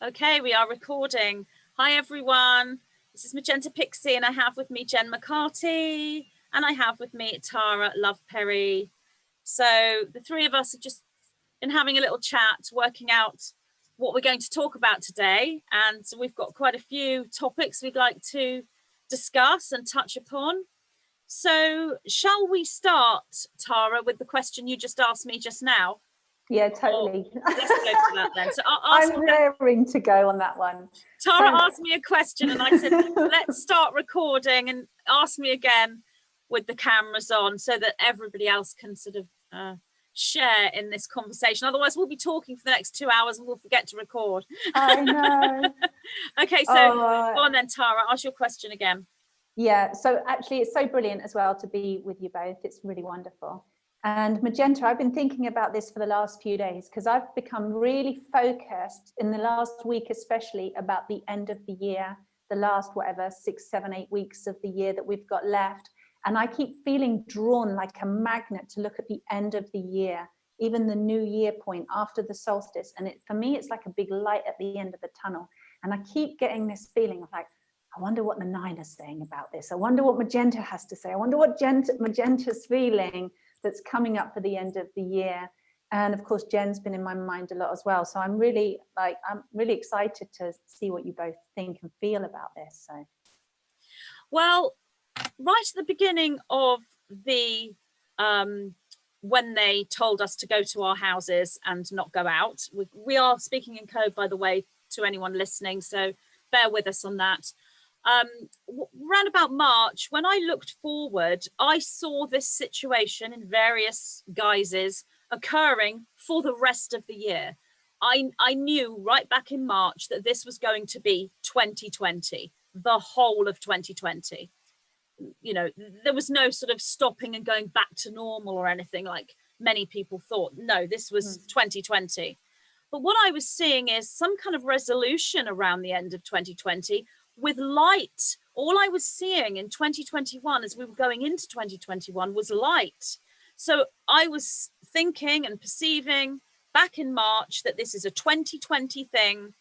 Okay, we are recording. Hi everyone, this is Magenta Pixie and I have with me Jen McCarty and I have with me Tara Love Perry. So the three of us have just been having a little chat, working out what we're going to talk about today, and we've got quite a few topics we'd like to discuss and touch upon. So shall we start, Tara, with the question you just asked me just now? Yeah, totally. Let's go for that then. So I'm raring to go on that one. Tara asked me a question and I said, let's start recording and ask me again with the cameras on so that everybody else can sort of share in this conversation. Otherwise, we'll be talking for the next 2 hours and we'll forget to record. I know. Okay, so go on then, Tara, ask your question again. Yeah, so actually it's so brilliant as well to be with you both. It's really wonderful. And Magenta, I've been thinking about this for the last few days because I've become really focused in the last week, especially about the end of the year, the last, 6, 7, 8 weeks of the year that we've got left. And I keep feeling drawn like a magnet to look at the end of the year, even the new year point after the solstice. And for me, it's like a big light at the end of the tunnel. And I keep getting this feeling of like, I wonder what the Nine is saying about this. I wonder what Magenta has to say. I wonder what Magenta's feeling that's coming up for the end of the year. And of course, Jen's been in my mind a lot as well. So I'm really excited to see what you both think and feel about this. So, well, right at the beginning of the when they told us to go to our houses and not go out, we are speaking in code, by the way, to anyone listening, so bear with us on that. Around about March, when I looked forward, I saw this situation in various guises occurring for the rest of the year. I knew right back in March that this was going to be 2020, the whole of 2020. You know, there was no sort of stopping and going back to normal or anything like many people thought. No, this was 2020. But what I was seeing is some kind of resolution around the end of 2020 with light. All I was seeing in 2021 as we were going into 2021 was light. So I was thinking and perceiving back in March that this is a 2020 thing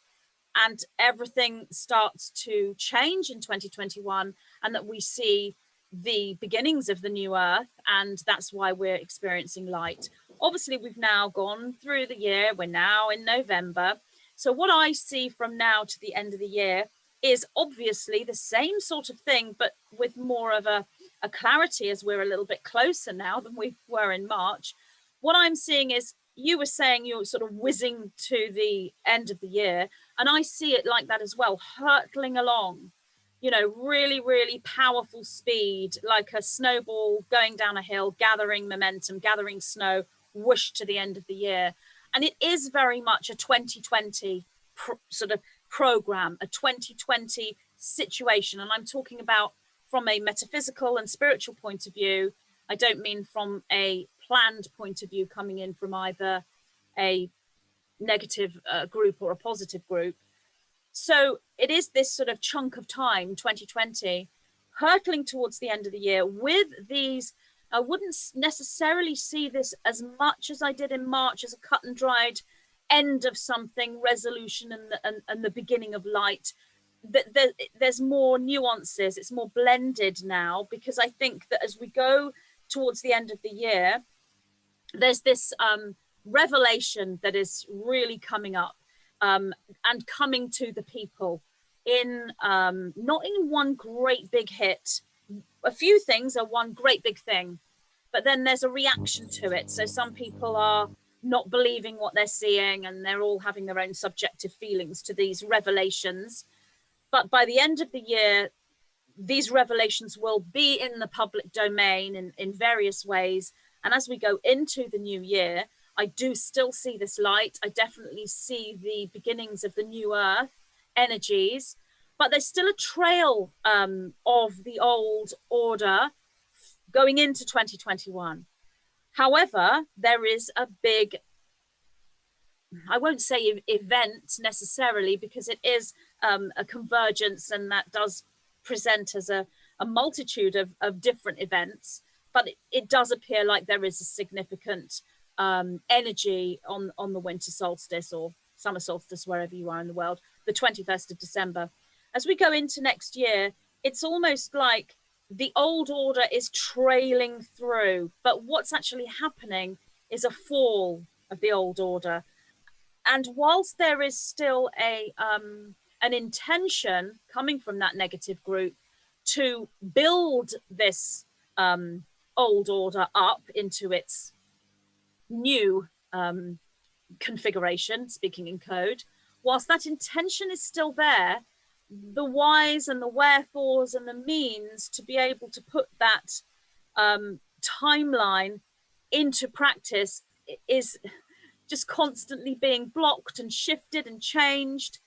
and everything starts to change in 2021 and that we see the beginnings of the new earth, and that's why we're experiencing light. Obviously, we've now gone through the year. We're now in November. So what I see from now to the end of the year is obviously the same sort of thing, but with more of a clarity as we're a little bit closer now than we were in March. What I'm seeing is, you were saying you're sort of whizzing to the end of the year, and I see it like that as well, hurtling along, you know, really, really powerful speed, like a snowball going down a hill, gathering momentum, gathering snow, whoosh to the end of the year. And it is very much a 2020 sort of program, a 2020 situation. And I'm talking about from a metaphysical and spiritual point of view. I don't mean from a planned point of view coming in from either a negative group or a positive group. So it is this sort of chunk of time, 2020, hurtling towards the end of the year with these. I wouldn't necessarily see this as much as I did in March as a cut and dried end of something, resolution and the beginning of light. There's more nuances. It's more blended now, because I think that as we go towards the end of the year, there's this revelation that is really coming up and coming to the people in not in one great big hit. A few things are one great big thing, but then there's a reaction to it. So some people are not believing what they're seeing and they're all having their own subjective feelings to these revelations. But by the end of the year, these revelations will be in the public domain in various ways. And as we go into the new year, I do still see this light. I definitely see the beginnings of the new earth energies, but there's still a trail of the old order going into 2021. However, there is a big, I won't say event necessarily, because it is a convergence, and that does present as a multitude of different events, but it does appear like there is a significant energy on the winter solstice, or summer solstice, wherever you are in the world, the 21st of December. As we go into next year, it's almost like the old order is trailing through, but what's actually happening is a fall of the old order. And whilst there is still an intention coming from that negative group to build this old order up into its new configuration, speaking in code, whilst that intention is still there, the whys and the wherefores and the means to be able to put that timeline into practice is just constantly being blocked and shifted and changed.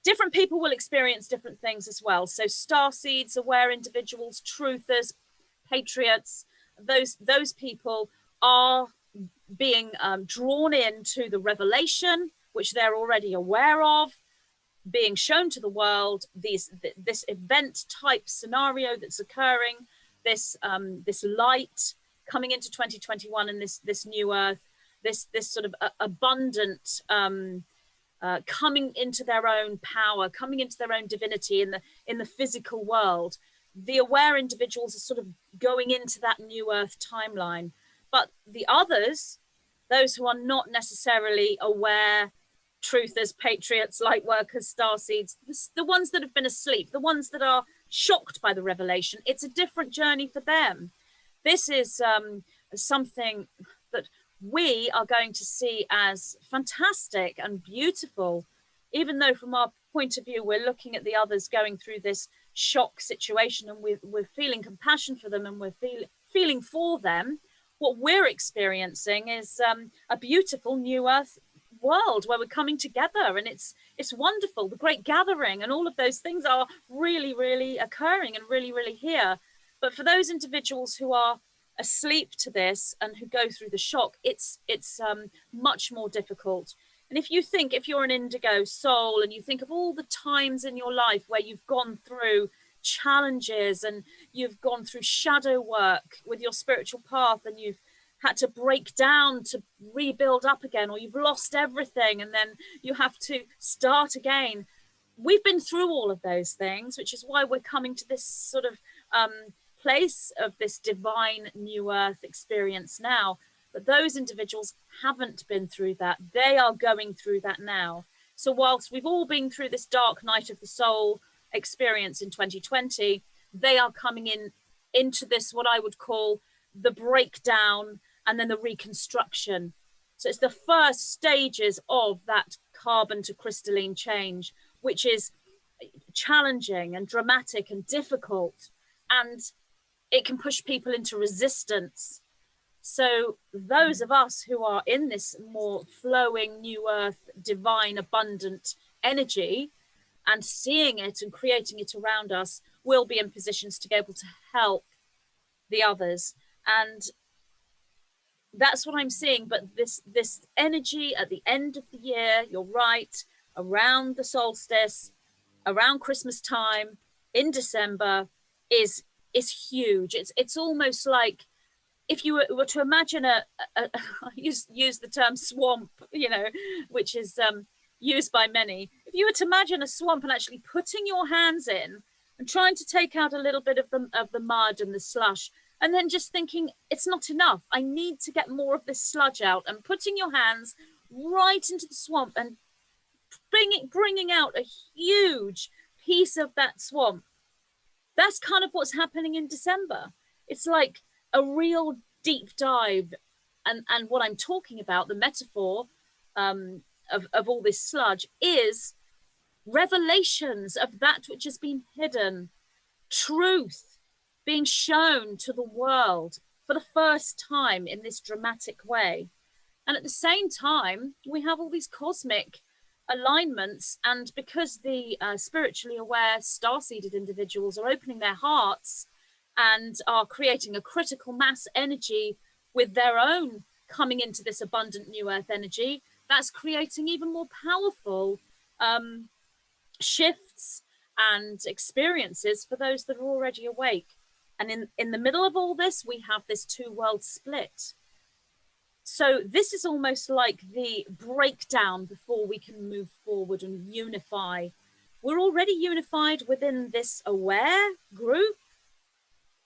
Different people will experience different things as well. So starseeds, aware individuals, truthers, patriots, those people are being drawn into the revelation, which they're already aware of, being shown to the world, this event type scenario that's occurring, this light coming into 2021 and this new earth, this sort of abundant coming into their own power, coming into their own divinity in the physical world. The aware individuals are sort of going into that new earth timeline. But the others, those who are not necessarily aware, truthers, patriots, light workers, starseeds, the ones that have been asleep, the ones that are shocked by the revelation, it's a different journey for them. This is something that we are going to see as fantastic and beautiful, even though from our point of view, we're looking at the others going through this shock situation and we're feeling compassion for them and we're feeling for them. What we're experiencing is a beautiful new earth world where we're coming together, and it's wonderful. The great gathering and all of those things are really, really occurring and really, really here. But for those individuals who are asleep to this and who go through the shock, it's much more difficult. And if you're an indigo soul and you think of all the times in your life where you've gone through challenges and you've gone through shadow work with your spiritual path and you've had to break down to rebuild up again, or you've lost everything and then you have to start again. We've been through all of those things, which is why we're coming to this sort of place of this divine new earth experience now. But those individuals haven't been through that. They are going through that now. So whilst we've all been through this dark night of the soul experience in 2020, they are coming into this, what I would call the breakdown and then the reconstruction. So it's the first stages of that carbon to crystalline change, which is challenging and dramatic and difficult, and it can push people into resistance. So those of us who are in this more flowing new earth, divine, abundant energy and seeing it and creating it around us will be in positions to be able to help the others. And that's what I'm seeing. But this energy at the end of the year, you're right, around the solstice, around Christmas time, in December, is huge. It's almost like if you were to imagine I use the term swamp, which is used by many. If you were to imagine a swamp and actually putting your hands in and trying to take out a little bit of the mud and the slush, and then just thinking it's not enough, I need to get more of this sludge out, and putting your hands right into the swamp and bringing out a huge piece of that swamp. That's kind of what's happening in December. It's like a real deep dive. And what I'm talking about, the metaphor of all this sludge, is revelations of that which has been hidden, truth being shown to the world for the first time in this dramatic way. And at the same time, we have all these cosmic alignments, and because the spiritually aware star-seeded individuals are opening their hearts and are creating a critical mass energy with their own coming into this abundant new earth energy, that's creating even more powerful shifts and experiences for those that are already awake. And in the middle of all this, we have this two-world split. So this is almost like the breakdown before we can move forward and unify. We're already unified within this aware group,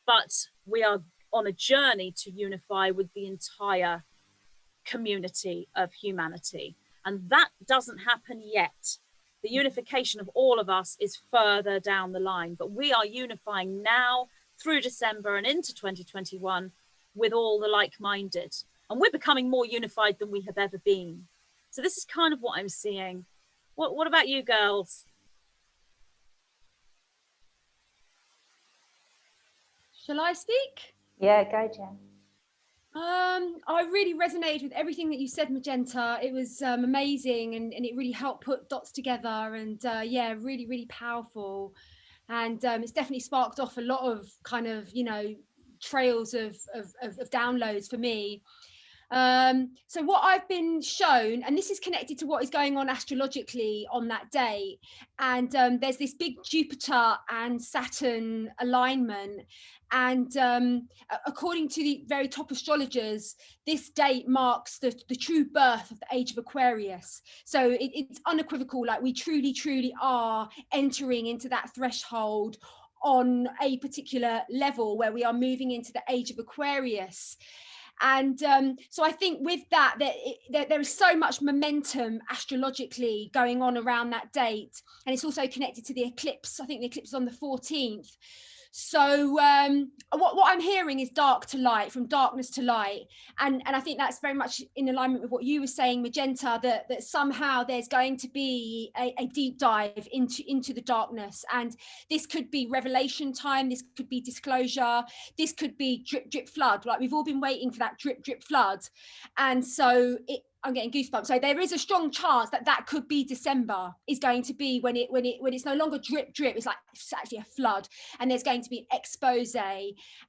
but we are on a journey to unify with the entire community of humanity. And that doesn't happen yet. The unification of all of us is further down the line, but we are unifying now through December and into 2021 with all the like-minded. And we're becoming more unified than we have ever been. So this is kind of what I'm seeing. What about you girls? Shall I speak? Yeah, go, Jen. I really resonated with everything that you said, Magenta. It was amazing, and it really helped put dots together, and yeah, really, really powerful. And it's definitely sparked off a lot of kind of, you know, trails of downloads for me. So what I've been shown, and this is connected to what is going on astrologically on that day, and there's this big Jupiter and Saturn alignment, and according to the very top astrologers, this date marks the true birth of the age of Aquarius. So it's unequivocal, like we truly are entering into that threshold on a particular level where we are moving into the age of Aquarius. And so I think with that, there is so much momentum astrologically going on around that date. And it's also connected to the eclipse. I think the eclipse is on the 14th. So what I'm hearing is dark to light, from darkness to light. And I think that's very much in alignment with what you were saying, Magenta, that somehow there's going to be a deep dive into the darkness. And this could be revelation time, this could be disclosure, this could be drip, drip, flood. Like we've all been waiting for that drip, drip, flood. And so I'm getting goosebumps. So there is a strong chance that could be December is going to be when it's no longer drip drip. It's like it's actually a flood, and there's going to be an expose.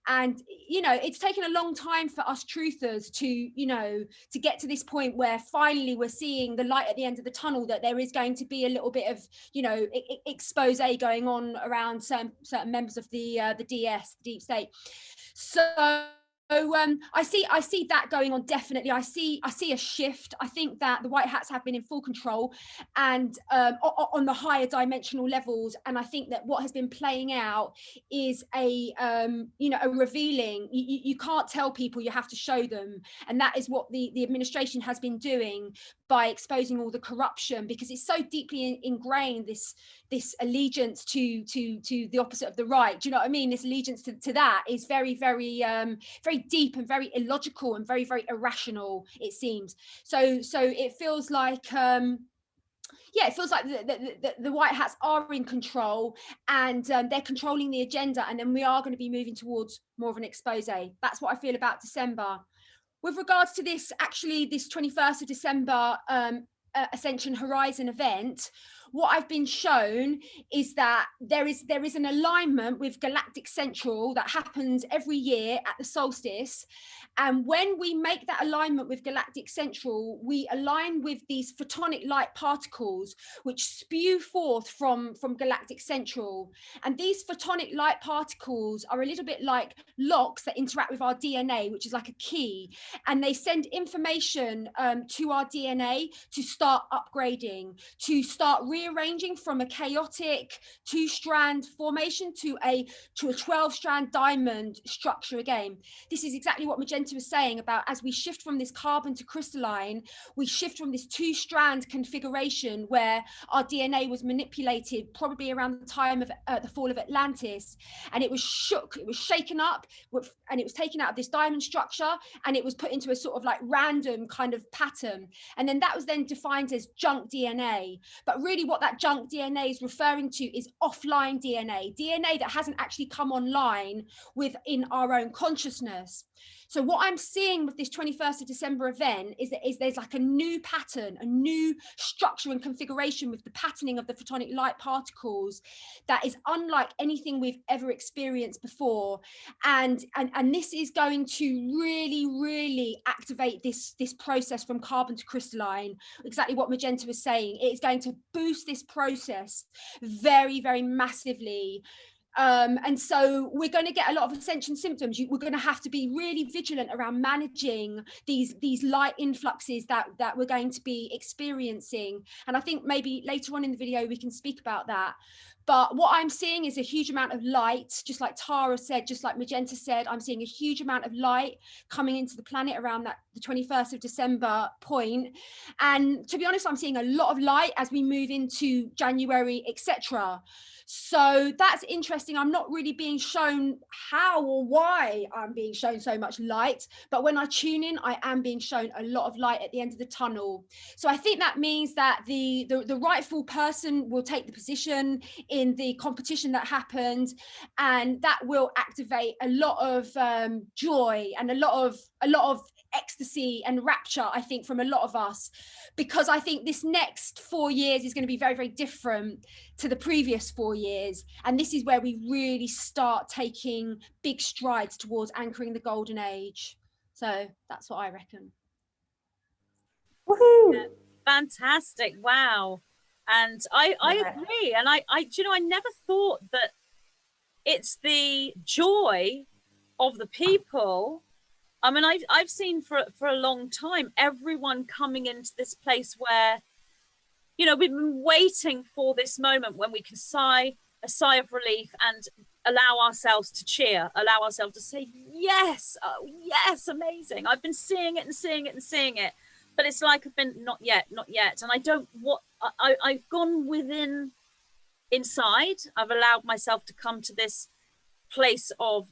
And you know, it's taken a long time for us truthers to get to this point where finally we're seeing the light at the end of the tunnel. That there is going to be a little bit of expose going on around certain members of the DS, the deep state. So I see that going on. Definitely, I see a shift. I think that the white hats have been in full control, and on the higher dimensional levels. And I think that what has been playing out is a revealing. You can't tell people; you have to show them, and that is what the administration has been doing by exposing all the corruption, because it's so deeply ingrained, this allegiance to the opposite of the right. Do you know what I mean? This allegiance to that is very, very very deep and very illogical and very, very irrational, it seems. So it feels like it feels like the white hats are in control, and they're controlling the agenda, and then we are going to be moving towards more of an expose. That's what I feel about December. With regards to this 21st of December Ascension Horizon event, what I've been shown is that there is an alignment with Galactic Central that happens every year at the solstice. And when we make that alignment with Galactic Central, we align with these photonic light particles which spew forth from Galactic Central. And these photonic light particles are a little bit like locks that interact with our DNA, which is like a key. And they send information to our DNA to start upgrading, to start rearranging from a chaotic 2-strand formation to a 12-strand diamond structure again. This is exactly what Magenta was saying about, as we shift from this carbon to crystalline, we shift from this 2-strand configuration where our DNA was manipulated probably around the time of the fall of Atlantis, and it was shook, it was shaken up, and it was taken out of this diamond structure, and it was put into a sort of like random kind of pattern. And then that was then defined as junk DNA. But really what that junk DNA is referring to is offline DNA that hasn't actually come online within our own consciousness. So what I'm seeing with this 21st of December event is that there's like a new pattern, a new structure and configuration with the patterning of the photonic light particles that is unlike anything we've ever experienced before. And this is going to really, really activate this process from carbon to crystalline. Exactly what Magenta was saying. It's going to boost this process very, very massively. And so we're going to get a lot of ascension symptoms. We're going to have to be really vigilant around managing these light influxes that we're going to be experiencing. And I think maybe later on in the video we can speak about that. But what I'm seeing is a huge amount of light, just like Tara said, just like Magenta said. I'm seeing a huge amount of light coming into the planet around the 21st of December point. And to be honest, I'm seeing a lot of light as we move into January, etc. So that's interesting. I'm not really being shown how or why I'm being shown so much light, but when I tune in, I am being shown a lot of light at the end of the tunnel. So I think that means that the rightful person will take the position in the competition that happened, and that will activate a lot of joy and a lot of ecstasy and rapture, I think, from a lot of us, because I think this next 4 years is going to be very, very different to the previous 4 years. And this is where we really start taking big strides towards anchoring the golden age. So that's what I reckon. Woohoo! Yeah, fantastic. Wow. And I agree. And I you know, I never thought that it's the joy of the people. I mean, I've seen for a long time, everyone coming into this place where, you know, we've been waiting for this moment when we can sigh a sigh of relief and allow ourselves to cheer, allow ourselves to say, yes, oh, yes, amazing. I've been seeing it and seeing it and seeing it. But it's like I've been, not yet, not yet. And I've gone inside. I've allowed myself to come to this place of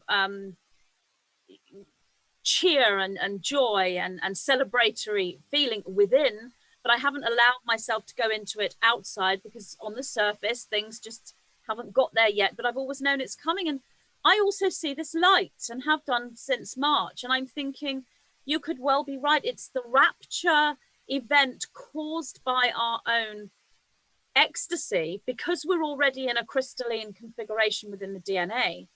cheer and joy and celebratory feeling within, but I haven't allowed myself to go into it outside, because on the surface things just haven't got there yet, but I've always known it's coming. And I also see this light, and have done since March, and I'm thinking you could well be right. It's the rapture event caused by our own ecstasy, because we're already in a crystalline configuration within the DNA.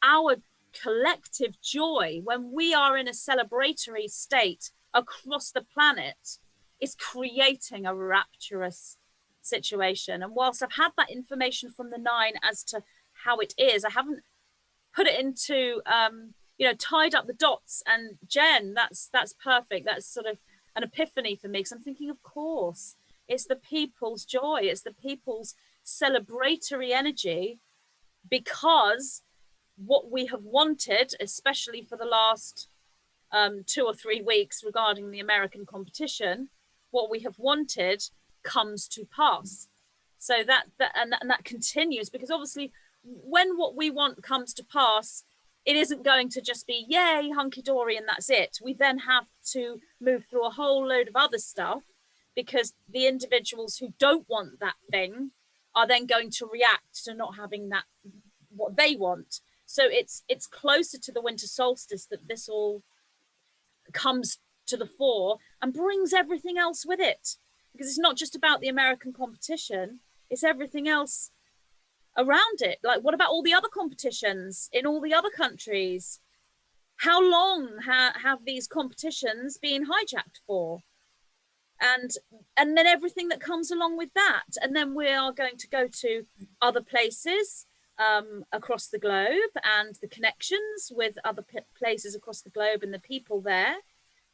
Our collective joy, when we are in a celebratory state across the planet, is creating a rapturous situation. And whilst I've had that information from the 9 as to how it is, I haven't put it into you know, tied up the dots. And Jen, that's perfect. That's sort of an epiphany for me, because I'm thinking, of course, it's the people's joy, it's the people's celebratory energy, because what we have wanted, especially for the last 2 or 3 weeks regarding the American competition, what we have wanted comes to pass. So that continues, because obviously when what we want comes to pass, it isn't going to just be yay, hunky-dory, and that's it. We then have to move through a whole load of other stuff, because the individuals who don't want that thing are then going to react to not having that, what they want. So it's closer to the winter solstice that this all comes to the fore and brings everything else with it, because it's not just about the American competition, it's everything else around it. Like, what about all the other competitions in all the other countries? How long have these competitions been hijacked for? And then everything that comes along with that. And then we are going to go to other places across the globe, and the connections with other places across the globe and the people there,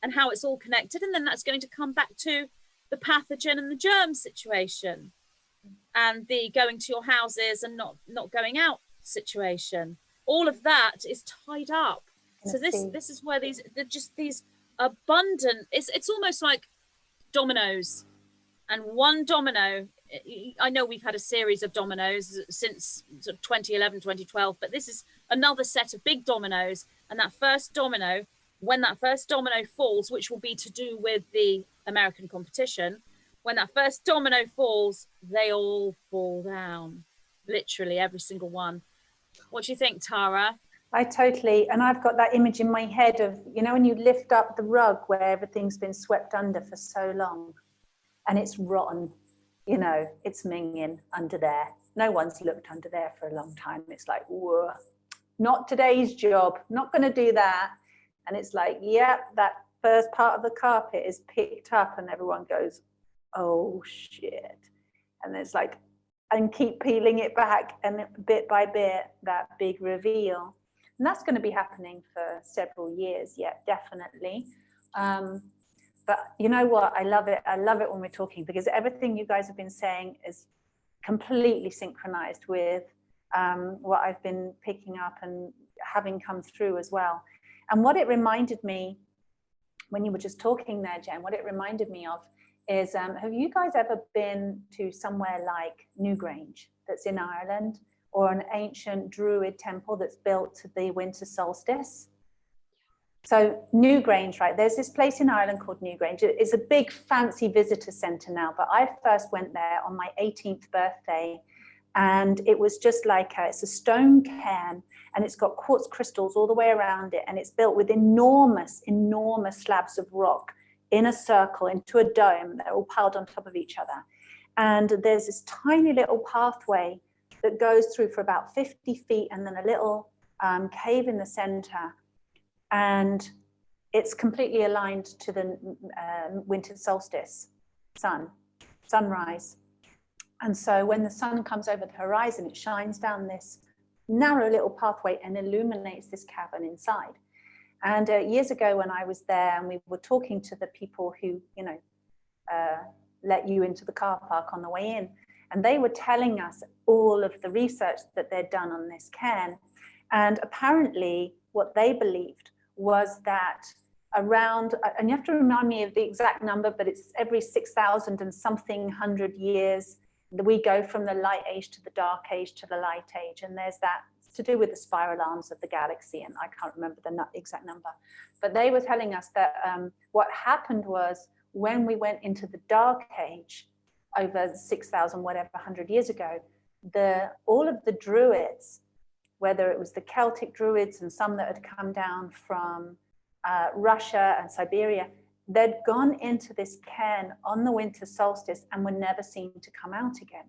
and how it's all connected. And then that's going to come back to the pathogen and the germ situation, and the going to your houses and not going out situation. All of that is tied up. So this is where these abundant, it's almost like dominoes, and one domino, I know we've had a series of dominoes since sort of 2011, 2012, but this is another set of big dominoes. And that first domino, when that first domino falls, which will be to do with the American competition, when that first domino falls, they all fall down, literally every single one. What do you think, Tara? I totally, and I've got that image in my head of, you know, when you lift up the rug where everything's been swept under for so long and it's rotten, you know, it's minging under there. No one's looked under there for a long time. It's like, whoa, not today's job, not going to do that. And it's like, yep, that first part of the carpet is picked up, and everyone goes, oh shit. And it's like, and keep peeling it back, and bit by bit, that big reveal. And that's going to be happening for several years yet, definitely. But you know what? I love it. I love it when we're talking, because everything you guys have been saying is completely synchronized with what I've been picking up and having come through as well. And what it reminded me, when you were just talking there, Jen, what it reminded me of is, have you guys ever been to somewhere like Newgrange that's in Ireland, or an ancient Druid temple that's built to the winter solstice? So Newgrange, right, there's this place in Ireland called Newgrange. It's a big fancy visitor centre now, but I first went there on my 18th birthday, and it was just like it's a stone cairn, and it's got quartz crystals all the way around it, and it's built with enormous slabs of rock in a circle into a dome. They're all piled on top of each other, and there's this tiny little pathway that goes through for about 50 feet, and then a little cave in the center, and it's completely aligned to the winter solstice sunrise. And so when the sun comes over the horizon, it shines down this narrow little pathway and illuminates this cavern inside. And years ago when I was there, and we were talking to the people who, you know, let you into the car park on the way in, and they were telling us all of the research that they'd done on this cairn. And apparently what they believed was that around, and you have to remind me of the exact number, but it's every 6,000 and something 100 years, we go from the light age to the dark age to the light age. And there's that to do with the spiral arms of the galaxy, and I can't remember the exact number. But they were telling us that what happened was, when we went into the dark age, over 6,000, whatever, 100 years ago, all of the druids, whether it was the Celtic druids and some that had come down from Russia and Siberia, they'd gone into this cairn on the winter solstice and were never seen to come out again.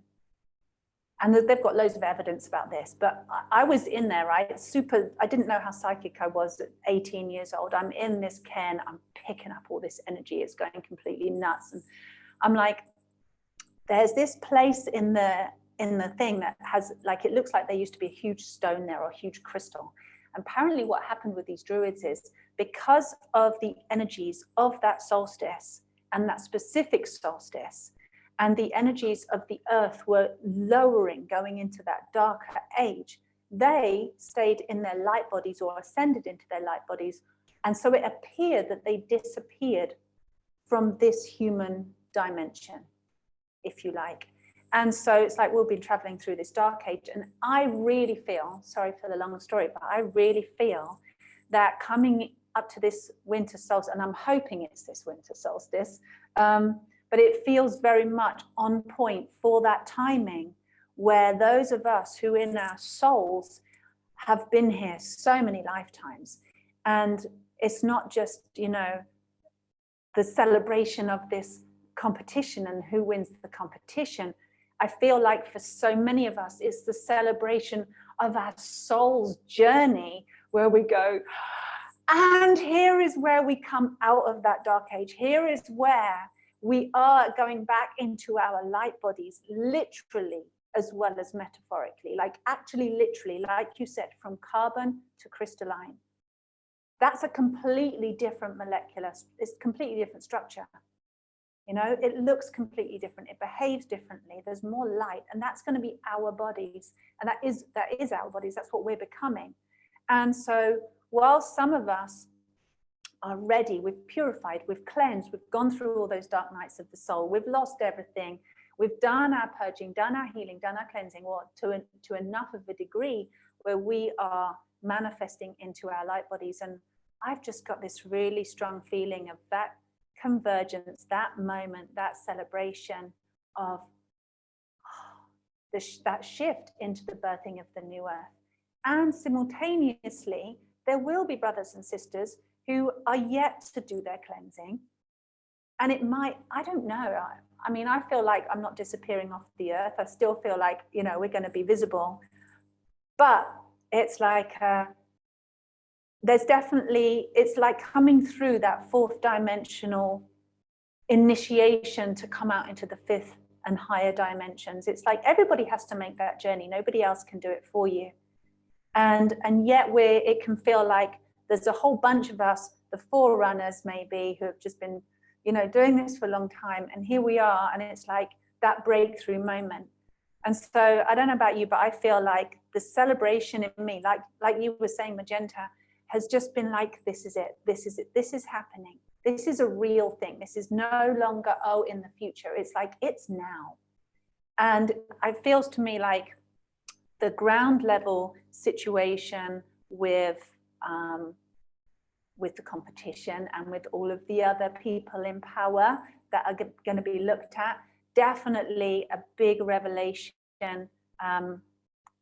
And they've got loads of evidence about this, but I was in there, right? I didn't know how psychic I was at 18 years old. I'm in this cairn, I'm picking up all this energy, it's going completely nuts. And I'm like, there's this place in the thing that has, like, it looks like there used to be a huge stone there, or a huge crystal. Apparently what happened with these druids is, because of the energies of that solstice and that specific solstice, and the energies of the earth were lowering, going into that darker age, they stayed in their light bodies or ascended into their light bodies. And so it appeared that they disappeared from this human dimension, if you like. And so it's like, we'll be traveling through this dark age. And I really feel, sorry for the long story, but I really feel that coming up to this winter solstice, and I'm hoping it's this winter solstice, but it feels very much on point for that timing, where those of us who in our souls have been here so many lifetimes. And it's not just, you know, the celebration of this competition and who wins the competition. I feel like for so many of us, it's the celebration of our soul's journey, where we go, and here is where we come out of that dark age. Here is where we are going back into our light bodies, literally as well as metaphorically, like actually literally, like you said, from carbon to crystalline. That's a completely different it's completely different structure. You know, it looks completely different. It behaves differently. There's more light, and that's going to be our bodies. And that is our bodies. That's what we're becoming. And so while some of us are ready, we've purified, we've cleansed, we've gone through all those dark nights of the soul, we've lost everything, we've done our purging, done our healing, done our cleansing, or to enough of a degree where we are manifesting into our light bodies. And I've just got this really strong feeling of that convergence, that moment, that celebration of that shift into the birthing of the new earth. And simultaneously, there will be brothers and sisters who are yet to do their cleansing. And it might, I don't know. I mean, I feel like I'm not disappearing off the earth. I still feel like, you know, we're going to be visible. But it's like, there's definitely, it's like coming through that fourth dimensional initiation to come out into the fifth and higher dimensions. It's like everybody has to make that journey. Nobody else can do it for you. And yet it can feel like there's a whole bunch of us, the forerunners maybe, who have just been, doing this for a long time. And here we are, and it's like that breakthrough moment. And so I don't know about you, but I feel like the celebration in me, like you were saying, Magenta, has just been like, this is it, this is it, this is happening. This is a real thing. This is no longer, oh, in the future. It's like, it's now. And it feels to me like the ground level situation with the competition and with all of the other people in power that are going to be looked at, definitely a big revelation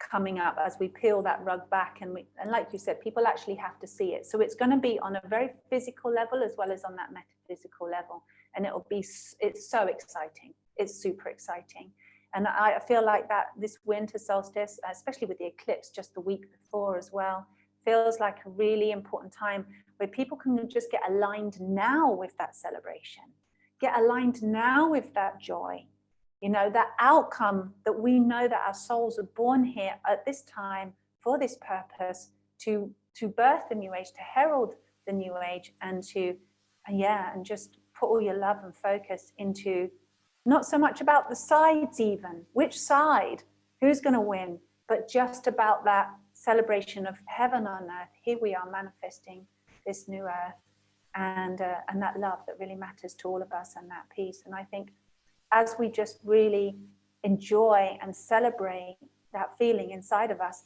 coming up as we peel that rug back, and like you said, people actually have to see it. So it's going to be on a very physical level as well as on that metaphysical level, and it's so exciting. It's super exciting. And I feel like that this winter solstice, especially with the eclipse just the week before as well, feels like a really important time where people can just get aligned now with that celebration, get aligned now with that joy, that outcome that we know that our souls are born here at this time for this purpose, to birth the new age, to herald the new age, and and just put all your love and focus into not so much about the sides, even which side, who's going to win, but just about that celebration of heaven on earth. Here we are manifesting this new earth, and that love that really matters to all of us, and that peace. And I think as we just really enjoy and celebrate that feeling inside of us,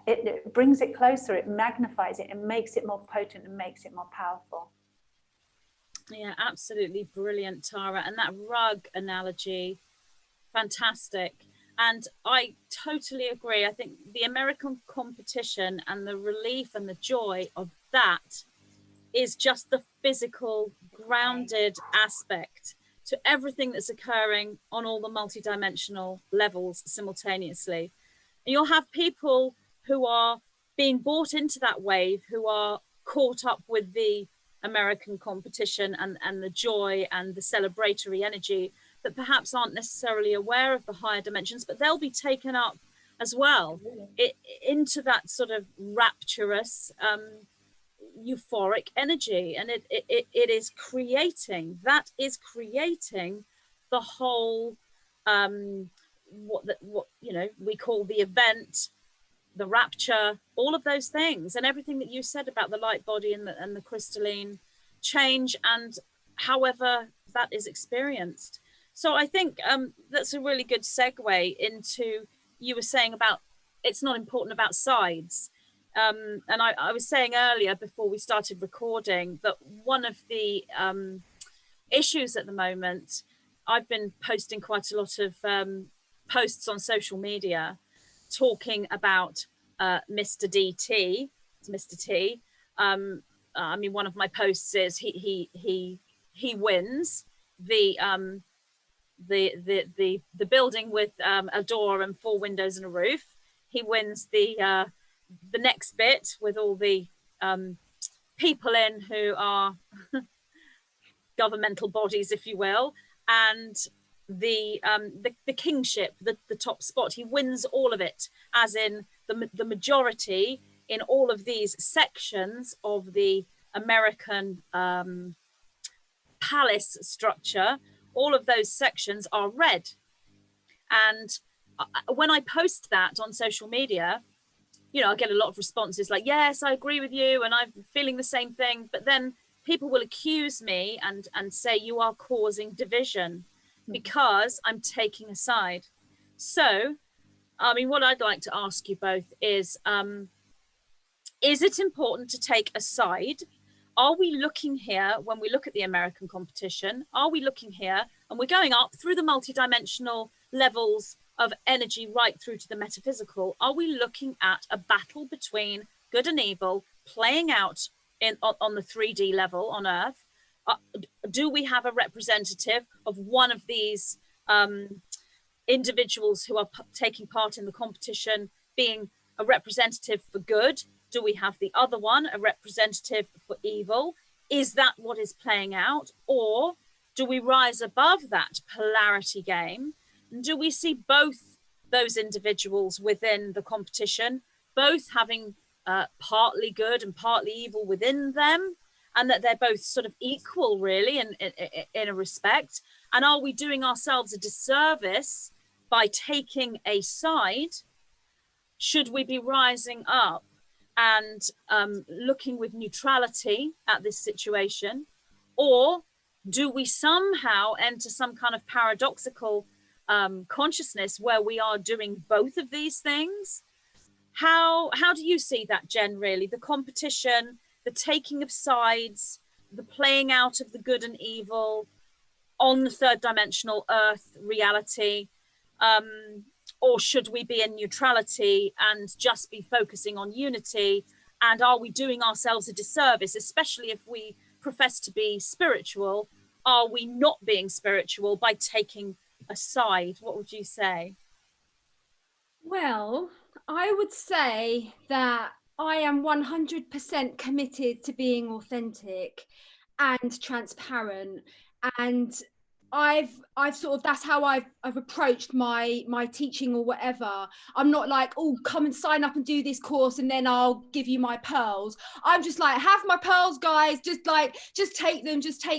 it brings it closer, it magnifies it, and makes it more potent and makes it more powerful. Yeah, absolutely brilliant, Tara. And that rug analogy, fantastic. And I totally agree. I think the American competition and the relief and the joy of that is just the physical, grounded aspect to everything that's occurring on all the multidimensional levels simultaneously. And you'll have people who are being brought into that wave, who are caught up with the American competition and the joy and the celebratory energy, that perhaps aren't necessarily aware of the higher dimensions, but they'll be taken up as well into that sort of rapturous, euphoric energy. And it is creating the whole what we call the event, the rapture, all of those things, and everything that you said about the light body and the crystalline change, and however that is experienced. So I think that's a really good segue into, you were saying about it's not important about sides. And I was saying earlier before we started recording that one of the issues at the moment, I've been posting quite a lot of posts on social media talking about Mr. DT, Mr. T. I mean, one of my posts is he wins the building with a door and 4 windows and a roof. He wins the next bit with all the people in who are governmental bodies, if you will, and the kingship, the top spot. He wins all of it, as in the majority in all of these sections of the American palace structure. All of those sections are red. And when I post that on social media, I get a lot of responses like, yes, I agree with you, and I'm feeling the same thing. But then people will accuse me and say, you are causing division because I'm taking a side. So, I mean, what I'd like to ask you both is it important to take a side? Are we looking here, when we look at the American competition, are we looking here, and we're going up through the multidimensional levels of energy right through to the metaphysical, are we looking at a battle between good and evil playing out on the 3D level on Earth? Do we have a representative of one of these individuals who are taking part in the competition being a representative for good? Do we have the other one, a representative for evil? Is that what is playing out? Or Do we rise above that polarity game? And do we see both those individuals within the competition, both having partly good and partly evil within them, and that they're both sort of equal, really, in a respect? And are we doing ourselves a disservice by taking a side? Should we be rising up and looking with neutrality at this situation? Or do we somehow enter some kind of paradoxical consciousness where we are doing both of these things? How do you see that, Jen, really? The competition, the taking of sides, the playing out of the good and evil on the third dimensional earth reality, or should we be in neutrality and just be focusing on unity? And are we doing ourselves a disservice, especially if we profess to be spiritual? Are we not being spiritual by taking a side? What would you say? Well, I would say that I am 100% committed to being authentic and transparent, and I've sort of, that's how I've approached my teaching or whatever. I'm not like, oh, come and sign up and do this course and then I'll give you my pearls. I'm just like, have my pearls, guys, just take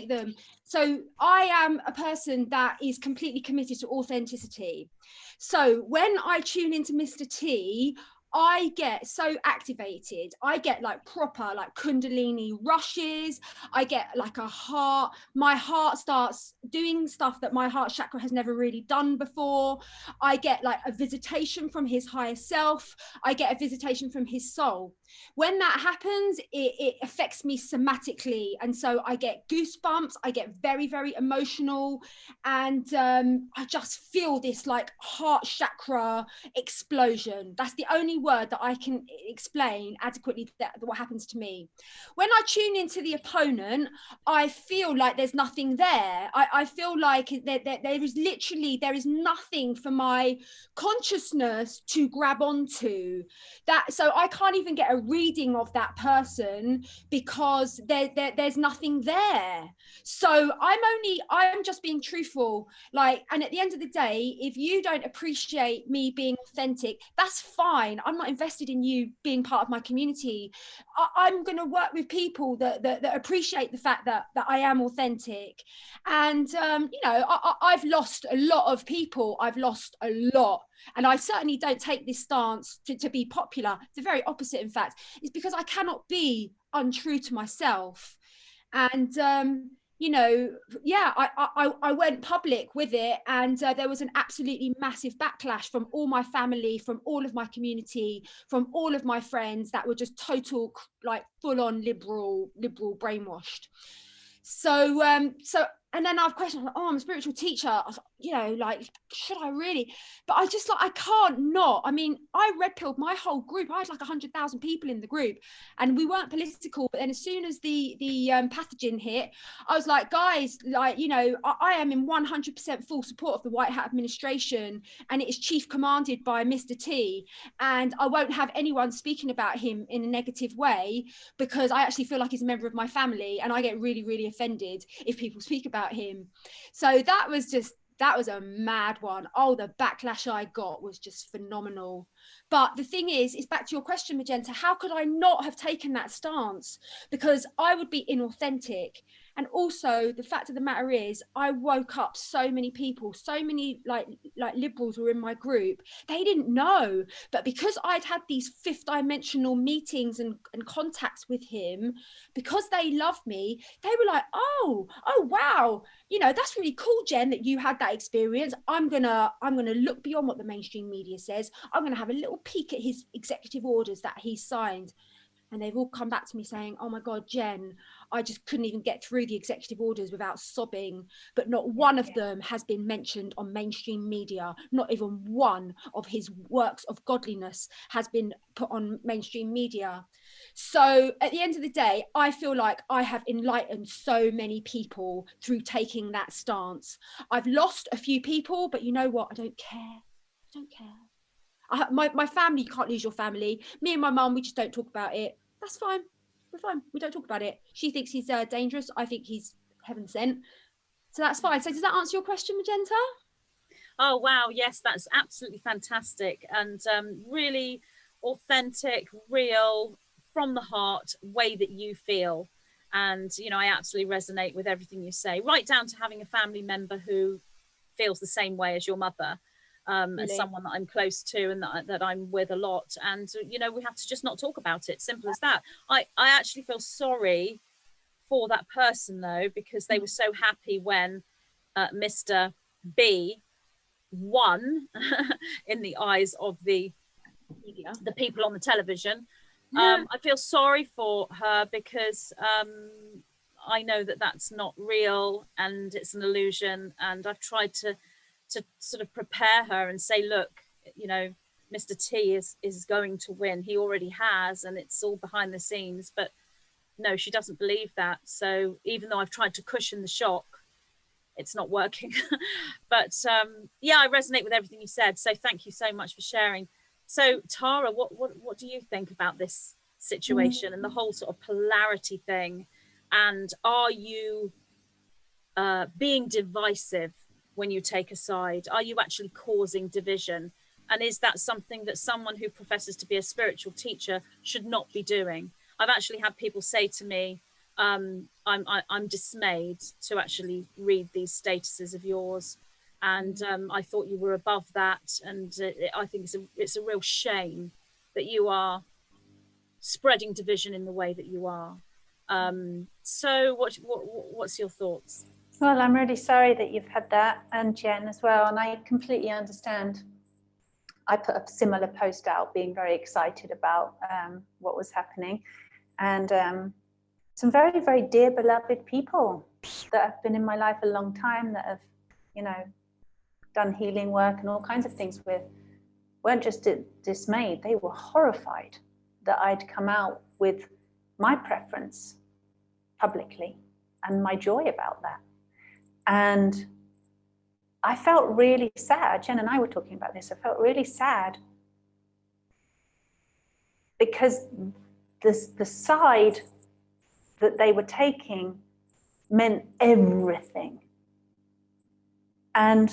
them. So I am a person that is completely committed to authenticity. So when I tune into Mr. T, I get so activated. I get like proper like Kundalini rushes. I get like my heart starts doing stuff that my heart chakra has never really done before. I get like a visitation from his higher self. I get a visitation from his soul. When that happens, it affects me somatically. And so I get goosebumps. I get very, very emotional. And I just feel this like heart chakra explosion. That's the only word that I can explain adequately that what happens to me. When I tune into the opponent, I feel like there's nothing there. I feel like there is nothing for my consciousness to grab onto. So I can't even get a reading of that person because there's nothing there. So I'm just being truthful. Like, and at the end of the day, if you don't appreciate me being authentic, that's fine. I'm not invested in you being part of my community. I'm going to work with people that appreciate the fact that I am authentic. And I've lost a lot of people. I've lost a lot. And I certainly don't take this stance to be popular. It's the very opposite, in fact. It's because I cannot be untrue to myself. And I went public with it, and there was an absolutely massive backlash from all my family, from all of my community, from all of my friends that were just total, like, full-on liberal brainwashed. So and then I've questioned, I'm a spiritual teacher, should I really? But I can't not. I mean, I red pilled my whole group. I had like 100,000 people in the group, and we weren't political. But then as soon as the pathogen hit, I was like, guys, I am in 100% full support of the White Hat administration, and it is chief commanded by Mr. T, and I won't have anyone speaking about him in a negative way, because I actually feel like he's a member of my family, and I get really, really offended if people speak about him. So that was a mad one. Oh, the backlash I got was just phenomenal. But the thing is back to your question, Magenta, how could I not have taken that stance? Because I would be inauthentic. And also the fact of the matter is, I woke up so many people, so many like liberals were in my group. They didn't know, but because I'd had these fifth dimensional meetings and contacts with him, because they love me, they were like, oh wow, that's really cool, Jen, that you had that experience. I'm gonna look beyond what the mainstream media says. I'm gonna have a little peek at his executive orders that he signed. And they've all come back to me saying, oh my God, Jen, I just couldn't even get through the executive orders without sobbing. But not one of them has been mentioned on mainstream media. Not even one of his works of godliness has been put on mainstream media. So at the end of the day, I feel like I have enlightened so many people through taking that stance. I've lost a few people, but you know what? I don't care. I don't care. My family, you can't lose your family. Me and my mum, we just don't talk about it. That's fine. We're fine. We don't talk about it. She thinks he's dangerous. I think he's heaven sent. So that's fine. So does that answer your question, Magenta? Oh, wow. Yes, that's absolutely fantastic. And really authentic, real, from the heart way that you feel. And, you know, I absolutely resonate with everything you say, right down to having a family member who feels the same way as your mother, as someone that I'm close to and that I'm with a lot. And, you know, we have to just not talk about it. Simple as that. I actually feel sorry for that person, though, because they were so happy when Mr. B won in the eyes of the people on the television. I feel sorry for her because I know that that's not real and it's an illusion, and I've tried to sort of prepare her and say, look, you know, Mr. T is going to win. He already has, and it's all behind the scenes. But no, she doesn't believe that. So even though I've tried to cushion the shock, it's not working. But yeah, I resonate with everything you said. So thank you so much for sharing. So Tara, what do you think about this situation and the whole sort of polarity thing? And are you being divisive when you take a side? Are you actually causing division? And is that something that someone who professes to be a spiritual teacher should not be doing? I've actually had people say to me, I'm dismayed to actually read these statuses of yours, and I thought you were above that, and I think it's a real shame that you are spreading division in the way that you are. So what's your thoughts? Well, I'm really sorry that you've had that, and Jen as well, and I completely understand. I put a similar post out being very excited about what was happening, and some very, very dear, beloved people that have been in my life a long time, that have, you know, done healing work and all kinds of things with, weren't just dismayed, they were horrified that I'd come out with my preference publicly and my joy about that. And I felt really sad. Jen and I were talking about this. I felt really sad because the side that they were taking meant everything. And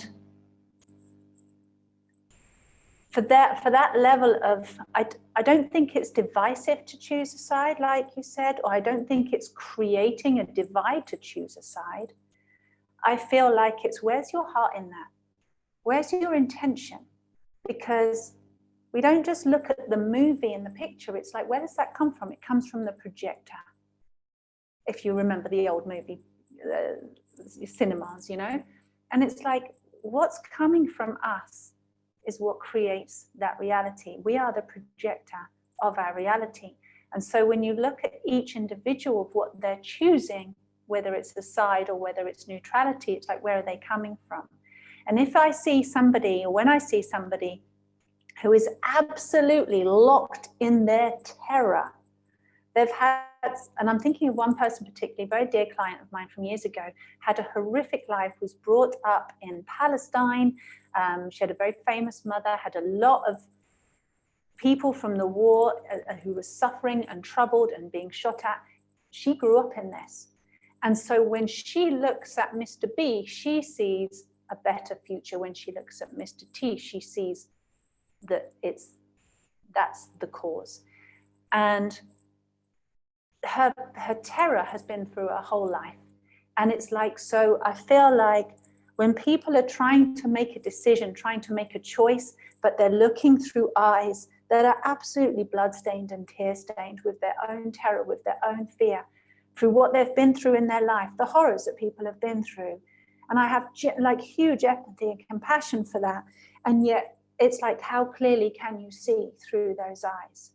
for that level of, I don't think it's divisive to choose a side, like you said, or I don't think it's creating a divide to choose a side. I feel like it's, where's your heart in that? Where's your intention? Because we don't just look at the movie and the picture. It's like, where does that come from? It comes from the projector. If you remember the old movie, cinemas, you know? And it's like, what's coming from us is what creates that reality. We are the projector of our reality. And so when you look at each individual of what they're choosing, whether it's the side or whether it's neutrality, it's like, where are they coming from? And if I see somebody, or when I see somebody who is absolutely locked in their terror, they've had, and I'm thinking of one person particularly, a very dear client of mine from years ago, had a horrific life, was brought up in Palestine. She had a very famous mother, had a lot of people from the war who were suffering and troubled and being shot at. She grew up in this. And so when she looks at Mr. B, she sees a better future. When she looks at Mr. T, she sees that that's the cause. And her terror has been through her whole life. And it's like, so I feel like when people are trying to make a decision, trying to make a choice, but they're looking through eyes that are absolutely bloodstained and tear-stained with their own terror, with their own fear, through what they've been through in their life, the horrors that people have been through. And I have like huge empathy and compassion for that. And yet it's like, how clearly can you see through those eyes?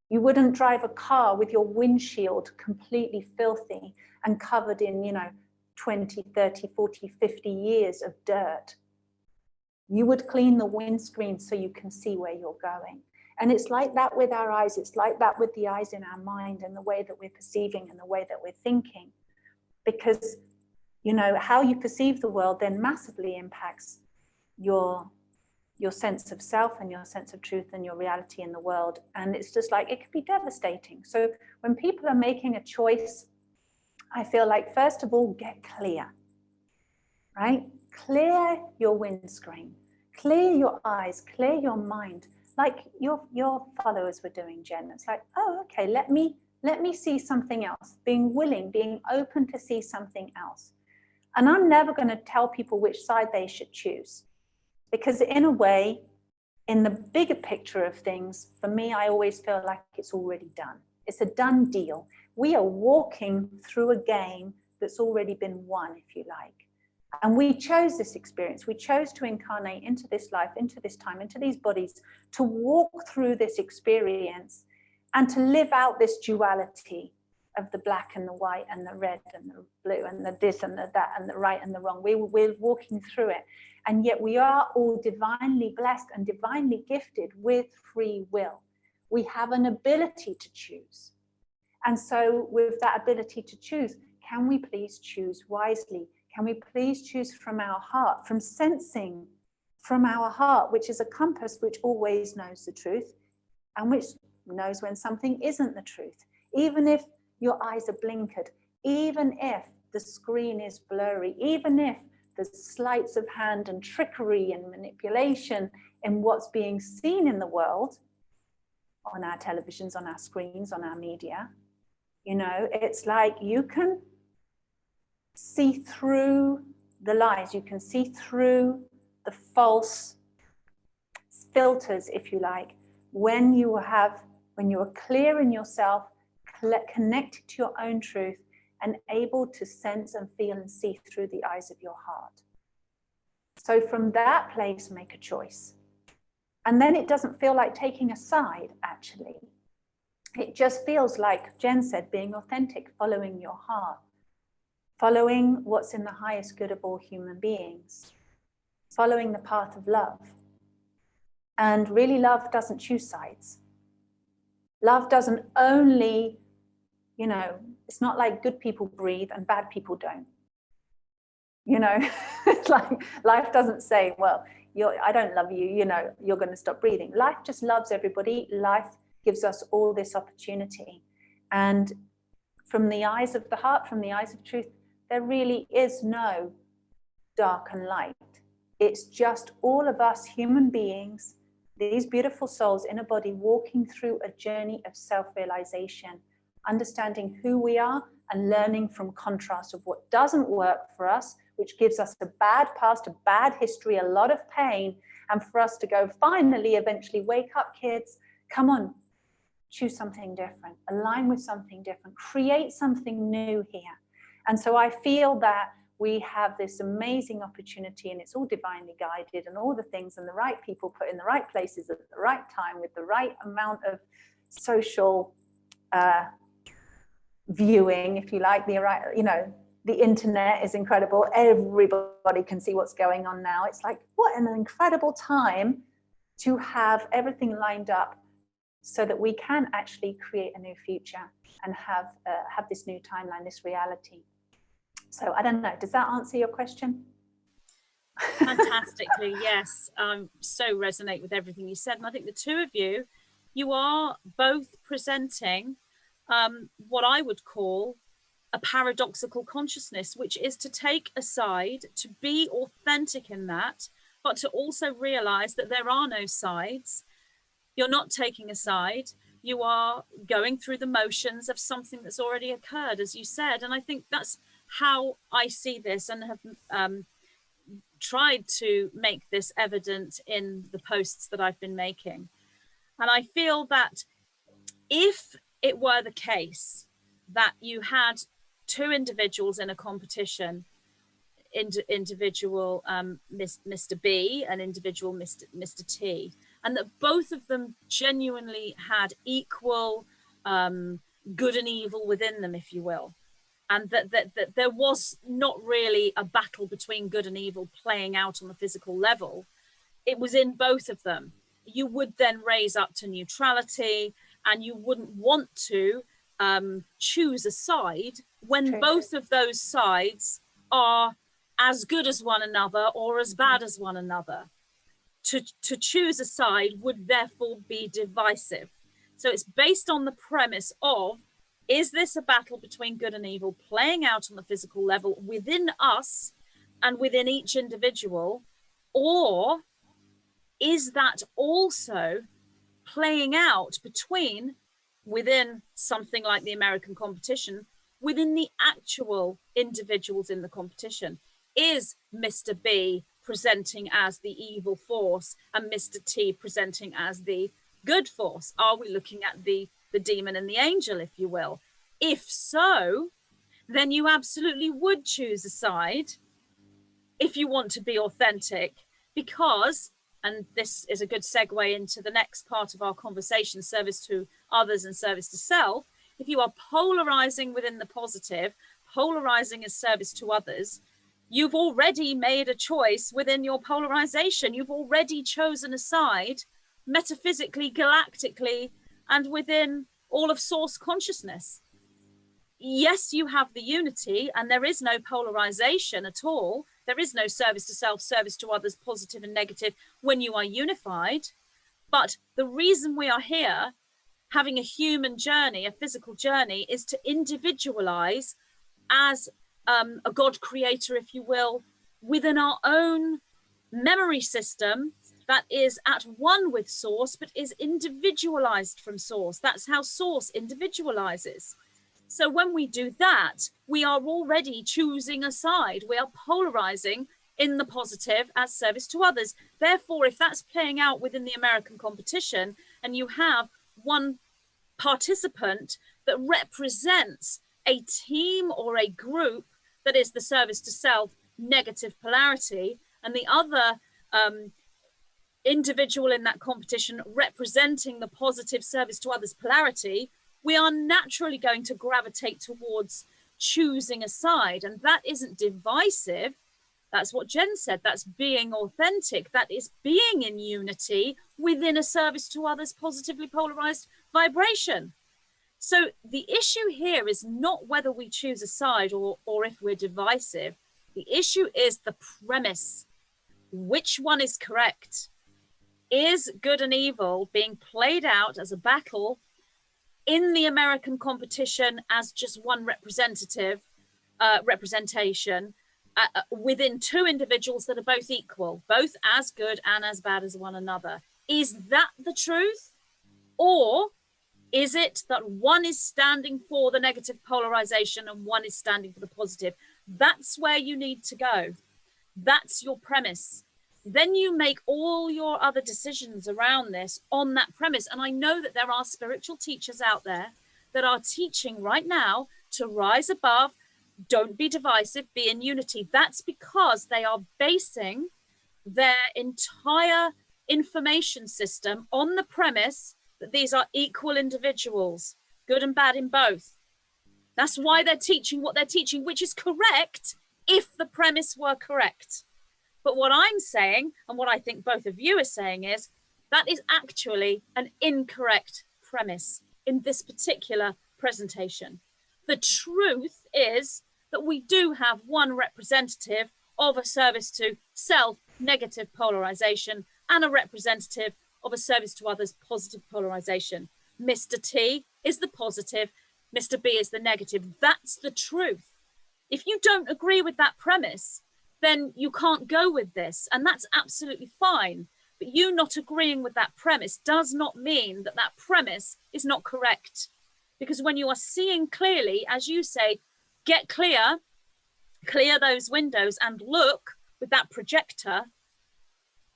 You wouldn't drive a car with your windshield completely filthy and covered in, 20, 30, 40, 50 years of dirt. You would clean the windscreen so you can see where you're going. And it's like that with our eyes. It's like that with the eyes in our mind and the way that we're perceiving and the way that we're thinking. Because, how you perceive the world then massively impacts your sense of self and your sense of truth and your reality in the world. And it's just like, it can be devastating. So when people are making a choice, I feel like, first of all, get clear. right? Clear your windscreen, clear your eyes, clear your mind, like your followers were doing, Jen. It's like, oh, okay, let me see something else, being willing, being open to see something else. And I'm never going to tell people which side they should choose, because in a way, in the bigger picture of things, for me, I always feel like it's already done. It's a done deal. We are walking through a game that's already been won, if you like. And we chose this experience. We chose to incarnate into this life, into this time, into these bodies, to walk through this experience and to live out this duality of the black and the white and the red and the blue and the this and the that and the right and the wrong. We're walking through it. And yet we are all divinely blessed and divinely gifted with free will. We have an ability to choose. And so with that ability to choose, can we please choose wisely? Can we please choose from our heart, from sensing from our heart, which is a compass which always knows the truth and which knows when something isn't the truth. Even if your eyes are blinkered, even if the screen is blurry, even if there's sleights of hand and trickery and manipulation in what's being seen in the world, on our televisions, on our screens, on our media, you know, it's like you can see through the lies, you can see through the false filters, if you like, when you are clear in yourself, connected to your own truth, and able to sense and feel and see through the eyes of your heart. So from that place, make a choice. And then it doesn't feel like taking a side, actually. It just feels like Jen said, being authentic, following your heart, following what's in the highest good of all human beings, following the path of love. And really, love doesn't choose sides. Love doesn't only, you know, it's not like good people breathe and bad people don't. You know, it's like life doesn't say, well, I don't love you, you know, you're going to stop breathing. Life just loves everybody. Life gives us all this opportunity. And from the eyes of the heart, from the eyes of truth, there really is no dark and light. It's just all of us human beings, these beautiful souls in a body, walking through a journey of self-realization, understanding who we are and learning from contrast of what doesn't work for us, which gives us a bad past, a bad history, a lot of pain, and for us to go, finally, eventually, wake up, kids, come on, choose something different, align with something different, create something new here. And so I feel that we have this amazing opportunity, and it's all divinely guided, and all the things and the right people put in the right places at the right time with the right amount of social viewing, if you like, the right, you know, the internet is incredible. Everybody can see what's going on now. It's like, what an incredible time to have everything lined up so that we can actually create a new future and have this new timeline, this reality. So I don't know, does that answer your question? Fantastically, yes. So resonate with everything you said. And I think the two of you, you are both presenting what I would call a paradoxical consciousness, which is to take a side, to be authentic in that, but to also realize that there are no sides. You're not taking a side. You are going through the motions of something that's already occurred, as you said. And I think that's how I see this, and have tried to make this evident in the posts that I've been making. And I feel that if it were the case that you had two individuals in a competition, individual Mr. B and individual Mr. T, and that both of them genuinely had equal good and evil within them, if you will, and that there was not really a battle between good and evil playing out on the physical level, it was in both of them, you would then raise up to neutrality, and you wouldn't want to choose a side when both of those sides are as good as one another or as bad as one another. To choose a side would therefore be divisive. So it's based on the premise of, is this a battle between good and evil playing out on the physical level within us, and within each individual? Or is that also playing out within something like the American competition, within the actual individuals in the competition? Is Mr. B presenting as the evil force and Mr. T presenting as the good force? Are we looking at the demon and the angel, if you will? If so, then you absolutely would choose a side if you want to be authentic, because, and this is a good segue into the next part of our conversation, service to others and service to self. If you are polarizing within the positive, polarizing as service to others, you've already made a choice within your polarization. You've already chosen a side, metaphysically, galactically, and within all of source consciousness. Yes, you have the unity, and there is no polarization at all. There is no service to self, service to others, positive and negative, when you are unified. But the reason we are here, having a human journey, a physical journey, is to individualize as a God creator, if you will, within our own memory system that is at one with source, but is individualized from source. That's how source individualizes. So when we do that, we are already choosing a side. We are polarizing in the positive as service to others. Therefore, if that's playing out within the American competition, and you have one participant that represents a team or a group that is the service to self negative polarity, and the other individual in that competition representing the positive service to others polarity, we are naturally going to gravitate towards choosing a side. And that isn't divisive. That's what Jen said. That's being authentic. That is being in unity within a service to others positively polarized vibration. So the issue here is not whether we choose a side or if we're divisive. The issue is the premise. Which one is correct? Is good and evil being played out as a battle in the American competition as just one representation within two individuals that are both equal, both as good and as bad as one another? Is that the truth? Or is it that one is standing for the negative polarization and one is standing for the positive? That's where you need to go. That's your premise. Then you make all your other decisions around this on that premise. And I know that there are spiritual teachers out there that are teaching right now to rise above, don't be divisive, be in unity. That's because they are basing their entire information system on the premise that these are equal individuals, good and bad in both. That's why they're teaching what they're teaching, which is correct if the premise were correct. But what I'm saying, and what I think both of you are saying, is that is actually an incorrect premise in this particular presentation. The truth is that we do have one representative of a service to self, negative polarization, and a representative of a service to others, positive polarization. Mr. T is the positive, Mr. B is the negative. That's the truth. If you don't agree with that premise, then you can't go with this, and that's absolutely fine. But you not agreeing with that premise does not mean that that premise is not correct. Because when you are seeing clearly, as you say, get clear those windows and look with that projector,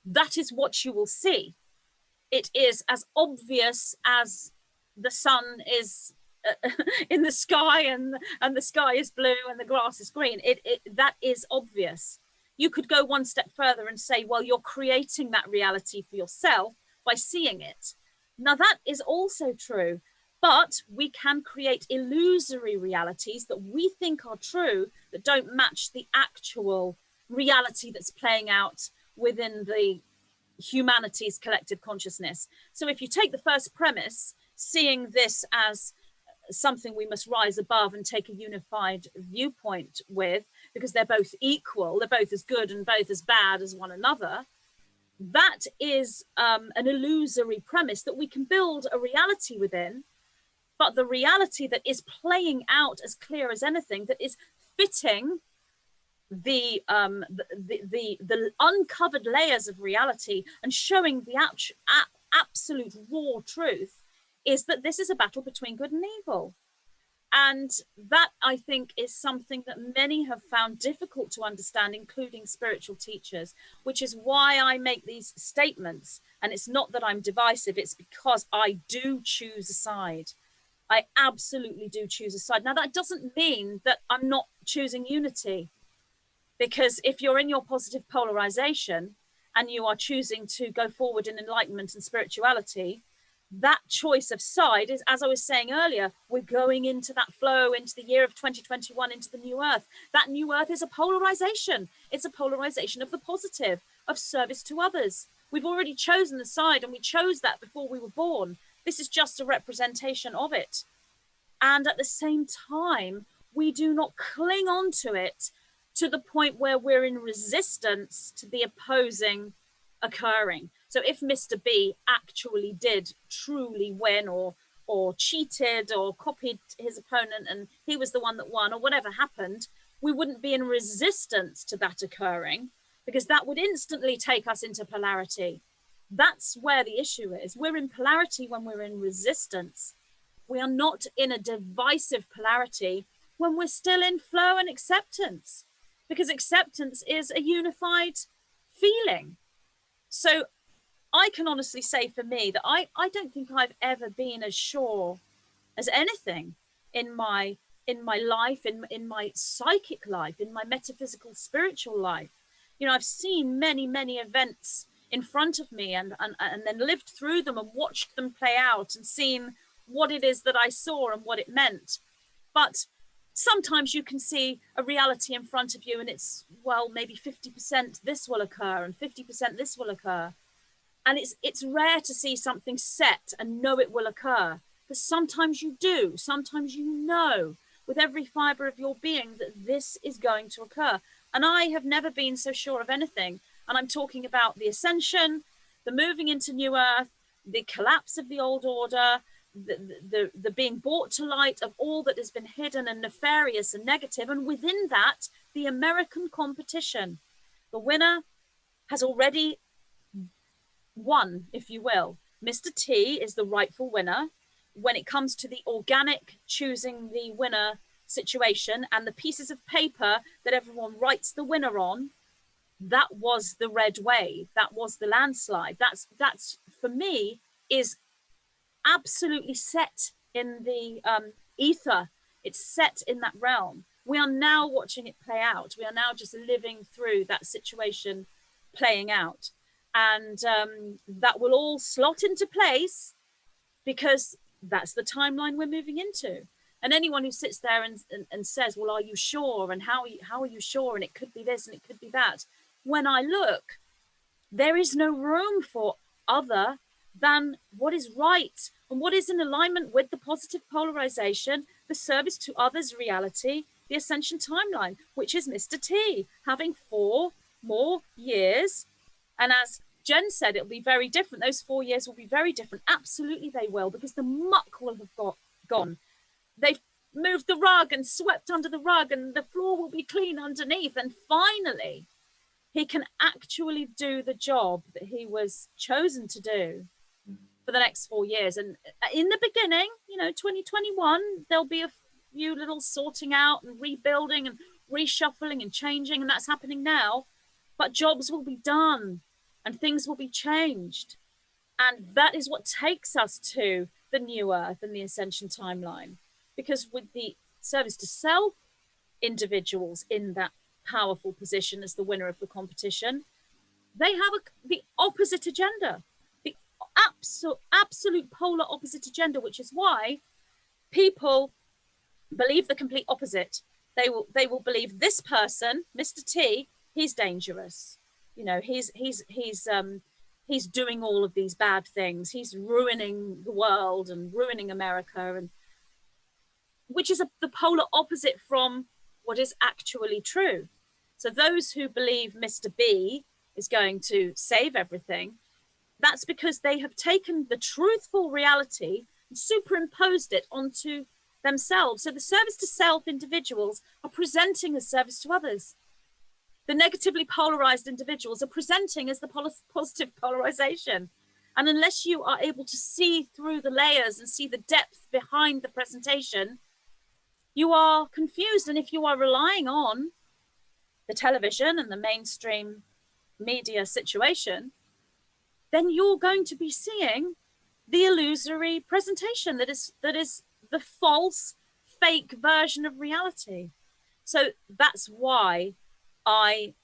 that is what you will see. It is as obvious as the sun is in the sky and the sky is blue and the grass is green. That is obvious. You could go one step further and say, well, you're creating that reality for yourself by seeing it. Now that is also true, but we can create illusory realities that we think are true that don't match the actual reality that's playing out within the humanity's collective consciousness. So if you take the first premise, seeing this as something we must rise above and take a unified viewpoint with, because they're both equal, they're both as good and both as bad as one another, that is an illusory premise that we can build a reality within. But the reality that is playing out as clear as anything, that is fitting the uncovered layers of reality and showing the absolute raw truth, is that this is a battle between good and evil. And that, I think, is something that many have found difficult to understand, including spiritual teachers, which is why I make these statements. And it's not that I'm divisive, it's because I do choose a side. I absolutely do choose a side. Now, that doesn't mean that I'm not choosing unity, because if you're in your positive polarization and you are choosing to go forward in enlightenment and spirituality, that choice of side is, as I was saying earlier, we're going into that flow, into the year of 2021, into the new earth. That new earth is a polarization. It's a polarization of the positive, of service to others. We've already chosen the side, and we chose that before we were born. This is just a representation of it. And at the same time, we do not cling on to it to the point where we're in resistance to the opposing occurring. So if Mr. B actually did truly win, or cheated or copied his opponent and he was the one that won, or whatever happened, we wouldn't be in resistance to that occurring, because that would instantly take us into polarity. That's where the issue is. We're in polarity when we're in resistance. We are not in a divisive polarity when we're still in flow and acceptance, because acceptance is a unified feeling. So I can honestly say for me that I don't think I've ever been as sure as anything in my life, in my psychic life, in my metaphysical spiritual life. You know, I've seen many events in front of me and then lived through them and watched them play out and seen what it is that I saw and what it meant. But sometimes you can see a reality in front of you and it's, well, maybe 50% this will occur and 50% this will occur. And it's rare to see something set and know it will occur. But sometimes you do. Sometimes you know with every fiber of your being that this is going to occur. And I have never been so sure of anything. And I'm talking about the ascension, the moving into new earth, the collapse of the old order, the being brought to light of all that has been hidden and nefarious and negative. And within that, the American competition. The winner has already won, if you will. Mr. T is the rightful winner. When it comes to the organic choosing the winner situation and the pieces of paper that everyone writes the winner on, that was the red wave. That was the landslide. That's for me is absolutely set in the ether. It's set in that realm. We are now watching it play out. We are now just living through that situation playing out. And that will all slot into place because that's the timeline we're moving into. And anyone who sits there and says, well, are you sure? And how are you sure? And it could be this and it could be that. When I look, there is no room for other than what is right and what is in alignment with the positive polarization, the service to others reality, the ascension timeline, which is Mr. T having 4 more years. And as Jen said, it'll be very different. Those 4 years will be very different. Absolutely they will, because the muck will have gone. They've moved the rug and swept under the rug and the floor will be clean underneath. And finally, he can actually do the job that he was chosen to do for the next 4 years. And in the beginning, 2021, there'll be a few little sorting out and rebuilding and reshuffling and changing. And that's happening now. But jobs will be done and things will be changed. And that is what takes us to the new earth and the ascension timeline. Because with the service to self individuals in that powerful position as the winner of the competition, they have the opposite agenda, the absolute polar opposite agenda, which is why people believe the complete opposite. They will believe this person, Mr. T, he's dangerous. He's doing all of these bad things. He's ruining the world and ruining America, and which is the polar opposite from what is actually true. So those who believe Mr. B is going to save everything, that's because they have taken the truthful reality and superimposed it onto themselves. So the service to self individuals are presenting a service to others. the negatively polarized individuals are presenting as the positive polarization. And unless you are able to see through the layers and see the depth behind the presentation, you are confused. And if you are relying on the television and the mainstream media situation, then you're going to be seeing the illusory presentation that is the false, fake version of reality. So that's why I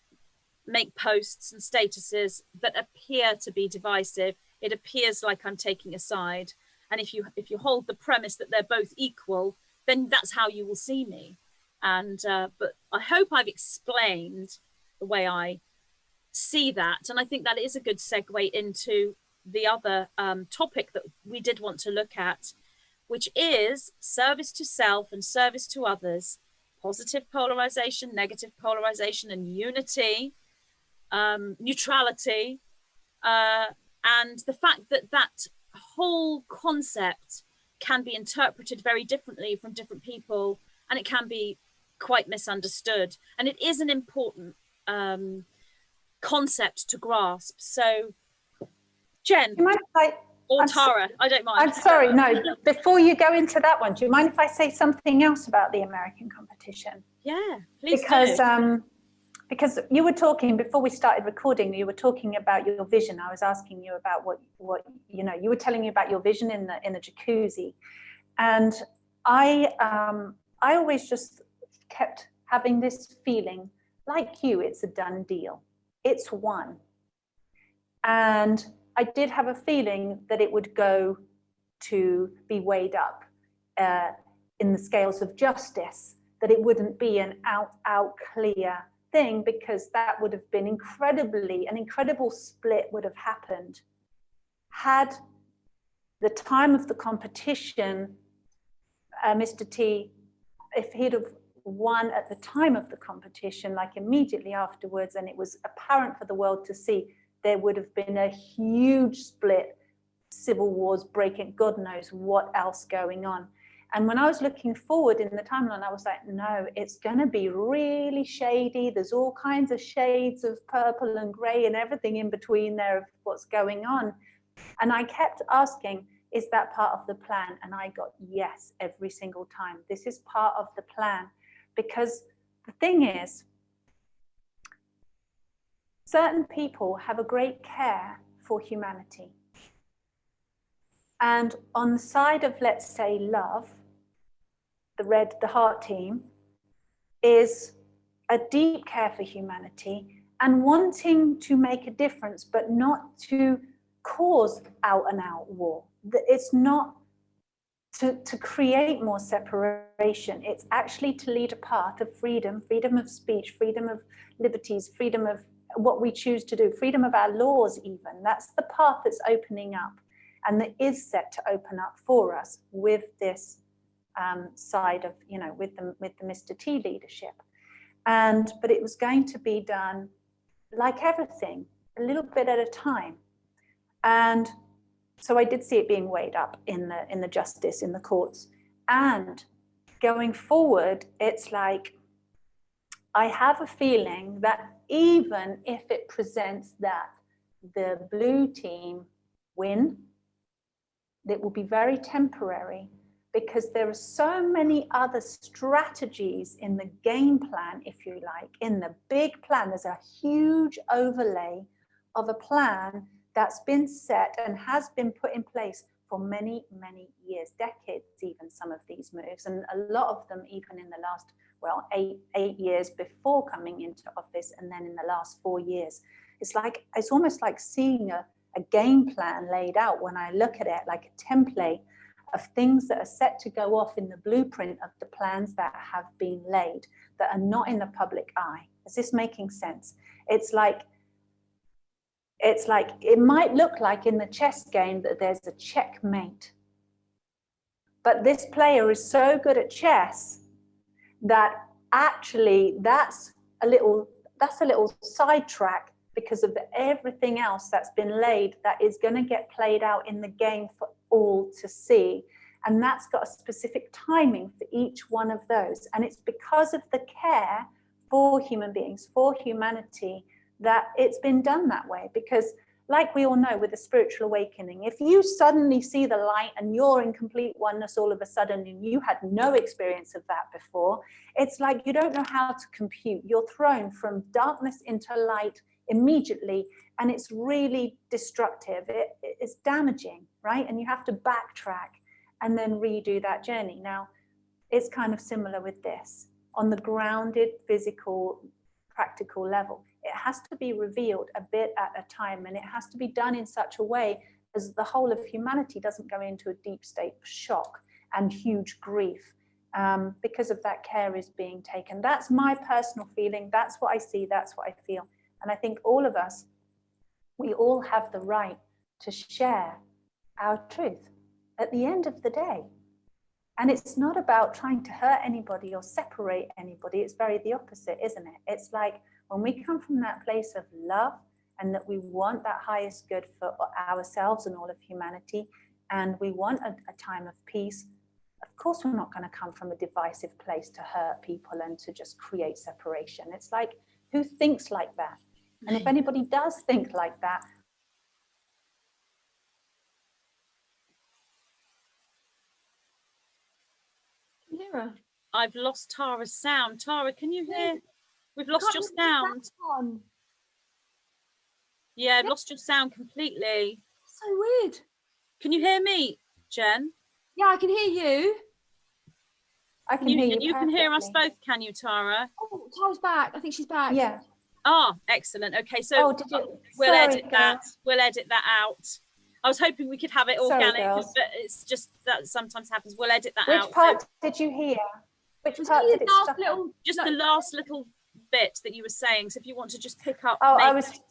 make posts and statuses that appear to be divisive. It appears like I'm taking a side. And if you hold the premise that they're both equal, then that's how you will see me. And but I hope I've explained the way I see that. And I think that is a good segue into the other topic that we did want to look at, which is service to self and service to others, positive polarization, negative polarization, and unity, neutrality, and the fact that that whole concept can be interpreted very differently from different people, and it can be quite misunderstood. And it is an important concept to grasp. So, Jen, Do you mind if or Tara, I don't mind. I'm sorry, no, before you go into that one, do you mind if I say something else about the American competition? Yeah, please do. Because you were talking, before we started recording, you were talking about your vision. I was asking you about what you know, you were telling me about your vision in the jacuzzi. And I always just kept having this feeling, like you, it's a done deal. It's won. And I did have a feeling that it would go to be weighed up in the scales of justice, that it wouldn't be an out clear thing, because that would have been an incredible split would have happened had the time of the competition, Mr. T, if he'd have won at the time of the competition, like immediately afterwards, and it was apparent for the world to see, there would have been a huge split, civil wars breaking, God knows what else going on. And when I was looking forward in the timeline, I was like, no, it's going to be really shady. There's all kinds of shades of purple and gray and everything in between there of what's going on. And I kept asking, is that part of the plan? And I got yes every single time. This is part of the plan. Because the thing is, certain people have a great care for humanity. And on the side of, let's say, love, the heart team, is a deep care for humanity and wanting to make a difference, but not to cause out and out war. It's not to create more separation. It's actually to lead a path of freedom, freedom of speech, freedom of liberties, freedom of what we choose to do, freedom of our laws even. That's the path that's opening up, and that is set to open up for us with this side of, you know, with the Mr. T leadership. But it was going to be done, like everything, a little bit at a time. And so I did see it being weighed up in the justice, in the courts. And going forward, it's like, I have a feeling that even if it presents that the blue team win, it will be very temporary, because there are so many other strategies in the game plan, if you like, in the big plan. There's a huge overlay of a plan that's been set and has been put in place for many, many years, decades even, some of these moves, and a lot of them even in the last, well, eight years before coming into office, and then in the last 4 years. It's almost like seeing a game plan laid out when I look at it, like a template of things that are set to go off in the blueprint of the plans that have been laid, that are not in the public eye. Is this making sense? It's like it might look like in the chess game that there's a checkmate, but this player is so good at chess that actually that's a little sidetrack, because of everything else that's been laid that is going to get played out in the game for all to see. And that's got a specific timing for each one of those. And it's because of the care for human beings, for humanity, that it's been done that way. Because like we all know with the spiritual awakening, if you suddenly see the light and you're in complete oneness all of a sudden and you had no experience of that before, it's like you don't know how to compute. You're thrown from darkness into light immediately, and it's really destructive. It's damaging, right? And you have to backtrack and then redo that journey. Now, it's kind of similar with this. On the grounded, physical, practical level, it has to be revealed a bit at a time, and it has to be done in such a way as the whole of humanity doesn't go into a deep state of shock and huge grief because of that care is being taken. That's my personal feeling. That's what I see. That's what I feel. And I think all of us, we all have the right to share our truth at the end of the day. And it's not about trying to hurt anybody or separate anybody. It's very the opposite, isn't it? It's like when we come from that place of love and that we want that highest good for ourselves and all of humanity, and we want a time of peace, of course we're not going to come from a divisive place to hurt people and to just create separation. It's like, who thinks like that? And if anybody does think like that, I've lost Tara's sound. Tara, can you hear? We've lost your sound. Yeah, I've lost your sound completely. So weird. Can you hear me, Jen? Yeah, I can hear you. I can hear you. You can hear us both, can you, Tara? Oh, Tara's back. I think she's back. Yeah. Ah, excellent. Okay, so we'll edit that. We'll edit that out. I was hoping we could have it organic, but it's just that sometimes happens. We'll edit that out. Which part did you hear? Which part did it stop? Just the last little bit that you were saying. So if you want to just pick up. Oh, I was just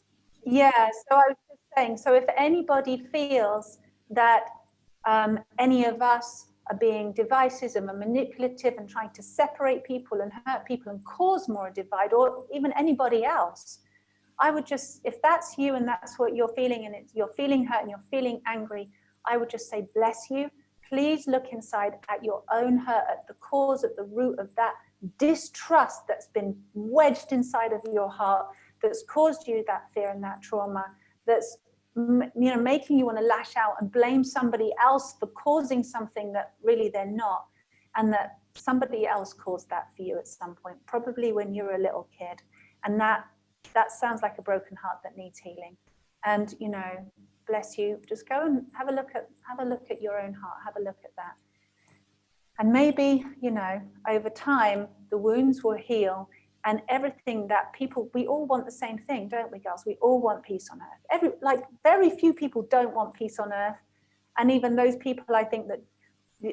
saying, so if anybody feels that any of us are being divisive and manipulative and trying to separate people and hurt people and cause more divide, or even anybody else, I would just, if that's you and that's what you're feeling, and you're feeling hurt and you're feeling angry, I would just say, bless you. Please look inside at your own hurt, at the cause, at the root of that distrust that's been wedged inside of your heart, that's caused you that fear and that trauma, that's making you want to lash out and blame somebody else for causing something that really they're not, and that somebody else caused that for you at some point, probably when you were a little kid, and that sounds like a broken heart that needs healing. And bless you. Just go and have a look at your own heart. Have a look at that, and maybe over time the wounds will heal. And everything that we all want the same thing, don't we, girls? We all want peace on earth. Very few people don't want peace on earth. And even those people, I think, that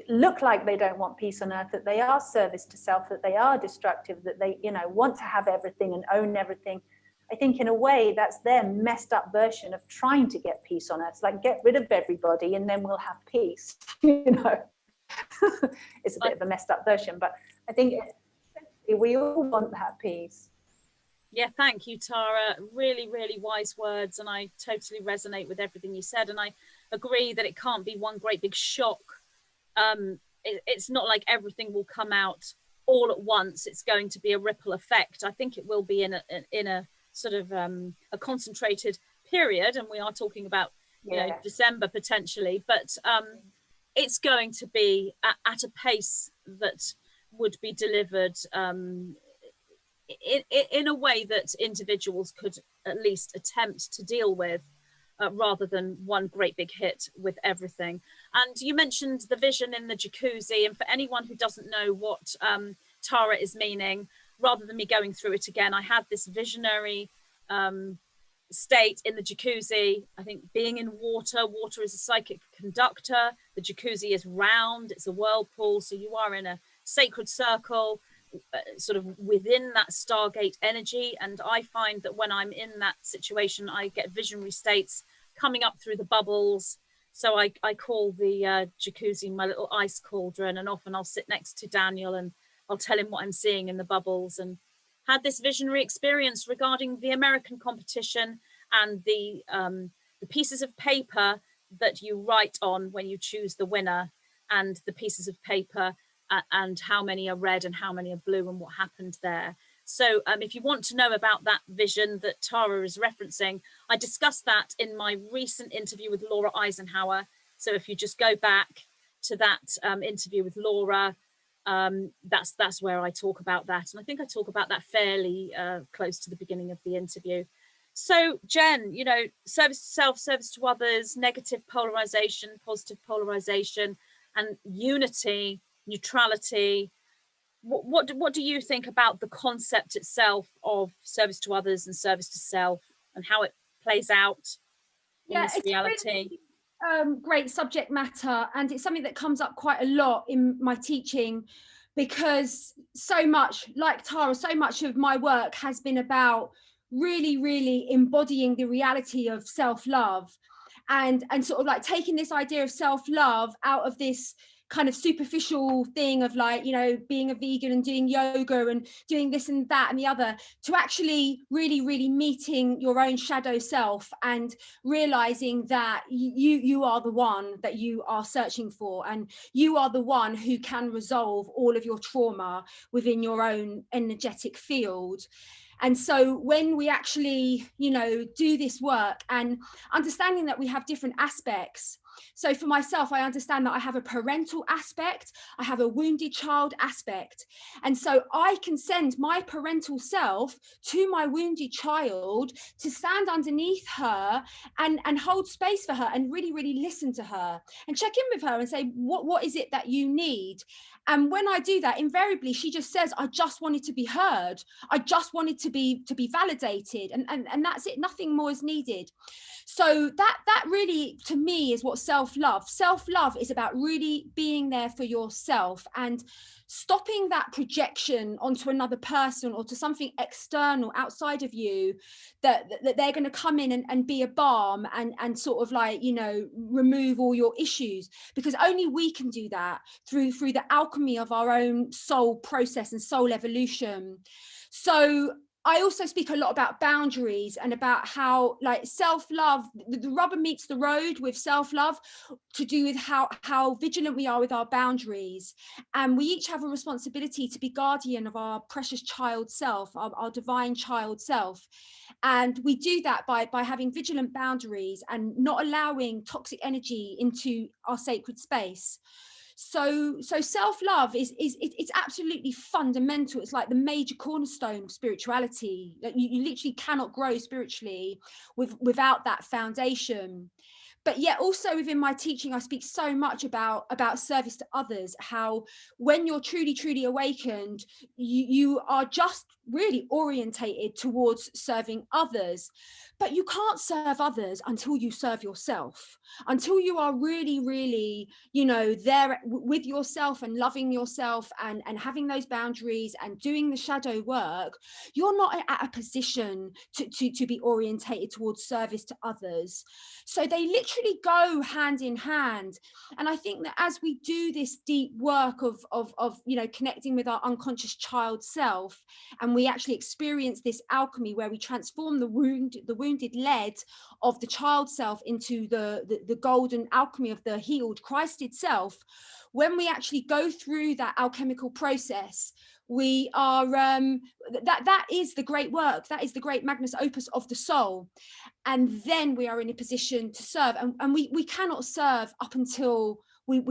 look like they don't want peace on earth, that they are service to self, that they are destructive, that they, want to have everything and own everything. I think in a way that's their messed up version of trying to get peace on earth. It's like, get rid of everybody and then we'll have peace, It's a bit of a messed up version, but I think we all want that peace. Yeah, thank you, Tara. Really, really wise words. And I totally resonate with everything you said. And I agree that it can't be one great big shock. It's not like everything will come out all at once. It's going to be a ripple effect. I think it will be in a sort of a concentrated period. And we are talking about, December potentially. But it's going to be at a pace that would be delivered in a way that individuals could at least attempt to deal with, rather than one great big hit with everything. And you mentioned the vision in the jacuzzi, and for anyone who doesn't know what Tara is meaning, rather than me going through it again, I had this visionary state in the jacuzzi. I think being in water is a psychic conductor. The jacuzzi is round, it's a whirlpool, so you are in a sacred circle, sort of within that Stargate energy. And I find that when I'm in that situation, I get visionary states coming up through the bubbles. So I call the jacuzzi my little ice cauldron, and often I'll sit next to Daniel and I'll tell him what I'm seeing in the bubbles. And had this visionary experience regarding the American competition and the pieces of paper that you write on when you choose the winner, and the pieces of paper and how many are red and how many are blue and what happened there. So if you want to know about that vision that Tara is referencing, I discussed that in my recent interview with Laura Eisenhower. So if you just go back to that interview with Laura, that's where I talk about that. And I think I talk about that fairly close to the beginning of the interview. So Jen, you know, service to self, service to others, negative polarization, positive polarization, and unity, neutrality. What do you think about the concept itself of service to others and service to self, and how it plays out in this reality? Really, great subject matter, and it's something that comes up quite a lot in my teaching, because so much, like Tara, so much of my work has been about really embodying the reality of self-love, and sort of like taking this idea of self-love out of this kind of superficial thing of like, you know, being a vegan and doing yoga and doing this and that and the other, to actually really meeting your own shadow self and realizing that you are the one that you are searching for, and you are the one who can resolve all of your trauma within your own energetic field. And so when we actually, you know, do this work and understanding that we have different aspects. So for myself, I understand that I have a parental aspect, I have a wounded child aspect. And so I can send my parental self to my wounded child to stand underneath her and hold space for her and really listen to her and check in with her and say, what is it that you need? And when I do that, invariably, she just says, I just wanted to be heard. I just wanted to be validated. And that's it. Nothing more is needed. So that really, to me, is what self-love. Self-love is about really being there for yourself and stopping that projection onto another person or to something external outside of you, that they're going to come in and be a balm and sort of like, you know, remove all your issues, because only we can do that through the alchemy of our own soul process and soul evolution. So I also speak a lot about boundaries and about how, like, self-love, the rubber meets the road with self-love, to do with how vigilant we are with our boundaries. And we each have a responsibility to be guardian of our precious child self, our divine child self. And we do that by having vigilant boundaries and not allowing toxic energy into our sacred space. So self-love is it's absolutely fundamental. It's like the major cornerstone of spirituality. You literally cannot grow spiritually without that foundation. But yet also within my teaching, I speak so much about service to others, how when you're truly awakened, you are just really orientated towards serving others. But you can't serve others until you serve yourself, until you are really, you know, there with yourself and loving yourself and having those boundaries and doing the shadow work. You're not at a position to be orientated towards service to others. So they literally go hand in hand. And I think that as we do this deep work of you know, connecting with our unconscious child self, and we actually experience this alchemy where we transform the wounded lead of the child self into the golden alchemy of the healed Christed self, when we actually go through that alchemical process, we are that is the great work, that is the great magnus opus of the soul. And then we are in a position to serve, and we cannot serve up until we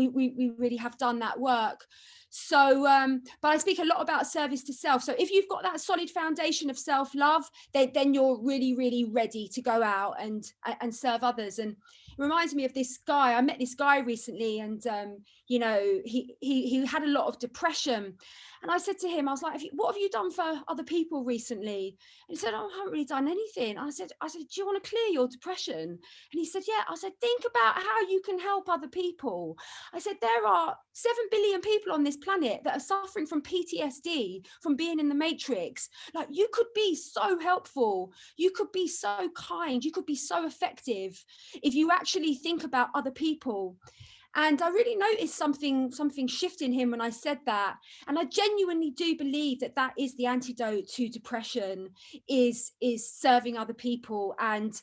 really have done that work. So but I speak a lot about service to self. So if you've got that solid foundation of self-love, then you're really ready to go out and serve others. And it reminds me of this guy. I met this guy recently, and you know, he had a lot of depression. And I said to him, I was like, what have you done for other people recently? And he said, oh, I haven't really done anything. I said, do you want to clear your depression? And he said, yeah. I said, think about how you can help other people. I said, there are 7 billion people on this planet that are suffering from PTSD, from being in the matrix. Like, you could be so helpful. You could be so kind. You could be so effective if you actually think about other people. And I really noticed something shift in him when I said that. And I genuinely do believe that is the antidote to depression, is serving other people. And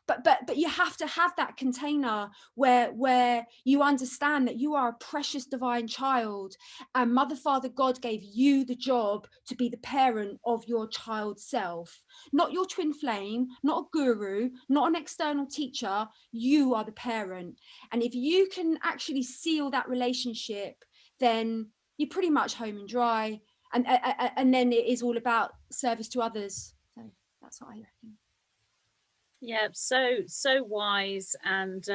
but you have to have that container where you understand that you are a precious divine child, and Mother, Father, God gave you the job to be the parent of your child self, not your twin flame, not a guru, not an external teacher. You are the parent. And if you can actually seal that relationship, then you're pretty much home and dry. And then it is all about service to others. So that's what I reckon. Yeah, so wise, and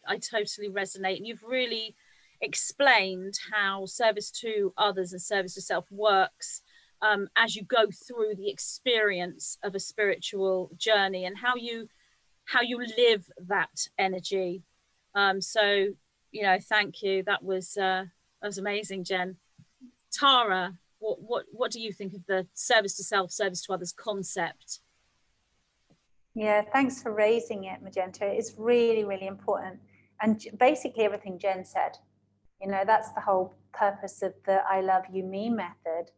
I totally resonate. And you've really explained how service to others and service to self works as you go through the experience of a spiritual journey, and how you live that energy. So, you know, thank you. That was amazing, Jen. Tara, what do you think of the service to self, service to others concept? Yeah, thanks for raising it, Magenta. It's really, really important. And basically everything Jen said, you know, that's the whole purpose of the I love you, me method.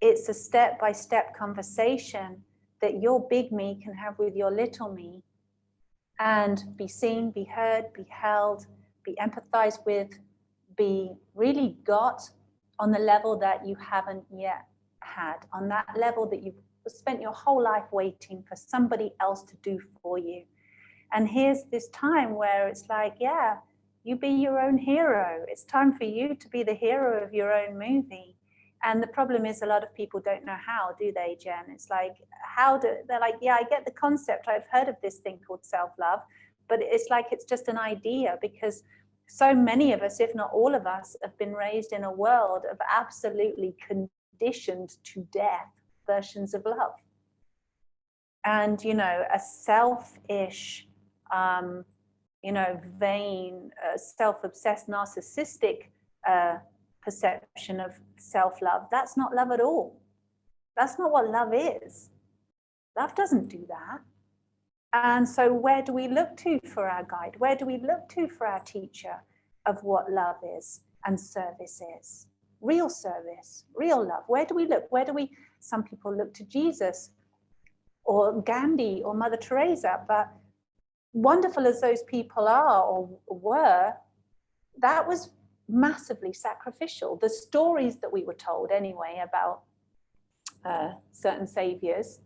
It's a step-by-step conversation that your big me can have with your little me, and be seen, be heard, be held, be empathized with, be really got on the level that you haven't yet had, on that level that you've spent your whole life waiting for somebody else to do for you. And here's this time where it's like, yeah, you be your own hero. It's time for you to be the hero of your own movie. And the problem is a lot of people don't know how, do they, Jen? It's like, they're like, yeah, I get the concept. I've heard of this thing called self-love, but it's like, it's just an idea, because so many of us, if not all of us, have been raised in a world of absolutely conditioned to death versions of love. And, you know, a selfish, you know, vain, self-obsessed, narcissistic perception of self-love, that's not love at all. That's not what love is. Love doesn't do that. And so where do we look to for our guide? Where do we look to for our teacher of what love is and service is? Real service, real love. Where do we look? Some people look to Jesus or Gandhi or Mother Teresa, but wonderful as those people are or were, that was massively sacrificial. The stories that we were told anyway about certain saviors,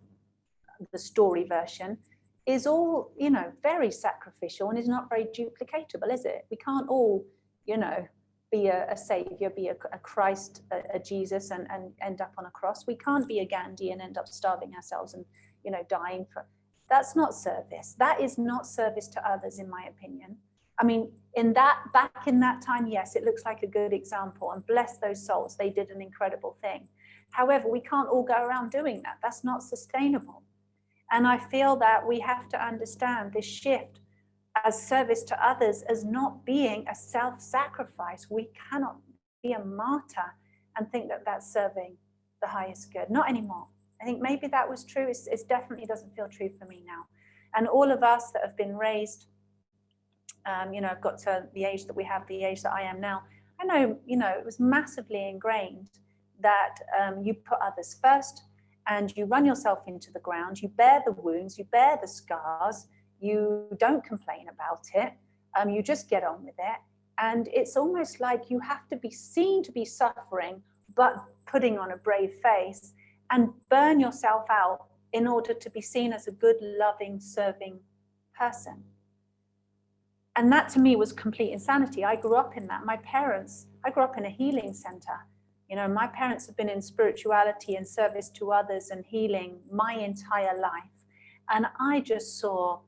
the story version, is all, you know, very sacrificial and is not very duplicatable, is it? We can't all, you know, be a savior, be a Christ, a Jesus, and end up on a cross. We can't be a Gandhi and end up starving ourselves and, you know, dying for. That's not service. That is not service to others, in my opinion. I mean, back in that time, yes, it looks like a good example, and bless those souls, they did an incredible thing. However, we can't all go around doing that. That's not sustainable. And I feel that we have to understand this shift as service to others as not being a self-sacrifice. We cannot be a martyr and think that that's serving the highest good. Not anymore. I think maybe that was true. It definitely doesn't feel true for me now. And all of us that have been raised, you know, I've got to the age that we have, the age that I am now. I know, you know, it was massively ingrained that you put others first and you run yourself into the ground, you bear the wounds, you bear the scars, you don't complain about it, you just get on with it. And it's almost like you have to be seen to be suffering, but putting on a brave face and burn yourself out in order to be seen as a good, loving, serving person. And that to me was complete insanity. I grew up in that. I grew up in a healing center. You know, my parents have been in spirituality and service to others and healing my entire life. And I just saw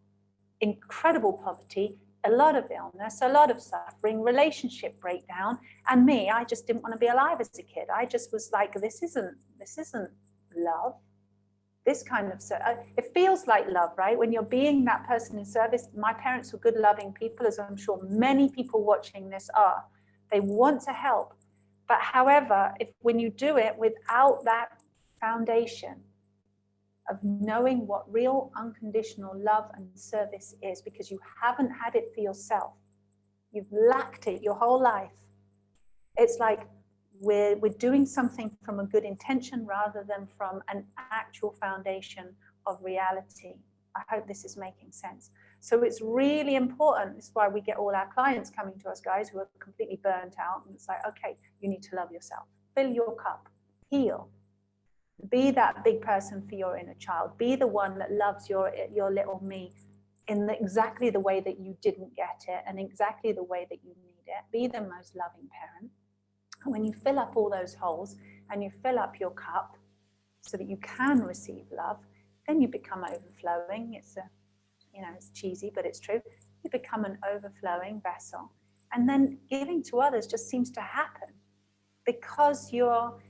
incredible poverty, a lot of illness, a lot of suffering, relationship breakdown. And me, I just didn't want to be alive as a kid. I just was like, this isn't love. This kind of, it feels like love, right? When you're being that person in service. My parents were good, loving people, as I'm sure many people watching this are. They want to help. But however, when you do it without that foundation of knowing what real unconditional love and service is, because you haven't had it for yourself, you've lacked it your whole life. It's like we're doing something from a good intention rather than from an actual foundation of reality. I hope this is making sense. So it's really important. This is why we get all our clients coming to us, guys, who are completely burnt out. And it's like, okay, you need to love yourself. Fill your cup. Heal. Be that big person for your inner child. Be the one that loves your little me in exactly the way that you didn't get it and exactly the way that you need it. Be the most loving parent. And when you fill up all those holes and you fill up your cup so that you can receive love, then you become overflowing. It's it's cheesy, but it's true. You become an overflowing vessel. And then giving to others just seems to happen because you're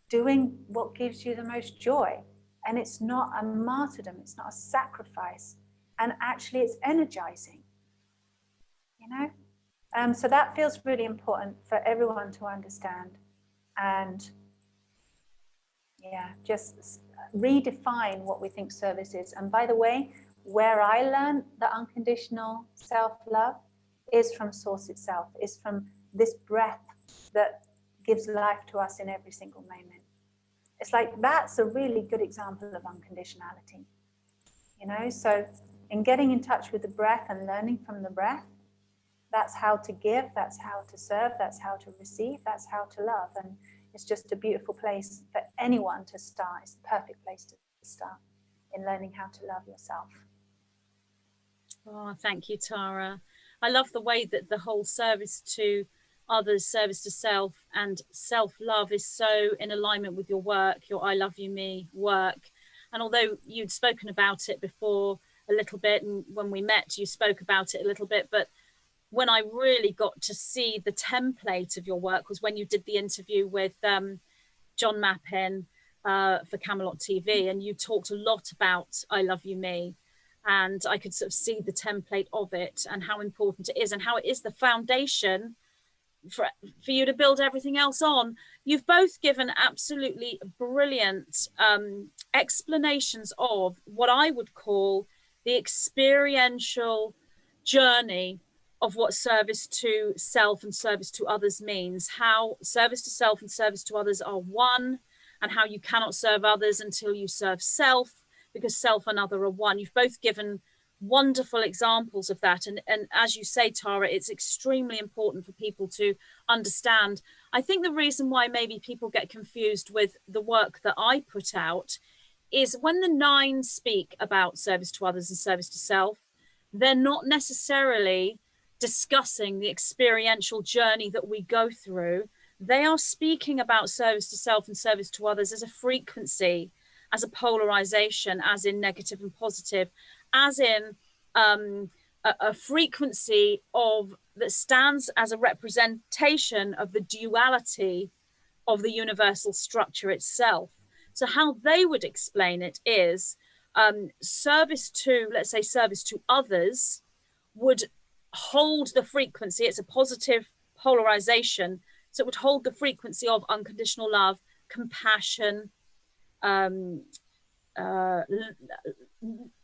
doing what gives you the most joy. And it's not a martyrdom, it's not a sacrifice. And actually it's energizing, So that feels really important for everyone to understand. And just redefine what we think service is. And by the way, where I learned the unconditional self-love is from Source itself, is from this breath that gives life to us in every single moment. It's like, that's a really good example of unconditionality, So in getting in touch with the breath and learning from the breath, that's how to give, that's how to serve, that's how to receive, that's how to love. And it's just a beautiful place for anyone to start. It's the perfect place to start in learning how to love yourself. Oh, thank you, Tara. I love the way that the whole service to others, service to self, and self-love is so in alignment with your work, your I Love You Me work. And although you'd spoken about it before a little bit, and when we met, you spoke about it a little bit, but when I really got to see the template of your work was when you did the interview with John Mappin for Camelot TV, and you talked a lot about I Love You Me. And I could sort of see the template of it and how important it is and how it is the foundation for you to build everything else on. You've both given absolutely brilliant explanations of what I would call the experiential journey of what service to self and service to others means, how service to self and service to others are one, and how you cannot serve others until you serve self, because self and other are one. You've both given wonderful examples of that. And as you say, Tara, it's extremely important for people to understand. I think the reason why maybe people get confused with the work that I put out is when the 9 speak about service to others and service to self, they're not necessarily discussing the experiential journey that we go through. They are speaking about service to self and service to others as a frequency, as a polarization, as in negative and positive, as in a frequency that stands as a representation of the duality of the universal structure itself. So how they would explain it is service to, let's say, service to others would hold the frequency. It's a positive polarization. So it would hold the frequency of unconditional love, compassion,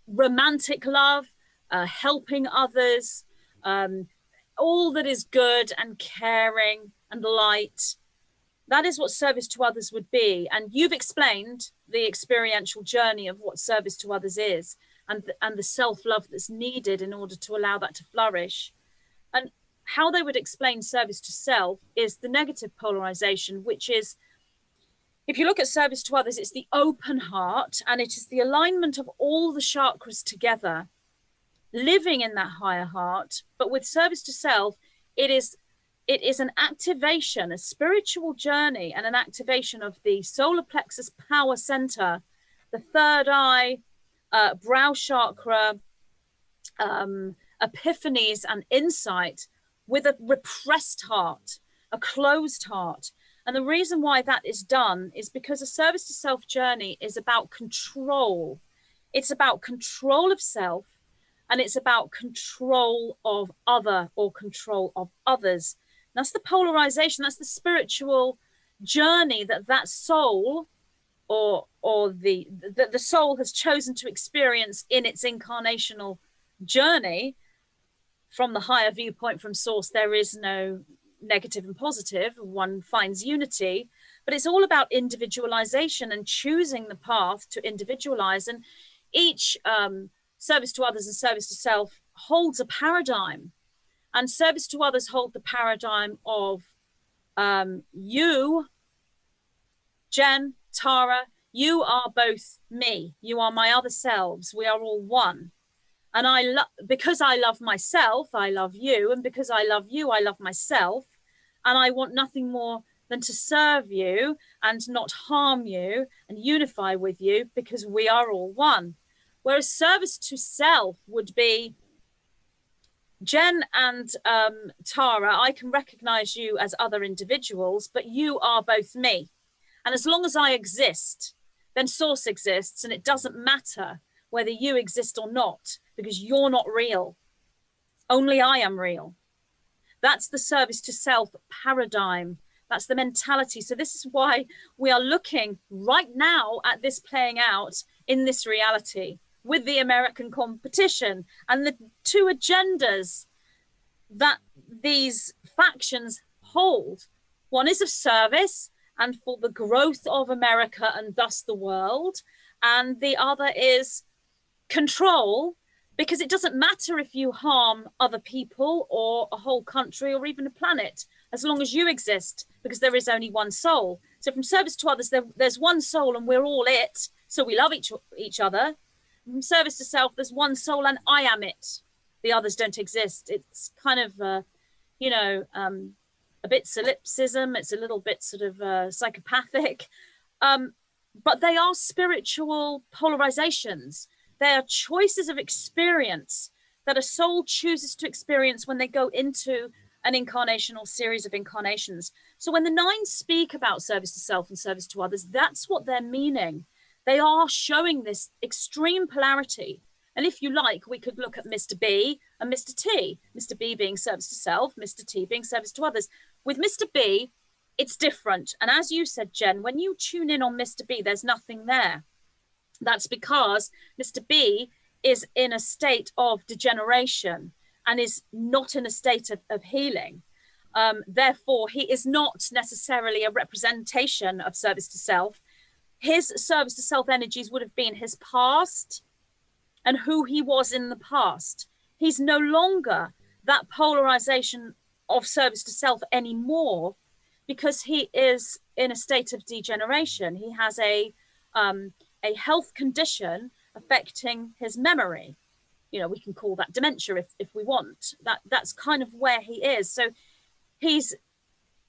romantic love, helping others, all that is good and caring and light. That is what service to others would be. And you've explained the experiential journey of what service to others is, and the self-love that's needed in order to allow that to flourish. And how they would explain service to self is the negative polarization, which is, if you look at service to others, it's the open heart, and it is the alignment of all the chakras together, living in that higher heart. But with service to self, it is an activation, a spiritual journey, and an activation of the solar plexus power center, the third eye, brow chakra, epiphanies and insight, with a repressed heart, a closed heart. And the reason why that is done is because a service to self journey is about control. It's about control of self, and it's about control of other, or control of others. That's the polarization. That's the spiritual journey that soul, or the soul has chosen to experience in its incarnational journey. From the higher viewpoint, from source, there is no negative and positive. One finds unity, but it's all about individualization and choosing the path to individualize. And each service to others and service to self holds a paradigm. And service to others hold the paradigm of you, Jen, Tara, you are both me. You are my other selves. We are all one. And because I love myself, I love you. And because I love you, I love myself. And I want nothing more than to serve you and not harm you and unify with you, because we are all one. Whereas service to self would be, Jen and Tara, I can recognize you as other individuals, but you are both me. And as long as I exist, then source exists, and it doesn't matter whether you exist or not, because you're not real. Only I am real. That's the service to self paradigm. That's the mentality. So this is why we are looking right now at this playing out in this reality with the American competition and the two agendas that these factions hold. One is of service and for the growth of America and thus the world. And the other is control, because it doesn't matter if you harm other people or a whole country or even a planet, as long as you exist, because there is only one soul. So from service to others, there's one soul and we're all it. So we love each other. From service to self, there's one soul and I am it. The others don't exist. It's kind of, a bit solipsism. It's a little bit sort of psychopathic. But they are spiritual polarizations. They are choices of experience that a soul chooses to experience when they go into an incarnation or series of incarnations. So when the nine speak about service to self and service to others, that's what they're meaning. They are showing this extreme polarity. And if you like, we could look at Mr. B and Mr. T. Mr. B being service to self, Mr. T being service to others. With Mr. B, it's different. And as you said, Jen, when you tune in on Mr. B, there's nothing there. That's because Mr. B is in a state of degeneration and is not in a state of healing. Therefore, he is not necessarily a representation of service to self. His service to self energies would have been his past and who he was in the past. He's no longer that polarization of service to self anymore, because he is in a state of degeneration. He has a health condition affecting his memory. You know, we can call that dementia if we want. That's kind of where he is. So he's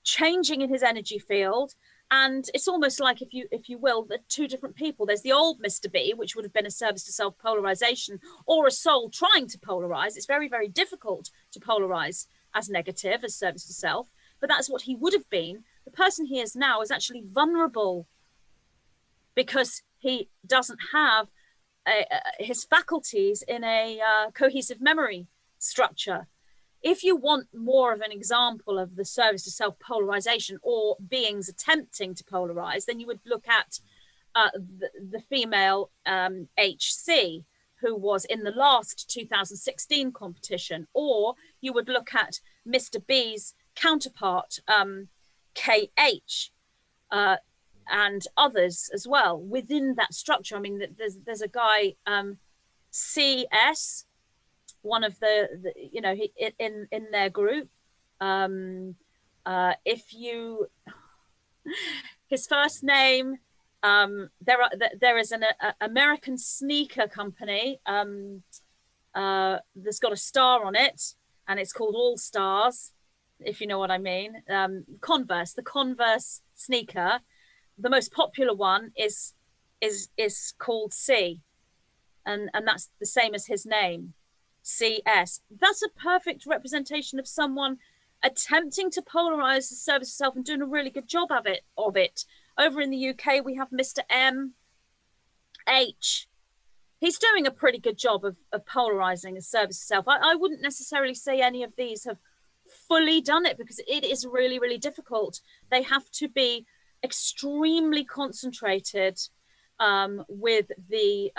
changing in his energy field. And it's almost like, if you will, the two different people. There's the old Mr. B, which would have been a service to self polarization, or a soul trying to polarize. It's very, very difficult to polarize as negative, as service to self, but that's what he would have been. The person he is now is actually vulnerable because he doesn't have his faculties in a cohesive memory structure. If you want more of an example of the service to self polarization or beings attempting to polarize, then you would look at the female HC, who was in the last 2016 competition, or you would look at Mr. B's counterpart, KH, and others as well within that structure. I mean, there's a guy, CS, one of the you know, in their group. If you, his first name, there is an American sneaker company that's got a star on it, and it's called All Stars, if you know what I mean. Converse, the Converse sneaker, the most popular one is called C, and that's the same as his name, CS. That's a perfect representation of someone attempting to polarize the service to self and doing a really good job of it. Over in the UK, we have Mr. MH. He's doing a pretty good job of polarizing a service to self. I wouldn't necessarily say any of these have fully done it, because it is really, really difficult. They have to be extremely concentrated with the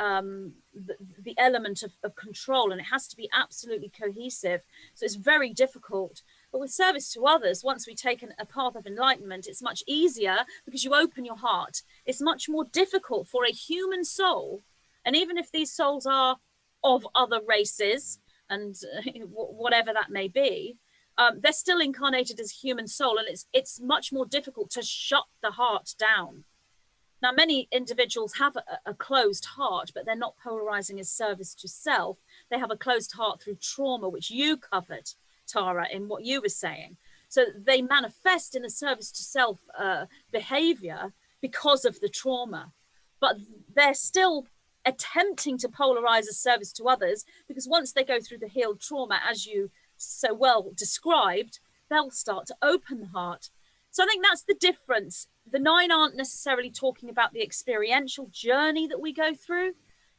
element of control, and it has to be absolutely cohesive. So it's very difficult. But with service to others, once we've taken a path of enlightenment, it's much easier because you open your heart. It's much more difficult for a human soul, and even if these souls are of other races and whatever that may be, they're still incarnated as human soul, and it's much more difficult to shut the heart down. Now, many individuals have a closed heart, but they're not polarizing as service to self. They have a closed heart through trauma, which you covered, Tara, in what you were saying. So they manifest in a service to self behavior because of the trauma, but they're still attempting to polarize as service to others, because once they go through the healed trauma, as you so well described, they'll start to open the heart. So I think that's the difference. The 9 aren't necessarily talking about the experiential journey that we go through.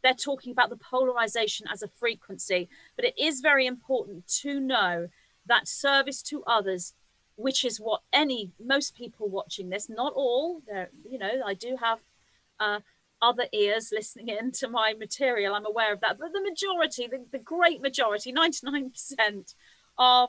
They're talking about the polarization as a frequency. But it is very important to know that service to others, which is what most people watching this, not all, I do have other ears listening in to my material, I'm aware of that, but the majority, the great majority, 99%, are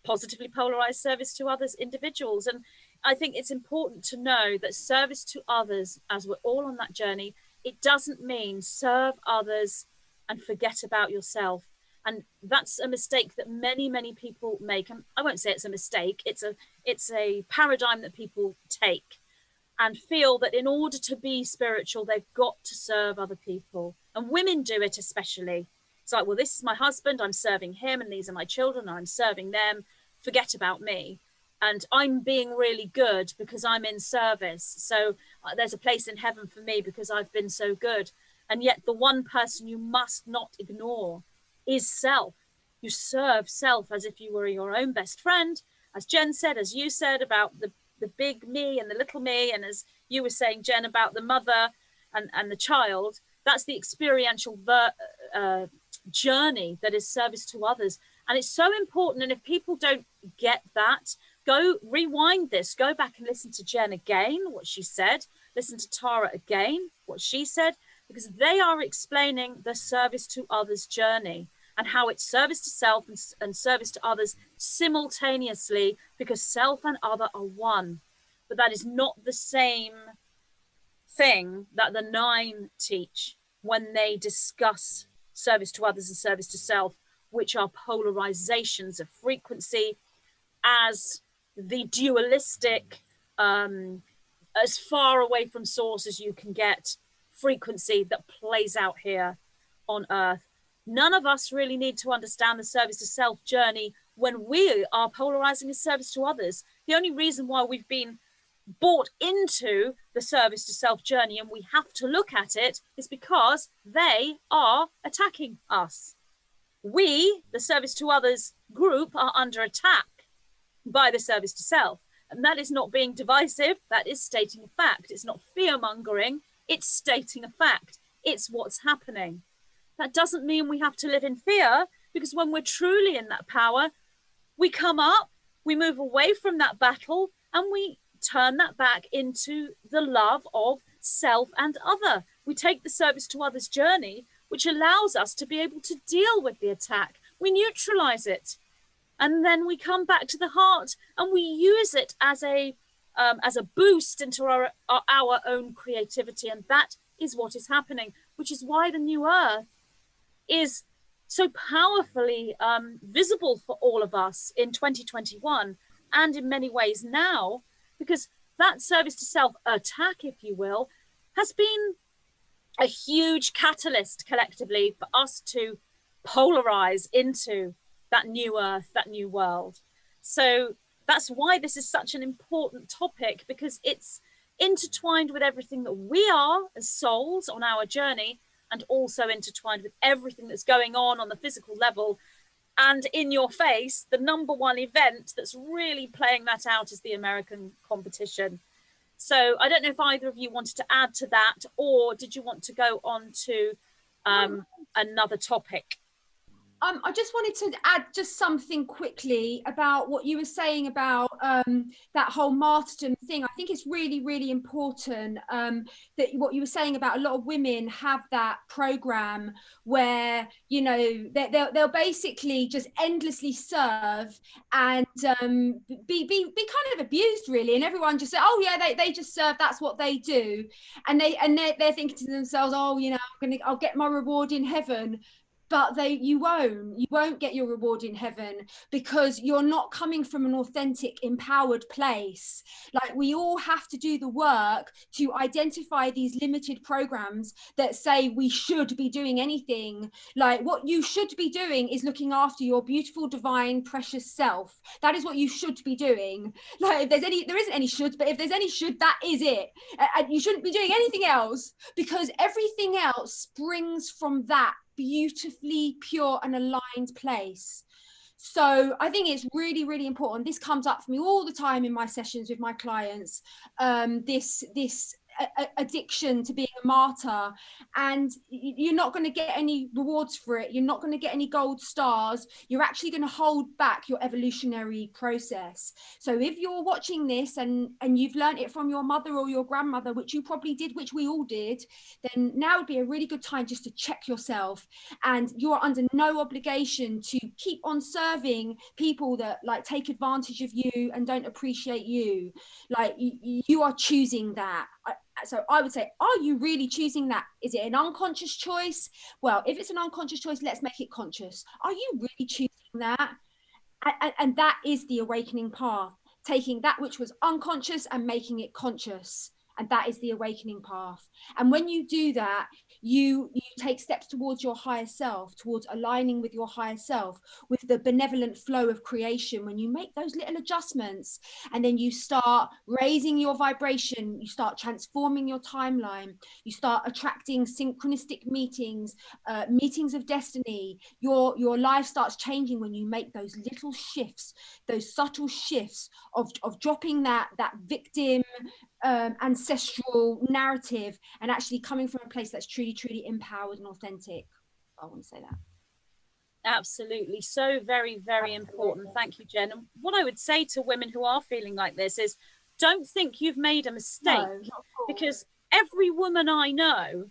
positively polarized service to others individuals. And I think it's important to know that service to others, as we're all on that journey, it doesn't mean serve others and forget about yourself. And that's a mistake that many, many people make. And I won't say it's a mistake, it's a paradigm that people take and feel that in order to be spiritual, they've got to serve other people. And women do it especially. It's like, well, this is my husband, I'm serving him, and these are my children, I'm serving them, forget about me. And I'm being really good because I'm in service. So there's a place in heaven for me because I've been so good. And yet the one person you must not ignore is self. You serve self as if you were your own best friend. As Jen said, as you said about the big me and the little me, and as you were saying, Jen, about the mother and the child, that's the experiential journey that is service to others. And it's so important. And if people don't get that, go rewind this, go back and listen to Jen again, what she said, listen to Tara again, what she said, because they are explaining the service to others journey and how it's service to self and service to others simultaneously, because self and other are one. But that is not the same thing that the 9 teach when they discuss service to others and service to self, which are polarizations of frequency as the dualistic, as far away from source as you can get frequency that plays out here on Earth. None of us really need to understand the service to self journey when we are polarizing as service to others. The only reason why we've been bought into the service to self journey and we have to look at it is because they are attacking us. We, the service to others group, are under attack by the service to self. And that is not being divisive, that is stating a fact. It's not fear mongering, it's stating a fact. It's what's happening. That doesn't mean we have to live in fear, because when we're truly in that power, we come up, we move away from that battle, and we turn that back into the love of self and other. We take the service to others journey, which allows us to be able to deal with the attack. We neutralize it. And then we come back to the heart and we use it as a boost into our own creativity. And that is what is happening, which is why the new Earth is so powerfully visible for all of us in 2021 and in many ways now, because that service to self attack, if you will, has been a huge catalyst collectively for us to polarize into that new Earth, that new world. So that's why this is such an important topic, because it's intertwined with everything that we are as souls on our journey, and also intertwined with everything that's going on the physical level. And in your face, the #1 event that's really playing that out is the American competition. So I don't know if either of you wanted to add to that, or did you want to go on to another topic? I just wanted to add just something quickly about what you were saying about that whole martyrdom thing. I think it's really, really important that what you were saying about a lot of women have that program where, you know, they'll basically just endlessly serve and be kind of abused, really, and everyone just say, oh yeah, they just serve, that's what they do, and they're thinking to themselves, oh, you know, I'll get my reward in heaven. but you won't get your reward in heaven, because you're not coming from an authentic, empowered place. Like, we all have to do the work to identify these limited programs that say we should be doing anything. Like, what you should be doing is looking after your beautiful, divine, precious self. That is what you should be doing. Like, if there isn't any shoulds, but if there's any should, that is it. And you shouldn't be doing anything else, because everything else springs from that beautifully pure and aligned place. So I think it's really, really important. This comes up for me all the time in my sessions with my clients, this addiction to being a martyr, and you're not going to get any rewards for it. You're not going to get any gold stars. You're actually going to hold back your evolutionary process. So if you're watching this and you've learned it from your mother or your grandmother, which you probably did, which we all did, then now would be a really good time just to check yourself. And you're under no obligation to keep on serving people that like take advantage of you and don't appreciate you. Like, you are choosing that. So I would say, are you really choosing that? Is it an unconscious choice? Well, if it's an unconscious choice, let's make it conscious. Are you really choosing that? And that is the awakening path, taking that which was unconscious and making it conscious. And that is the awakening path. And when you do that, you take steps towards your higher self, towards aligning with your higher self, with the benevolent flow of creation. When you make those little adjustments, and then you start raising your vibration, you start transforming your timeline, you start attracting synchronistic meetings, meetings of destiny. Your life starts changing when you make those little shifts, those subtle shifts of dropping that victim ancestral narrative, and actually coming from a place that's truly empowered and authentic. I want to say that. Absolutely. So very, very important. Thank you, Jen. And what I would say to women who are feeling like this is, don't think you've made a mistake, because every woman I know,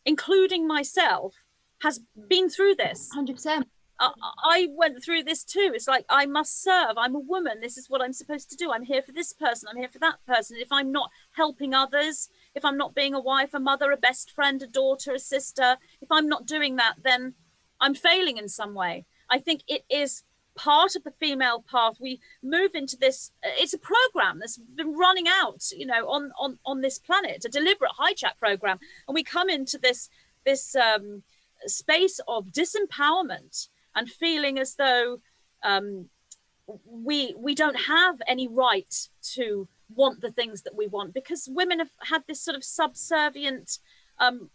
including myself, has been through this. 100%. I went through this too. It's like, I must serve. I'm a woman. This is what I'm supposed to do. I'm here for this person. I'm here for that person. If I'm not helping others, if I'm not being a wife, a mother, a best friend, a daughter, a sister, if I'm not doing that, then I'm failing in some way. I think it is part of the female path. We move into this, it's a program that's been running out, you know, on this planet, a deliberate hijack program. And we come into this space of disempowerment and feeling as though we don't have any right to want the things that we want, because women have had this sort of subservient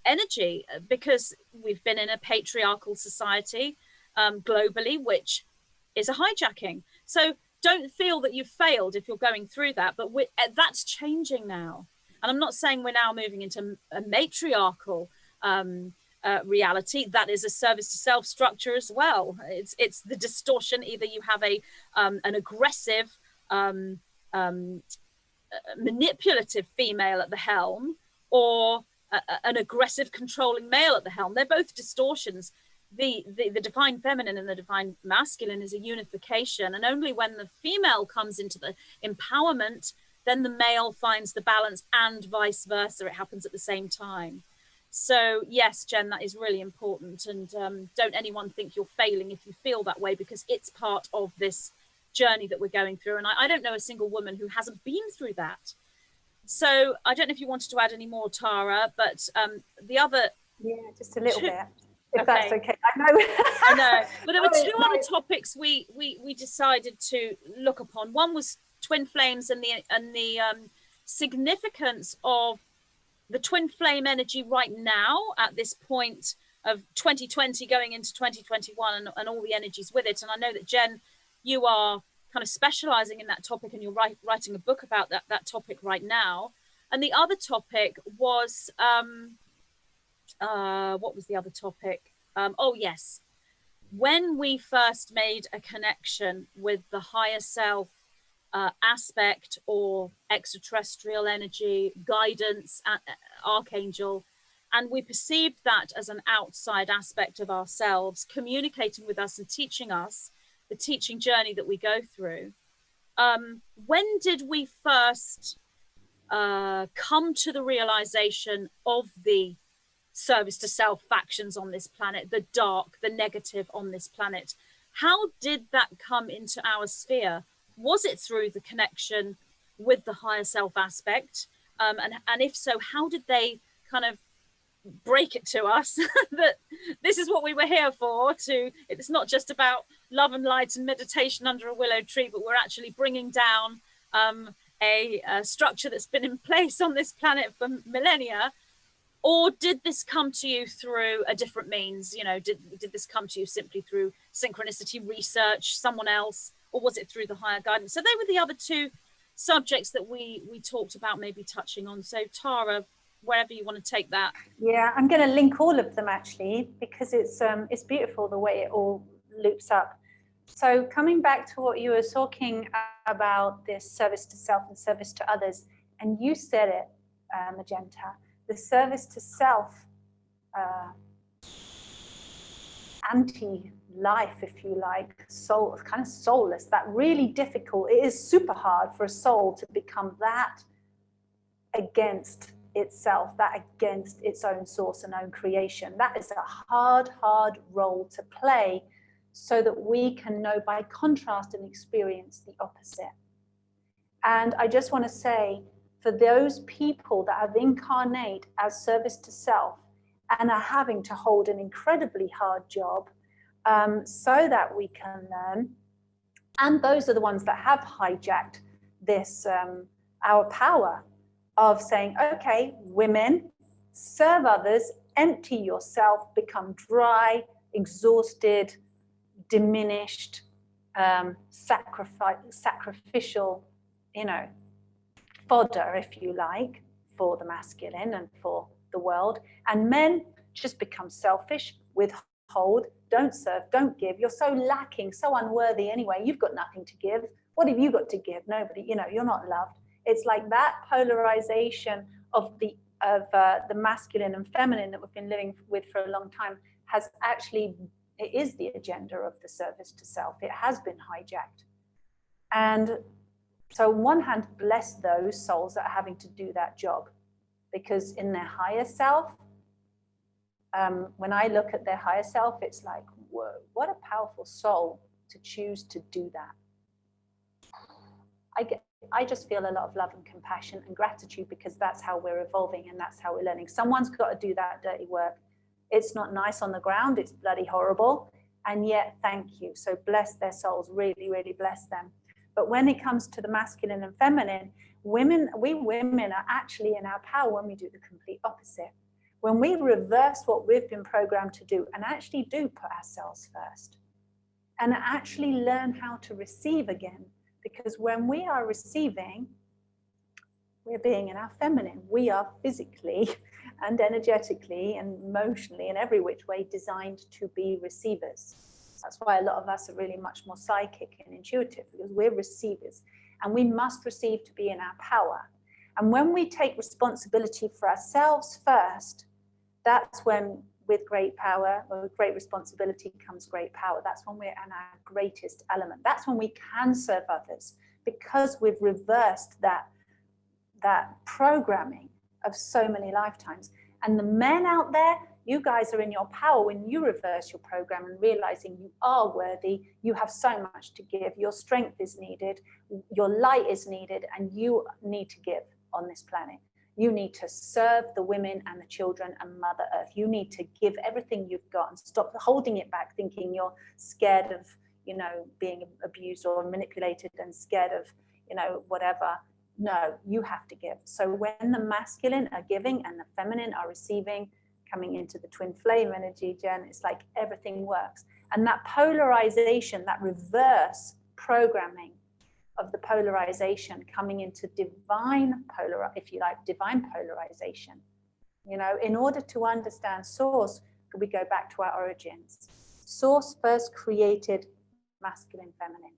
energy, because we've been in a patriarchal society globally, which is a hijacking. So don't feel that you've failed if you're going through that, but that's changing now. And I'm not saying we're now moving into a matriarchal reality. That is a service to self structure as well. It's the distortion. Either you have an aggressive, manipulative female at the helm, or an aggressive, controlling male at the helm. They're both distortions. The divine feminine and the divine masculine is a unification, and only when the female comes into the empowerment, then the male finds the balance, and vice versa. It happens at the same time. So yes, Jen, that is really important. And don't anyone think you're failing if you feel that way, because it's part of this journey that we're going through. And I don't know a single woman who hasn't been through that. So I don't know if you wanted to add any more, Tara, but the other... Yeah, just a little bit, if that's okay. I know. I know. But there were two other topics we decided to look upon. One was twin flames and the significance of the twin flame energy right now at this point of 2020 going into 2021, and all the energies with it. And I know that, Jen, you are kind of specializing in that topic, and you're writing a book about that topic right now. And the other topic was what was the other topic? Oh yes, when we first made a connection with the higher self aspect, or extraterrestrial energy, guidance, archangel, and we perceived that as an outside aspect of ourselves, communicating with us and teaching us the teaching journey that we go through. When did we first come to the realization of the service to self factions on this planet, the dark, the negative on this planet. How did that come into our sphere? Was it through the connection with the higher self aspect? And if so, how did they kind of break it to us that this is what we were here for? It's not just about love and light and meditation under a willow tree, but we're actually bringing down a structure that's been in place on this planet for millennia. Or did this come to you through a different means? You know, did this come to you simply through synchronicity research, someone else, or was it through the higher guidance? So they were the other two subjects that we talked about maybe touching on. So Tara, wherever you want to take that. Yeah, I'm going to link all of them actually, because it's beautiful the way it all loops up. So coming back to what you were talking about, this service to self and service to others, and you said it, Magenta, the service to self, anti-life, if you like, soul, kind of soulless, that really difficult. It is super hard for a soul to become that against itself, that against its own source and own creation. That is a hard role to play, so that we can know by contrast and experience the opposite. And I just want to say, for those people that have incarnate as service to self and are having to hold an incredibly hard job so that we can learn, and those are the ones that have hijacked this, our power of saying, okay, women, serve others, empty yourself, become dry, exhausted, diminished, sacrificial, you know, fodder, if you like, for the masculine and for the world. And men just become selfish, withhold, don't serve, don't give. You're so lacking, so unworthy anyway. You've got nothing to give. What have you got to give? Nobody, you know, you're not loved. It's like that polarization of the masculine and feminine that we've been living with for a long time has actually, it is the agenda of the service to self. It has been hijacked. And so on one hand, bless those souls that are having to do that job, because in their higher self, when I look at their higher self, it's like, whoa, what a powerful soul to choose to do that. I just feel a lot of love and compassion and gratitude, because that's how we're evolving and that's how we're learning. Someone's got to do that dirty work. It's not nice on the ground, it's bloody horrible. And yet, thank you. So bless their souls, really, really bless them. But when it comes to the masculine and feminine, we women are actually in our power when we do the complete opposite. When we reverse what we've been programmed to do and actually do put ourselves first and actually learn how to receive again. Because when we are receiving, we're being in our feminine. We are physically and energetically and emotionally in every which way designed to be receivers. That's why a lot of us are really much more psychic and intuitive, because we're receivers and we must receive to be in our power. And when we take responsibility for ourselves first, that's when, with great power or with great responsibility comes great power. That's when we're in our greatest element. That's when we can serve others, because we've reversed that programming of so many lifetimes. And the men out there, you guys are in your power when you reverse your program and realizing you are worthy, you have so much to give, your strength is needed, your light is needed, and you need to give on this planet. You need to serve the women and the children and Mother Earth. You need to give everything you've got and stop holding it back, thinking you're scared of, you know, being abused or manipulated and scared of, you know, whatever. No, you have to give. So when the masculine are giving and the feminine are receiving, coming into the twin flame energy, Jen, it's like everything works. And that polarization, that reverse programming of the polarization coming into divine divine polarization. You know, in order to understand source, we go back to our origins. Source first created masculine, feminine.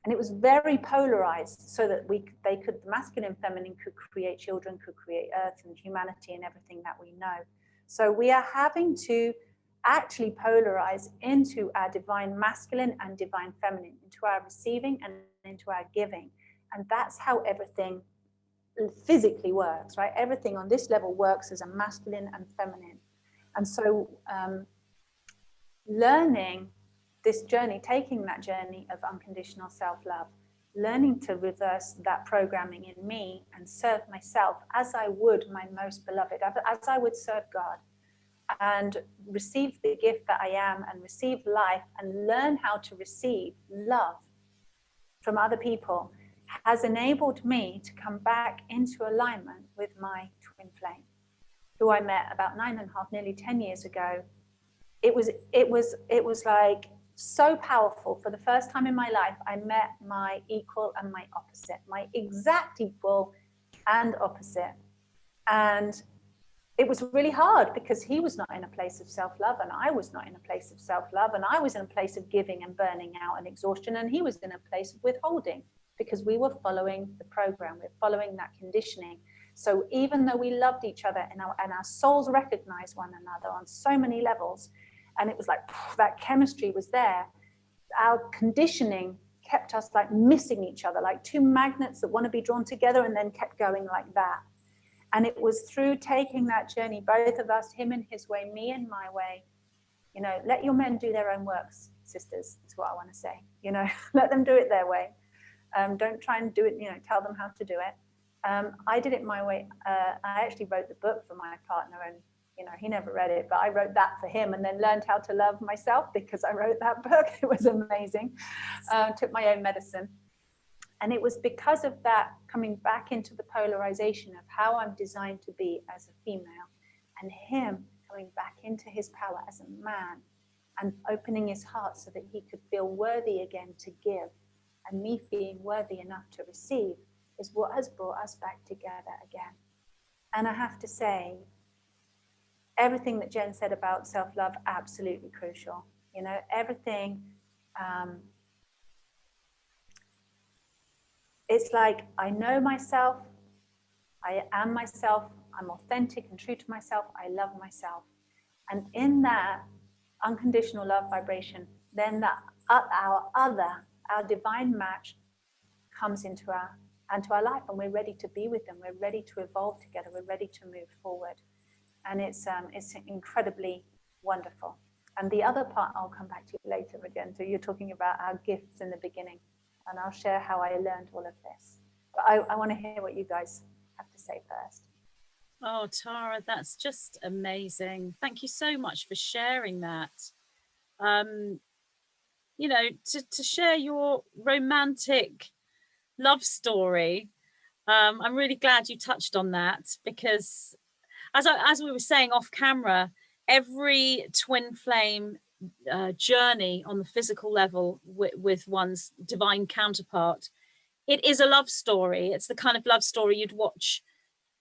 And it was very polarized so that the masculine and feminine could create children, could create earth and humanity and everything that we know. So we are having to actually polarize into our divine masculine and divine feminine, into our receiving and into our giving. And that's how everything physically works, right? Everything on this level works as a masculine and feminine. And so learning this journey, taking that journey of unconditional self-love, learning to reverse that programming in me and serve myself as I would my most beloved, as I would serve God, and receive the gift that I am and receive life and learn how to receive love from other people, has enabled me to come back into alignment with my twin flame, who I met about 9.5, nearly 10 years ago. It was like so powerful. For the first time in my life, I met my equal and my opposite, my exact equal and opposite. And it was really hard because he was not in a place of self-love and I was not in a place of self-love, and I was in a place of giving and burning out and exhaustion, and he was in a place of withholding because we were following the program, we're following that conditioning. So even though we loved each other and our souls recognized one another on so many levels, and it was like that chemistry was there, our conditioning kept us like missing each other, like two magnets that want to be drawn together, and then kept going like that. And it was through taking that journey, both of us, him in his way, me in my way, you know, let your men do their own works, sisters, is what I want to say, you know, let them do it their way. Don't try and do it, you know, tell them how to do it. I did it my way. I actually wrote the book for my partner, and, you know, he never read it, but I wrote that for him and then learned how to love myself because I wrote that book. It was amazing. Took my own medicine. And it was because of that, coming back into the polarization of how I'm designed to be as a female, and him coming back into his power as a man and opening his heart so that he could feel worthy again to give, and me being worthy enough to receive, is what has brought us back together again. And I have to say, everything that Jen said about self-love, absolutely crucial. You know, everything. It's like, I know myself, I am myself, I'm authentic and true to myself, I love myself. And in that unconditional love vibration, then that our divine match comes into our life, and we're ready to be with them, we're ready to evolve together, we're ready to move forward. And it's incredibly wonderful. And the other part, I'll come back to you later, Magenta. You're talking about our gifts in the beginning, and I'll share how I learned all of this. But I want to hear what you guys have to say first. Oh, Tara, that's just amazing. Thank you so much for sharing that. You know, to share your romantic love story. I'm really glad you touched on that, because as we were saying off camera, every twin flame journey on the physical level with one's divine counterpart, it is a love story. It's the kind of love story you'd watch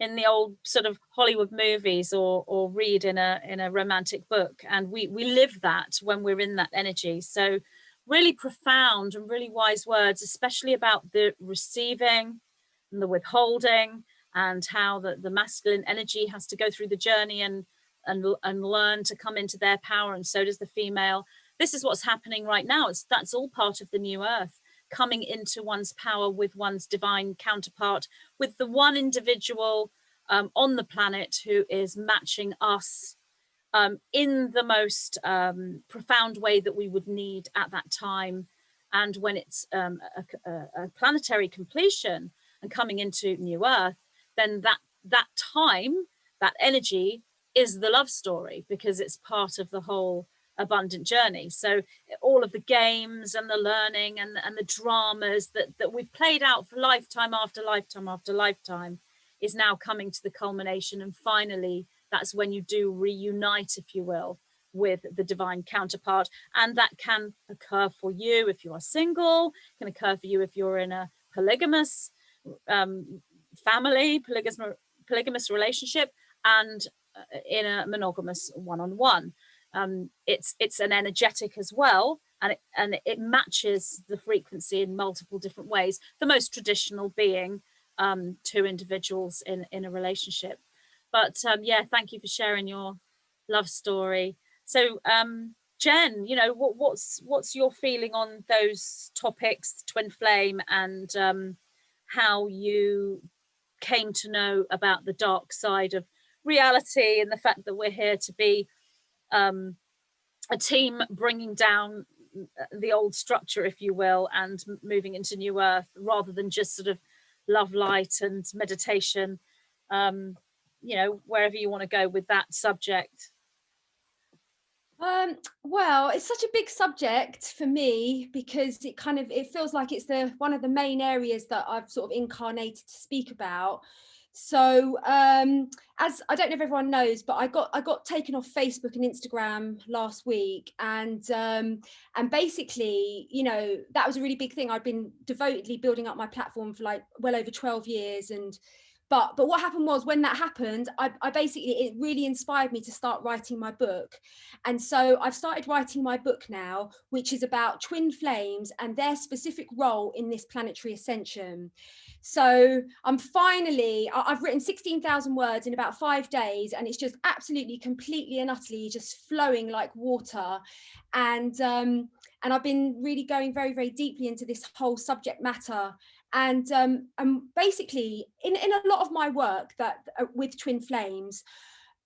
in the old sort of Hollywood movies or read in a romantic book, and we live that when we're in that energy. So really profound and really wise words, especially about the receiving and the withholding, and how the masculine energy has to go through the journey and learn to come into their power, and so does the female. This is what's happening right now. That's all part of the new earth, coming into one's power with one's divine counterpart, with the one individual on the planet who is matching us in the most profound way that we would need at that time. And when it's a planetary completion and coming into new earth, then that time, that energy is the love story, because it's part of the whole abundant journey. So all of the games and the learning and the dramas that we've played out for lifetime after lifetime after lifetime is now coming to the culmination. And finally, that's when you do reunite, if you will, with the divine counterpart. And that can occur for you if you are single, can occur for you if you're in a polygamous family, polygamous relationship, and in a monogamous one-on-one. It's an energetic as well, and it matches the frequency in multiple different ways. The most traditional being two individuals in a relationship. But yeah, thank you for sharing your love story. So Jen, you know, what's your feeling on those topics, twin flame, and how you came to know about the dark side of reality, and the fact that we're here to be a team bringing down the old structure, if you will, and moving into new earth, rather than just sort of love, light and meditation, you know, wherever you want to go with that subject. Well, it's such a big subject for me, because it feels like it's one of the main areas that I've sort of incarnated to speak about. So as I don't know if everyone knows, but I got taken off Facebook and Instagram last week, and basically, you know, that was a really big thing. I'd been devotedly building up my platform for like well over 12 years, and but what happened was, when that happened, I basically, it really inspired me to start writing my book. And so I've started writing my book now, which is about twin flames and their specific role in this planetary ascension. So I've written 16,000 words in about 5 days, and it's just absolutely, completely and utterly just flowing like water. And I've been really going very, very deeply into this whole subject matter. And basically, in a lot of my work that with twin flames,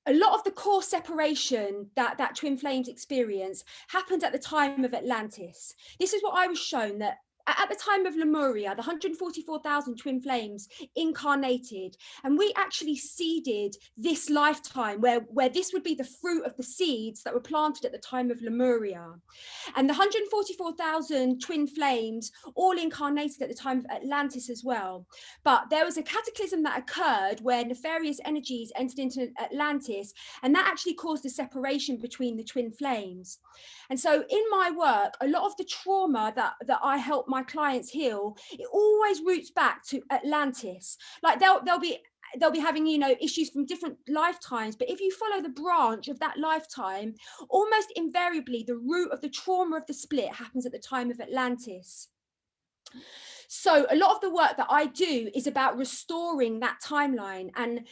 a lot of the core separation that twin flames experience happened at the time of Atlantis. This is what I was shown, that at the time of Lemuria, the 144,000 twin flames incarnated, and we actually seeded this lifetime where this would be the fruit of the seeds that were planted at the time of Lemuria. And the 144,000 twin flames all incarnated at the time of Atlantis as well. But there was a cataclysm that occurred where nefarious energies entered into Atlantis, and that actually caused a separation between the twin flames. And so in my work, a lot of the trauma that I help my clients heal, it always roots back to Atlantis. Like they'll be having, you know, issues from different lifetimes, but if you follow the branch of that lifetime, almost invariably the root of the trauma of the split happens at the time of Atlantis. So a lot of the work that I do is about restoring that timeline and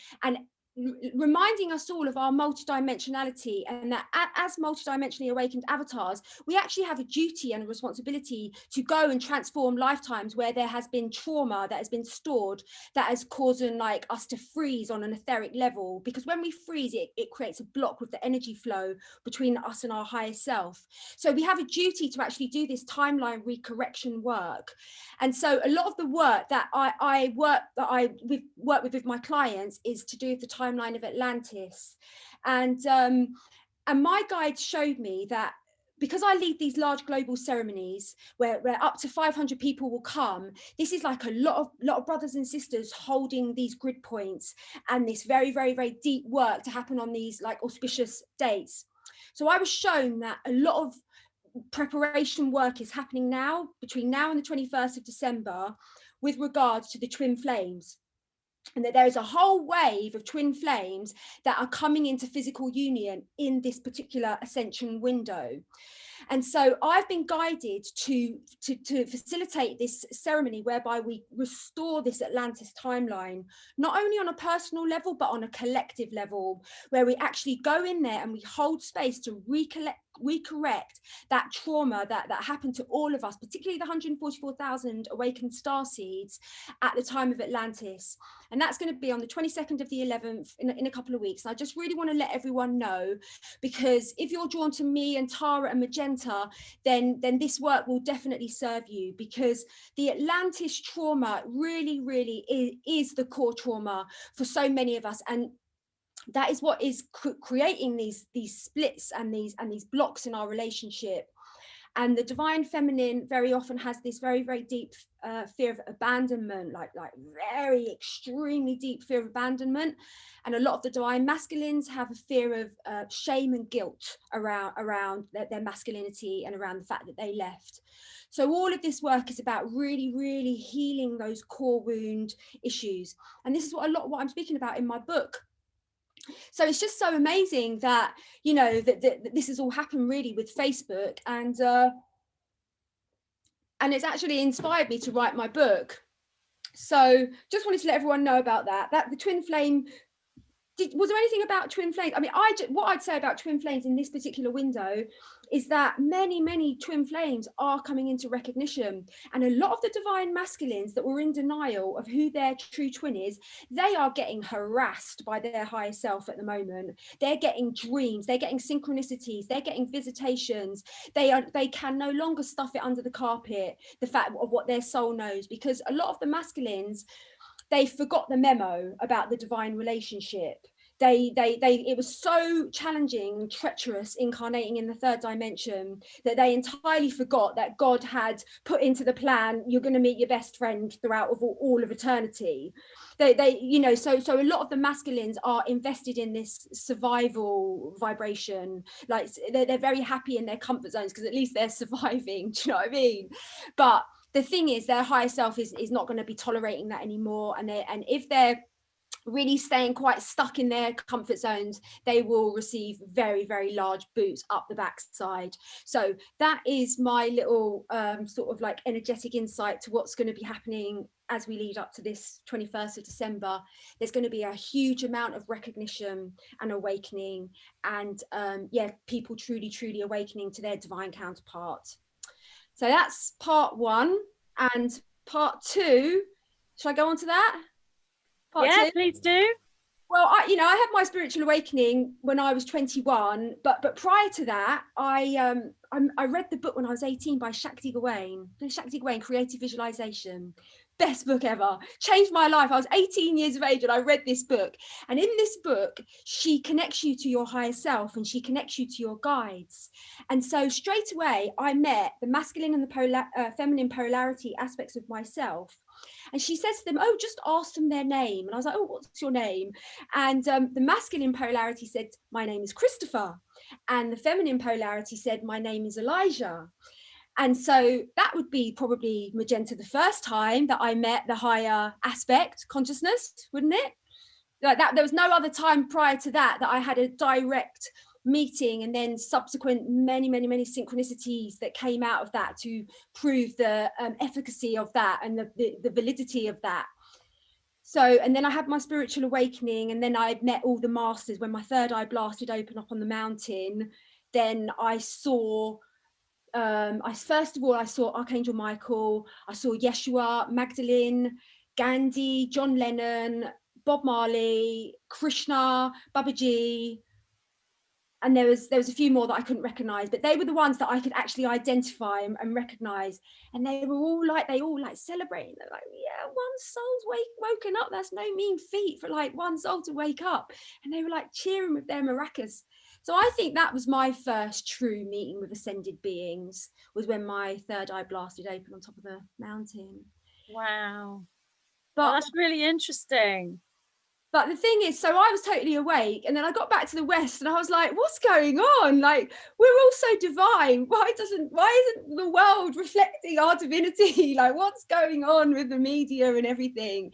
reminding us all of our multidimensionality, and that as multidimensionally awakened avatars, we actually have a duty and a responsibility to go and transform lifetimes where there has been trauma that has been stored, that has caused like us to freeze on an etheric level. Because when we freeze, it creates a block with the energy flow between us and our higher self. So we have a duty to actually do this timeline recorrection work. And so a lot of the work that I work with my clients is to do with the timeline of Atlantis. And my guide showed me that, because I lead these large global ceremonies where up to 500 people will come, this is like a lot of brothers and sisters holding these grid points, and this very, very, very deep work to happen on these like auspicious dates. So I was shown that a lot of preparation work is happening now, between now and the 21st of December, with regards to the twin flames. And that there is a whole wave of twin flames that are coming into physical union in this particular ascension window. And so I've been guided to facilitate this ceremony whereby we restore this Atlantis timeline, not only on a personal level, but on a collective level, where we actually go in there and we hold space to recorrect that trauma that happened to all of us, particularly the 144,000 awakened starseeds at the time of Atlantis. And that's going to be on the 22nd of the 11th in a couple of weeks. And I just really want to let everyone know, because if you're drawn to me and Tara and Magenta, then this work will definitely serve you, because the Atlantis trauma really, really is the core trauma for so many of us. And that is what is creating these splits and these blocks in our relationship. And the divine feminine very often has this very, very deep fear of abandonment, like very extremely deep fear of abandonment. And a lot of the divine masculines have a fear of shame and guilt around their masculinity and around the fact that they left. So all of this work is about really, really healing those core wound issues. And this is what I'm speaking about in my book. So it's just so amazing that, you know, that this has all happened really with Facebook, and it's actually inspired me to write my book. So just wanted to let everyone know about that the twin flame was there anything about twin flames? I mean, what I'd say about twin flames in this particular window is that many twin flames are coming into recognition, and a lot of the divine masculines that were in denial of who their true twin is, they are getting harassed by their higher self at the moment. They're getting dreams, they're getting synchronicities, they're getting visitations. They can no longer stuff it under the carpet, the fact of what their soul knows, because a lot of the masculines, they forgot the memo about the divine relationship. It was so challenging and treacherous incarnating in the third dimension that they entirely forgot that God had put into the plan, you're going to meet your best friend throughout all of eternity. They you know, so a lot of the masculines are invested in this survival vibration. Like they're very happy in their comfort zones because at least they're surviving. Do you know what I mean? But the thing is, their higher self is not going to be tolerating that anymore, and if they're really staying quite stuck in their comfort zones, they will receive very large boots up the backside. So that is my little sort of like energetic insight to what's going to be happening as we lead up to this 21st of December. There's going to be a huge amount of recognition and awakening, and people truly awakening to their divine counterpart. So that's part one. And part two, shall I go on to that? Part two? Please do. Well, I had my spiritual awakening when I was 21, but prior to that, I read the book when I was 18 by Shakti Gawain, Creative Visualization. Best book ever, changed my life. I was 18 years of age and I read this book, and in this book she connects you to your higher self and she connects you to your guides. And so straight away I met the masculine and the feminine polarity aspects of myself, and she says to them, oh, just ask them their name. And I was like, oh, what's your name? And the masculine polarity said, my name is Christopher, and the feminine polarity said, my name is Elijah. And so that would be probably Magenta the first time that I met the higher aspect consciousness, wouldn't it? Like that, there was no other time prior to that I had a direct meeting, and then subsequent many synchronicities that came out of that to prove the efficacy of that and the validity of that. So, and then I had my spiritual awakening, and then I met all the masters. When my third eye blasted open up on the mountain, then I saw first of all, I saw Archangel Michael, I saw Yeshua, Magdalene, Gandhi, John Lennon, Bob Marley, Krishna, Babaji, and there was a few more that I couldn't recognize, but they were the ones that I could actually identify and recognize. And they all celebrating. They're like, yeah, one soul's woken up. That's no mean feat for like one soul to wake up. And they were like cheering with their maracas. So I think that was my first true meeting with ascended beings, was when my third eye blasted open on top of the mountain. Wow. But that's really interesting. But the thing is, so I was totally awake, and then I got back to the West and I was like, what's going on? Like, we're all so divine. Why isn't the world reflecting our divinity? Like, what's going on with the media and everything?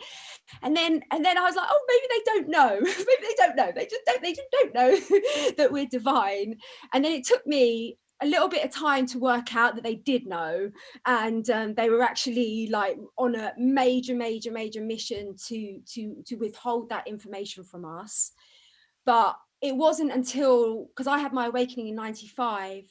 And then I was like, oh, maybe they don't know. Maybe they don't know. They just don't know that we're divine. And then it took me a little bit of time to work out that they did know, and they were actually like on a major mission to withhold that information from us. But it wasn't until, because I had my awakening in 95,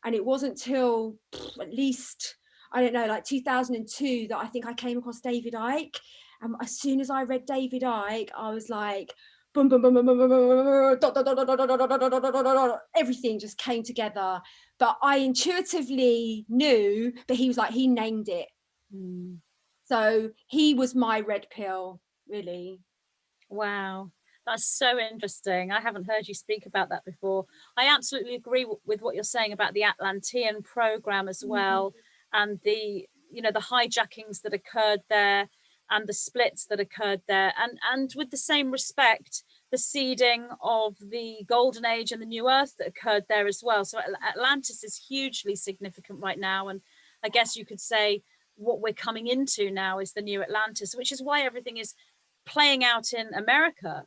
and it wasn't till at least, I don't know, like 2002 that I think I came across David Icke. And as soon as I read David Icke, I was like, boom, boom, boom, boom, boom, boom, boom, boom, everything just came together. But I intuitively knew, but he was like, he named it. So he was my red pill, really. Wow, that's so interesting. I haven't heard you speak about that before. I absolutely agree with what you're saying about the Atlantean program as well, and the hijackings that occurred there, and the splits that occurred there, and with the same respect, the seeding of the golden age and the new earth that occurred there as well. So Atlantis is hugely significant right now, and I guess you could say what we're coming into now is the new Atlantis, which is why everything is playing out in America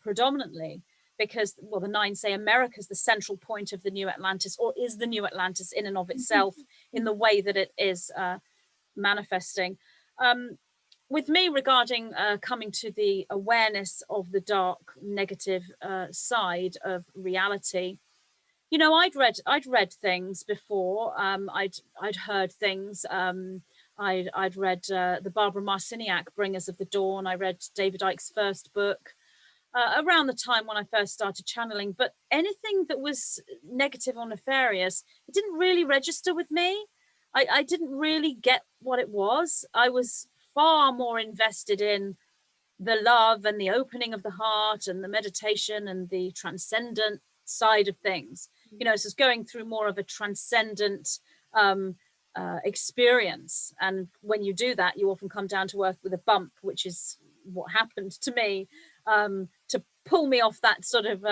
predominantly, because, well, the nine say America's the central point of the new Atlantis, or is the new Atlantis in and of itself, in the way that it is manifesting. with me regarding coming to the awareness of the dark negative side of reality, you know, I'd read things before. I'd heard things. I'd read the Barbara Marciniak Bringers of the Dawn. I read David Icke's first book around the time when I first started channeling. But anything that was negative or nefarious, it didn't really register with me. I didn't really get what it was. I was far more invested in the love and the opening of the heart and the meditation and the transcendent side of things. You know, so it's going through more of a transcendent experience. And when you do that, you often come down to earth with a bump, which is what happened to me, to pull me off that sort of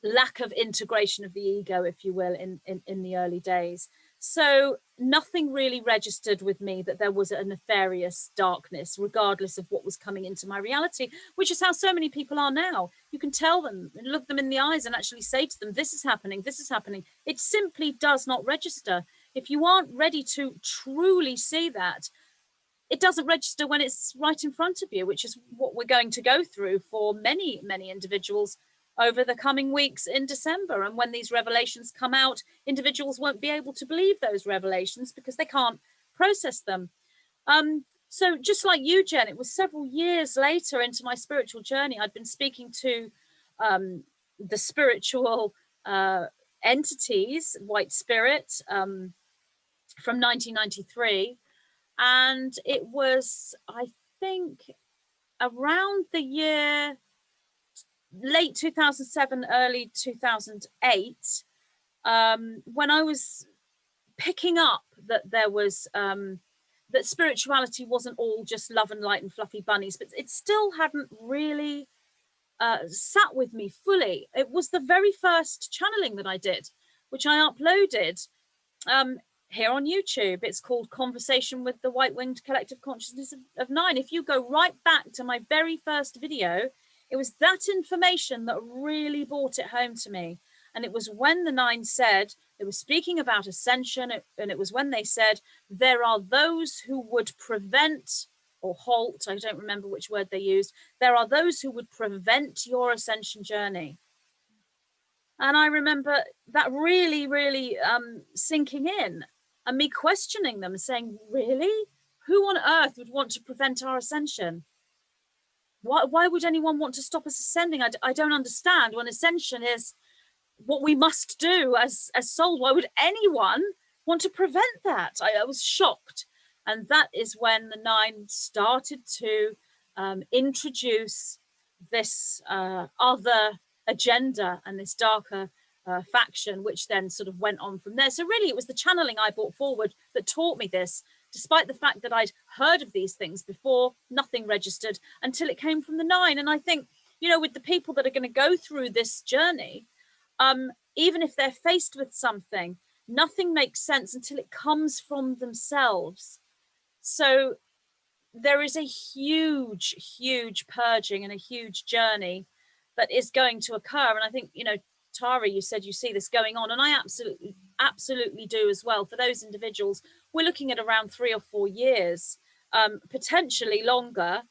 lack of integration of the ego, if you will, in the early days. So nothing really registered with me that there was a nefarious darkness, regardless of what was coming into my reality, which is how so many people are now. You can tell them and look them in the eyes and actually say to them, this is happening, this is happening. It simply does not register. If you aren't ready to truly see that, it doesn't register when it's right in front of you, which is what we're going to go through for many, many individuals over the coming weeks in December. And when these revelations come out, individuals won't be able to believe those revelations because they can't process them. So just like you, Jen, it was several years later into my spiritual journey, I'd been speaking to the spiritual entities, White Spirit, from 1993. And it was, I think, around the year late 2007, early 2008, when I was picking up that there was that spirituality wasn't all just love and light and fluffy bunnies, but it still hadn't really sat with me fully. It was the very first channeling that I did, which I uploaded here on YouTube. It's called Conversation with the White-Winged Collective Consciousness of Nine. If you go right back to my very first video, it was that information that really brought it home to me. And it was when the Nine said, they were speaking about ascension, and it was when they said, there are those who would prevent or halt, I don't remember which word they used, there are those who would prevent your ascension journey. And I remember that really, really sinking in and me questioning them, saying, really? Who on earth would want to prevent our ascension? Why would anyone want to stop us ascending? I don't understand. When ascension is what we must do as souls, why would anyone want to prevent that? I was shocked. And that is when the Nine started to introduce this other agenda and this darker faction, which then sort of went on from there. So really, it was the channeling I brought forward that taught me this. Despite the fact that I'd heard of these things before, nothing registered until it came from the Nine. And I think, you know, with the people that are going to go through this journey, even if they're faced with something, nothing makes sense until it comes from themselves. So there is a huge, huge purging and a huge journey that is going to occur. And I think, you know, Tara, you said you see this going on, and I absolutely do as well. For those individuals, we're looking at around 3 or 4 years, potentially longer,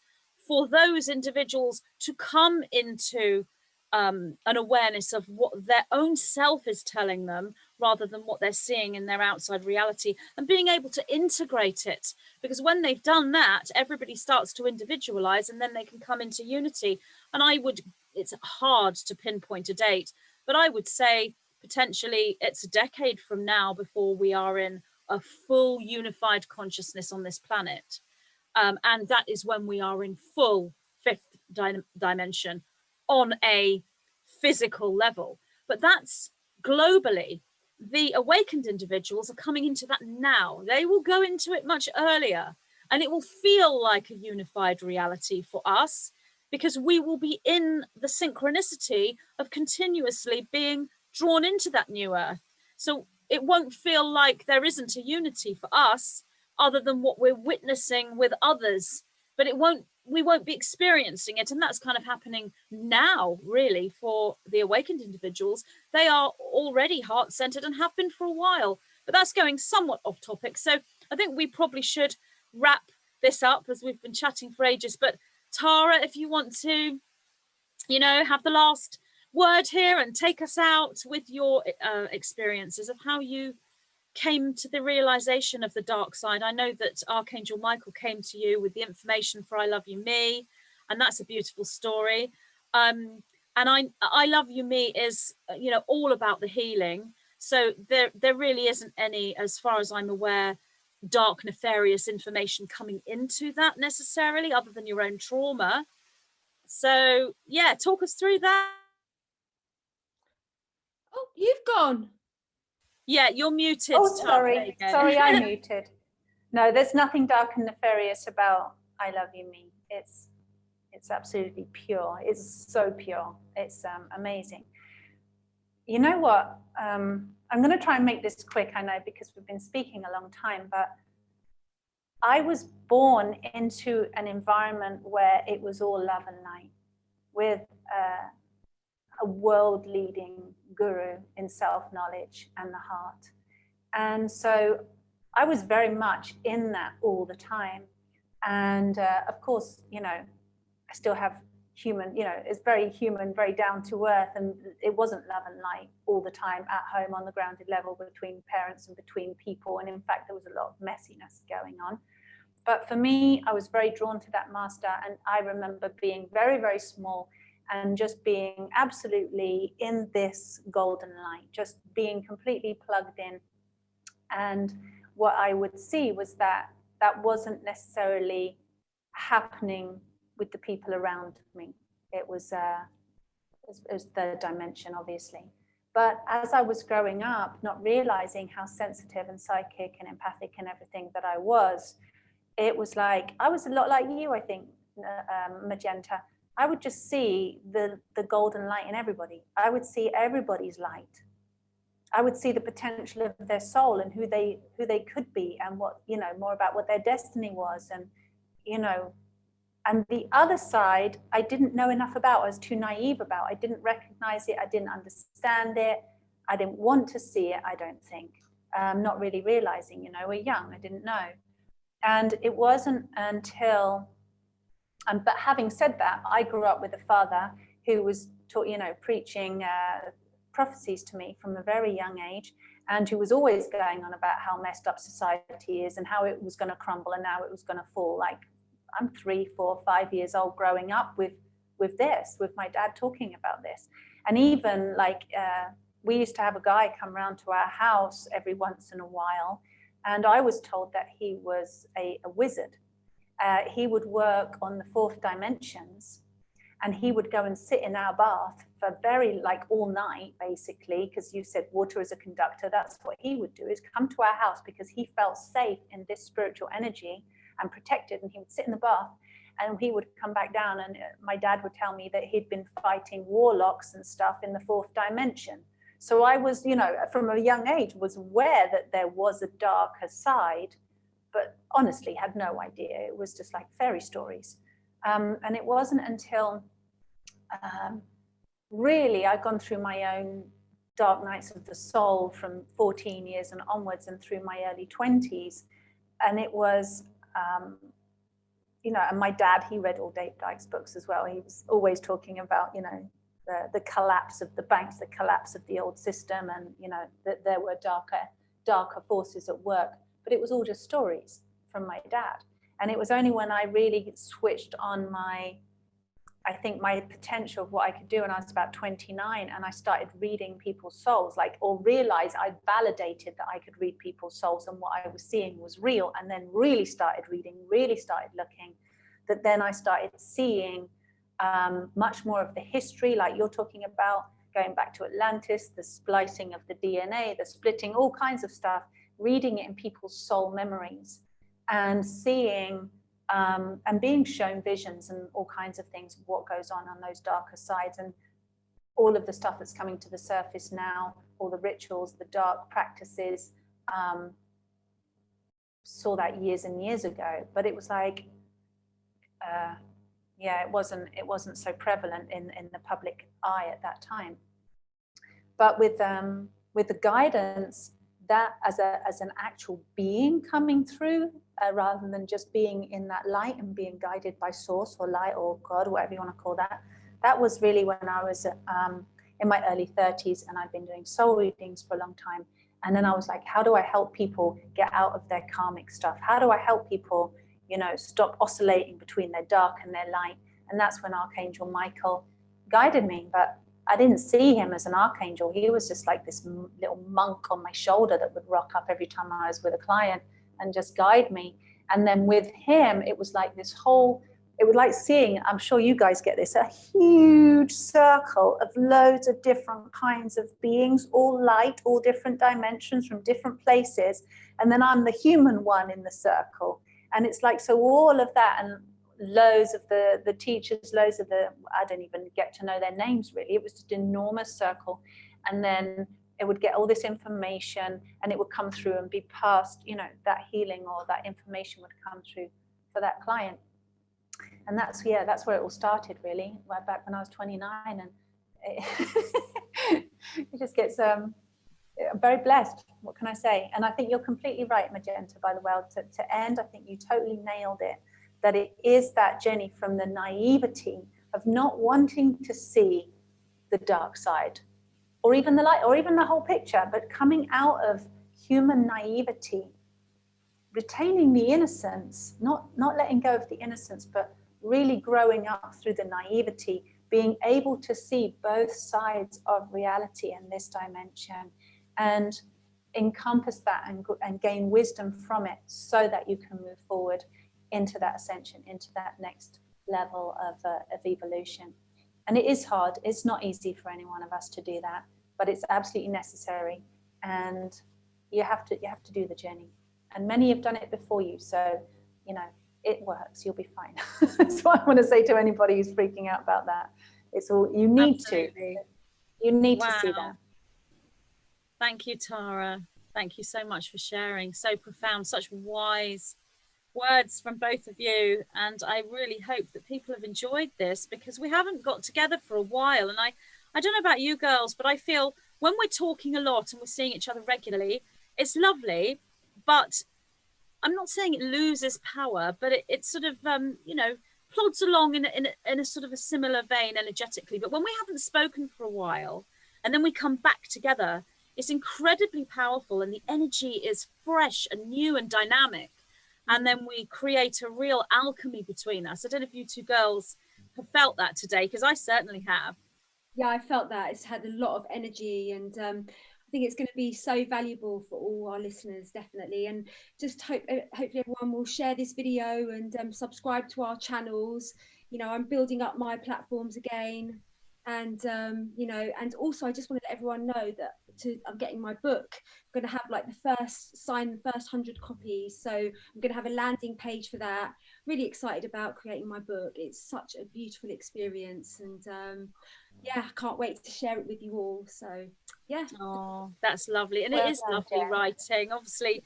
for those individuals to come into an awareness of what their own self is telling them, rather than what they're seeing in their outside reality, and being able to integrate it. Because when they've done that, everybody starts to individualize, and then they can come into unity. And it's hard to pinpoint a date, but I would say potentially it's a decade from now before we are in a full unified consciousness on this planet. And that is when we are in full fifth dimension on a physical level. But that's globally. The awakened individuals are coming into that now. They will go into it much earlier, and it will feel like a unified reality for us, because we will be in the synchronicity of continuously being drawn into that new earth. So it won't feel like there isn't a unity for us other than what we're witnessing with others, but we won't be experiencing it. And that's kind of happening now, really, for the awakened individuals. They are already heart-centered and have been for a while, but that's going somewhat off topic. So I think we probably should wrap this up as we've been chatting for ages. But Tara, if you want to, you know, have the last word here and take us out with your experiences of how you came to the realization of the dark side. I know that Archangel Michael came to you with the information for I Love You Me, and that's a beautiful story. And I Love You Me is, you know, all about the healing. So there really isn't any, as far as I'm aware, dark nefarious information coming into that necessarily, other than your own trauma. So yeah, talk us through that. Oh, you've gone. Yeah, you're muted. Oh, sorry. Sorry, I muted. No, there's nothing dark and nefarious about I Love You Me. It's absolutely pure. It's so pure. It's amazing. You know what? I'm going to try and make this quick, I know, because we've been speaking a long time, but I was born into an environment where it was all love and light, with a world-leading guru in self-knowledge and the heart. And so I was very much in that all the time. And of course, you know, I still have human, you know, it's very human, very down to earth. And it wasn't love and light all the time at home on the grounded level between parents and between people. And in fact, there was a lot of messiness going on. But for me, I was very drawn to that master. And I remember being very, very small and just being absolutely in this golden light, just being completely plugged in. And what I would see was that that wasn't necessarily happening with the people around me. It was the dimension, obviously. But as I was growing up, not realizing how sensitive and psychic and empathic and everything that I was, it was like, I was a lot like you, I think, Magenta. I would just see the golden light in everybody. I would see everybody's light. I would see the potential of their soul and who they could be, and what, you know, more about what their destiny was. And, you know, and the other side, I didn't know enough about. I was too naive about. I didn't recognize it. I didn't understand it. I didn't want to see it, I don't think. Not really realizing, you know, we're young. I didn't know. And it wasn't until, but having said that, I grew up with a father who was taught, you know, preaching prophecies to me from a very young age, and who was always going on about how messed up society is and how it was going to crumble and now it was going to fall. Like, I'm 3, 4, 5 years old growing up with this, with my dad talking about this. And even like we used to have a guy come round to our house every once in a while, and I was told that he was a wizard. He would work on the 4th dimensions, and he would go and sit in our bath for very, like, all night, basically, because you said water is a conductor. That's what he would do, is come to our house because he felt safe in this spiritual energy and protected. And he would sit in the bath, and he would come back down, and my dad would tell me that he'd been fighting warlocks and stuff in the 4th dimension. So I was, you know, from a young age was aware that there was a darker side, but honestly had no idea. It was just like fairy stories. And it wasn't until really I'd gone through my own dark nights of the soul from 14 years and onwards, and through my early 20s. And it was, you know, and my dad, he read all Dave Dyke's books as well. He was always talking about, you know, the collapse of the banks, the collapse of the old system, and, you know, that there were darker forces at work. But it was all just stories from my dad. And it was only when I really switched on I think my potential of what I could do when I was about 29, and I started reading people's souls, like, or realized I'd validated that I could read people's souls and what I was seeing was real, and then really started reading, really started looking, that then I started seeing much more of the history, like you're talking about, going back to Atlantis, the splicing of the DNA, the splitting, all kinds of stuff, reading it in people's soul memories, and seeing and being shown visions and all kinds of things, what goes on those darker sides, and all of the stuff that's coming to the surface now, all the rituals, the dark practices. Saw that years and years ago, but it was like, yeah, it wasn't so prevalent in the public eye at that time. But with the guidance, that as an actual being coming through rather than just being in that light and being guided by source or light or God, whatever you want to call that. That was really when I was in my early 30s, and I'd been doing soul readings for a long time. And then I was like, how do I help people get out of their karmic stuff? How do I help people, you know, stop oscillating between their dark and their light? And that's when Archangel Michael guided me. But I didn't see him as an archangel. He was just like this little monk on my shoulder that would rock up every time I was with a client and just guide me. And then with him, it was like this whole, it was like seeing, I'm sure you guys get this, a huge circle of loads of different kinds of beings, all light, all different dimensions from different places. And then I'm the human one in the circle. And it's like, so all of that, and loads of the teachers, loads of the, I don't even get to know their names really. It was just an enormous circle. And then it would get all this information and it would come through and be passed, you know, that healing or that information would come through for that client. And that's, yeah, that's where it all started really, right back when I was 29. And it just gets, I'm very blessed, what can I say? And I think you're completely right, Magenta, by the way, to end, I think you totally nailed it, that it is that journey from the naivety of not wanting to see the dark side, or even the light, or even the whole picture, but coming out of human naivety, retaining the innocence, not letting go of the innocence, but really growing up through the naivety, being able to see both sides of reality in this dimension and encompass that and gain wisdom from it so that you can move forward into that ascension, into that next level of evolution. And it is hard. It's not easy for any one of us to do that, but it's absolutely necessary. And you have to do the journey. And many have done it before you. So, you know, it works. You'll be fine. That's what I want to say to anybody who's freaking out about that. It's all, you need Absolutely. You need to see that. Thank you, Tara. Thank you so much for sharing. So profound, such wise words from both of you. And I really hope that people have enjoyed this, because we haven't got together for a while. And I don't know about you girls, but I feel when we're talking a lot and we're seeing each other regularly, it's lovely, but I'm not saying it loses power, but it sort of, you know, plods along in a sort of a similar vein energetically. But when we haven't spoken for a while and then we come back together, it's incredibly powerful and the energy is fresh and new and dynamic. And then we create a real alchemy between us. I don't know if you two girls have felt that today, because I certainly have. Yeah, I felt that. It's had a lot of energy, and I think it's going to be so valuable for all our listeners, definitely. And just hopefully everyone will share this video and subscribe to our channels. You know, I'm building up my platforms again. And you know, and also I just want to let everyone know that I'm getting my book. I'm going to have like the first 100 copies, so I'm going to have a landing page for that. Really excited about creating my book. It's such a beautiful experience, and yeah, I can't wait to share it with you all. So yeah. Oh, that's lovely. And it is lovely writing. Obviously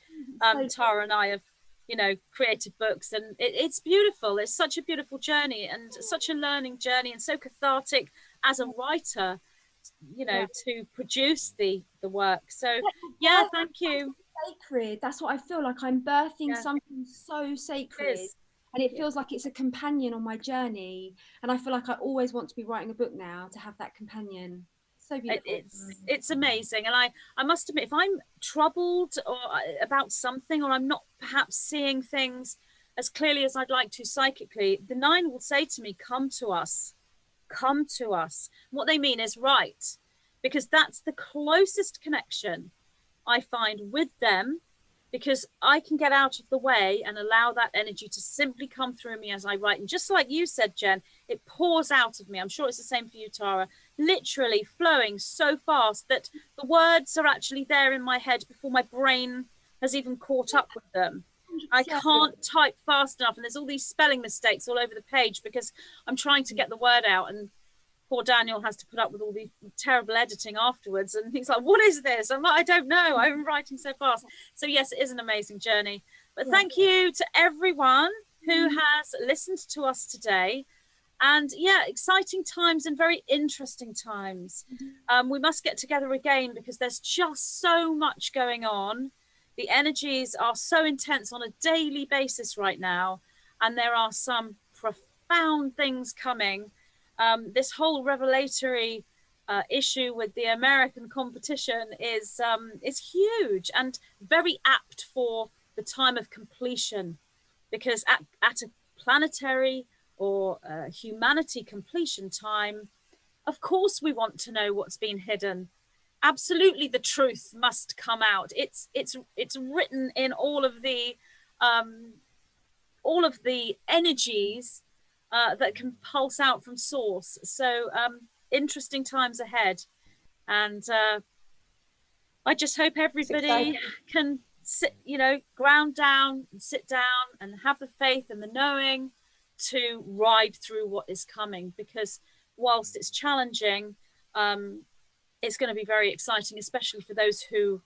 Tara and I have, you know, created books, and it's beautiful. It's such a beautiful journey and such a learning journey, and so cathartic as a writer, you know, to produce the work. So yeah, thank you. Sacred. That's what I feel like. I'm birthing something so sacred, and it feels like it's a companion on my journey. And I feel like I always want to be writing a book now, to have that companion. So beautiful. It's amazing. And I must admit, if I'm troubled or about something, or I'm not perhaps seeing things as clearly as I'd like to psychically, the nine will say to me, come to us. Come to us. What they mean is right, because that's the closest connection I find with them, because I can get out of the way and allow that energy to simply come through me as I write. And just like you said, Jen, it pours out of me. I'm sure it's the same for you, Tara, literally flowing so fast that the words are actually there in my head before my brain has even caught up with them. I can't type fast enough, and there's all these spelling mistakes all over the page because I'm trying to get the word out, and poor Daniel has to put up with all the terrible editing afterwards, and he's like, what is this? I'm like, I don't know, I'm writing so fast. So yes, it is an amazing journey. But thank you to everyone who has listened to us today. And yeah, exciting times and very interesting times. We must get together again, because there's just so much going on. The energies are so intense on a daily basis right now, and there are some profound things coming. This whole revelatory issue with the American competition is huge and very apt for the time of completion, because at a planetary or humanity completion time, of course we want to know what's been hidden. Absolutely, the truth must come out. It's written in all of the energies that can pulse out from source. So interesting times ahead, and I just hope everybody can sit, ground down and sit down and have the faith and the knowing to ride through what is coming, because whilst it's challenging, it's going to be very exciting, especially for those who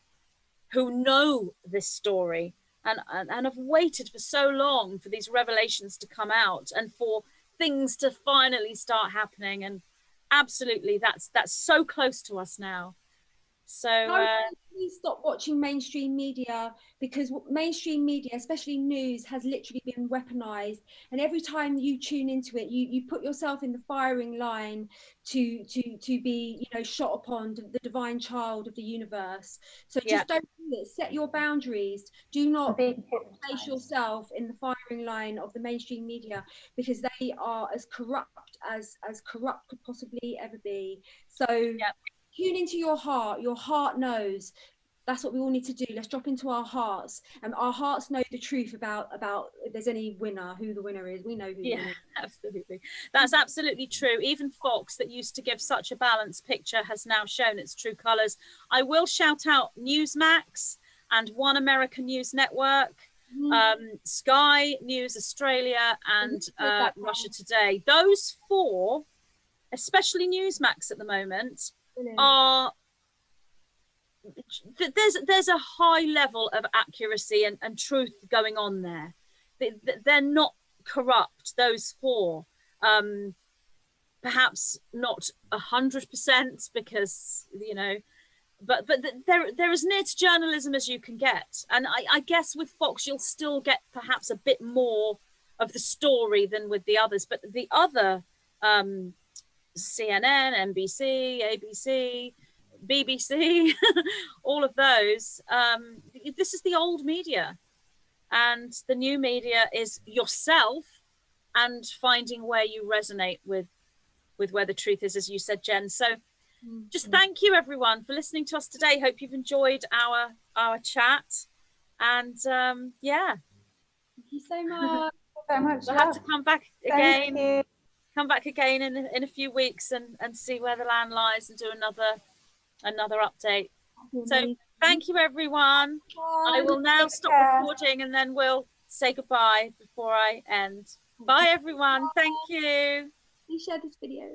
know this story and have waited for so long for these revelations to come out and for things to finally start happening. And absolutely, that's so close to us now. So please stop watching mainstream media, because mainstream media, especially news, has literally been weaponized, and every time you tune into it, you put yourself in the firing line to be shot upon, the divine child of the universe. So just don't do it. Set your boundaries. Do not place yourself in the firing line of the mainstream media, because they are as corrupt as corrupt could possibly ever be. So tune into your heart. Your heart knows. That's what we all need to do. Let's drop into our hearts, and our hearts know the truth about if there's any winner, who the winner is. We know who the winner is. Absolutely. That's absolutely true. Even Fox, that used to give such a balanced picture, has now shown its true colors. I will shout out Newsmax and One American News Network, Sky News Australia, and Russia Today. Those four, especially Newsmax at the moment, are there's a high level of accuracy and truth going on there. They're not corrupt, those four. Perhaps not 100%, because but they're as near to journalism as you can get. And I guess with Fox you'll still get perhaps a bit more of the story than with the others, but the other CNN, NBC, ABC, BBC, all of those, this is the old media, and the new media is yourself and finding where you resonate with where the truth is, as you said, Jen. So just thank you everyone for listening to us today. Hope you've enjoyed our chat, and thank you so much. So much. We'll have to come back again. Come back again in a few weeks and see where the land lies and do another update. So thank you everyone. I will now stop recording, and then we'll say goodbye before I end. Bye everyone. Thank you. Please share this video.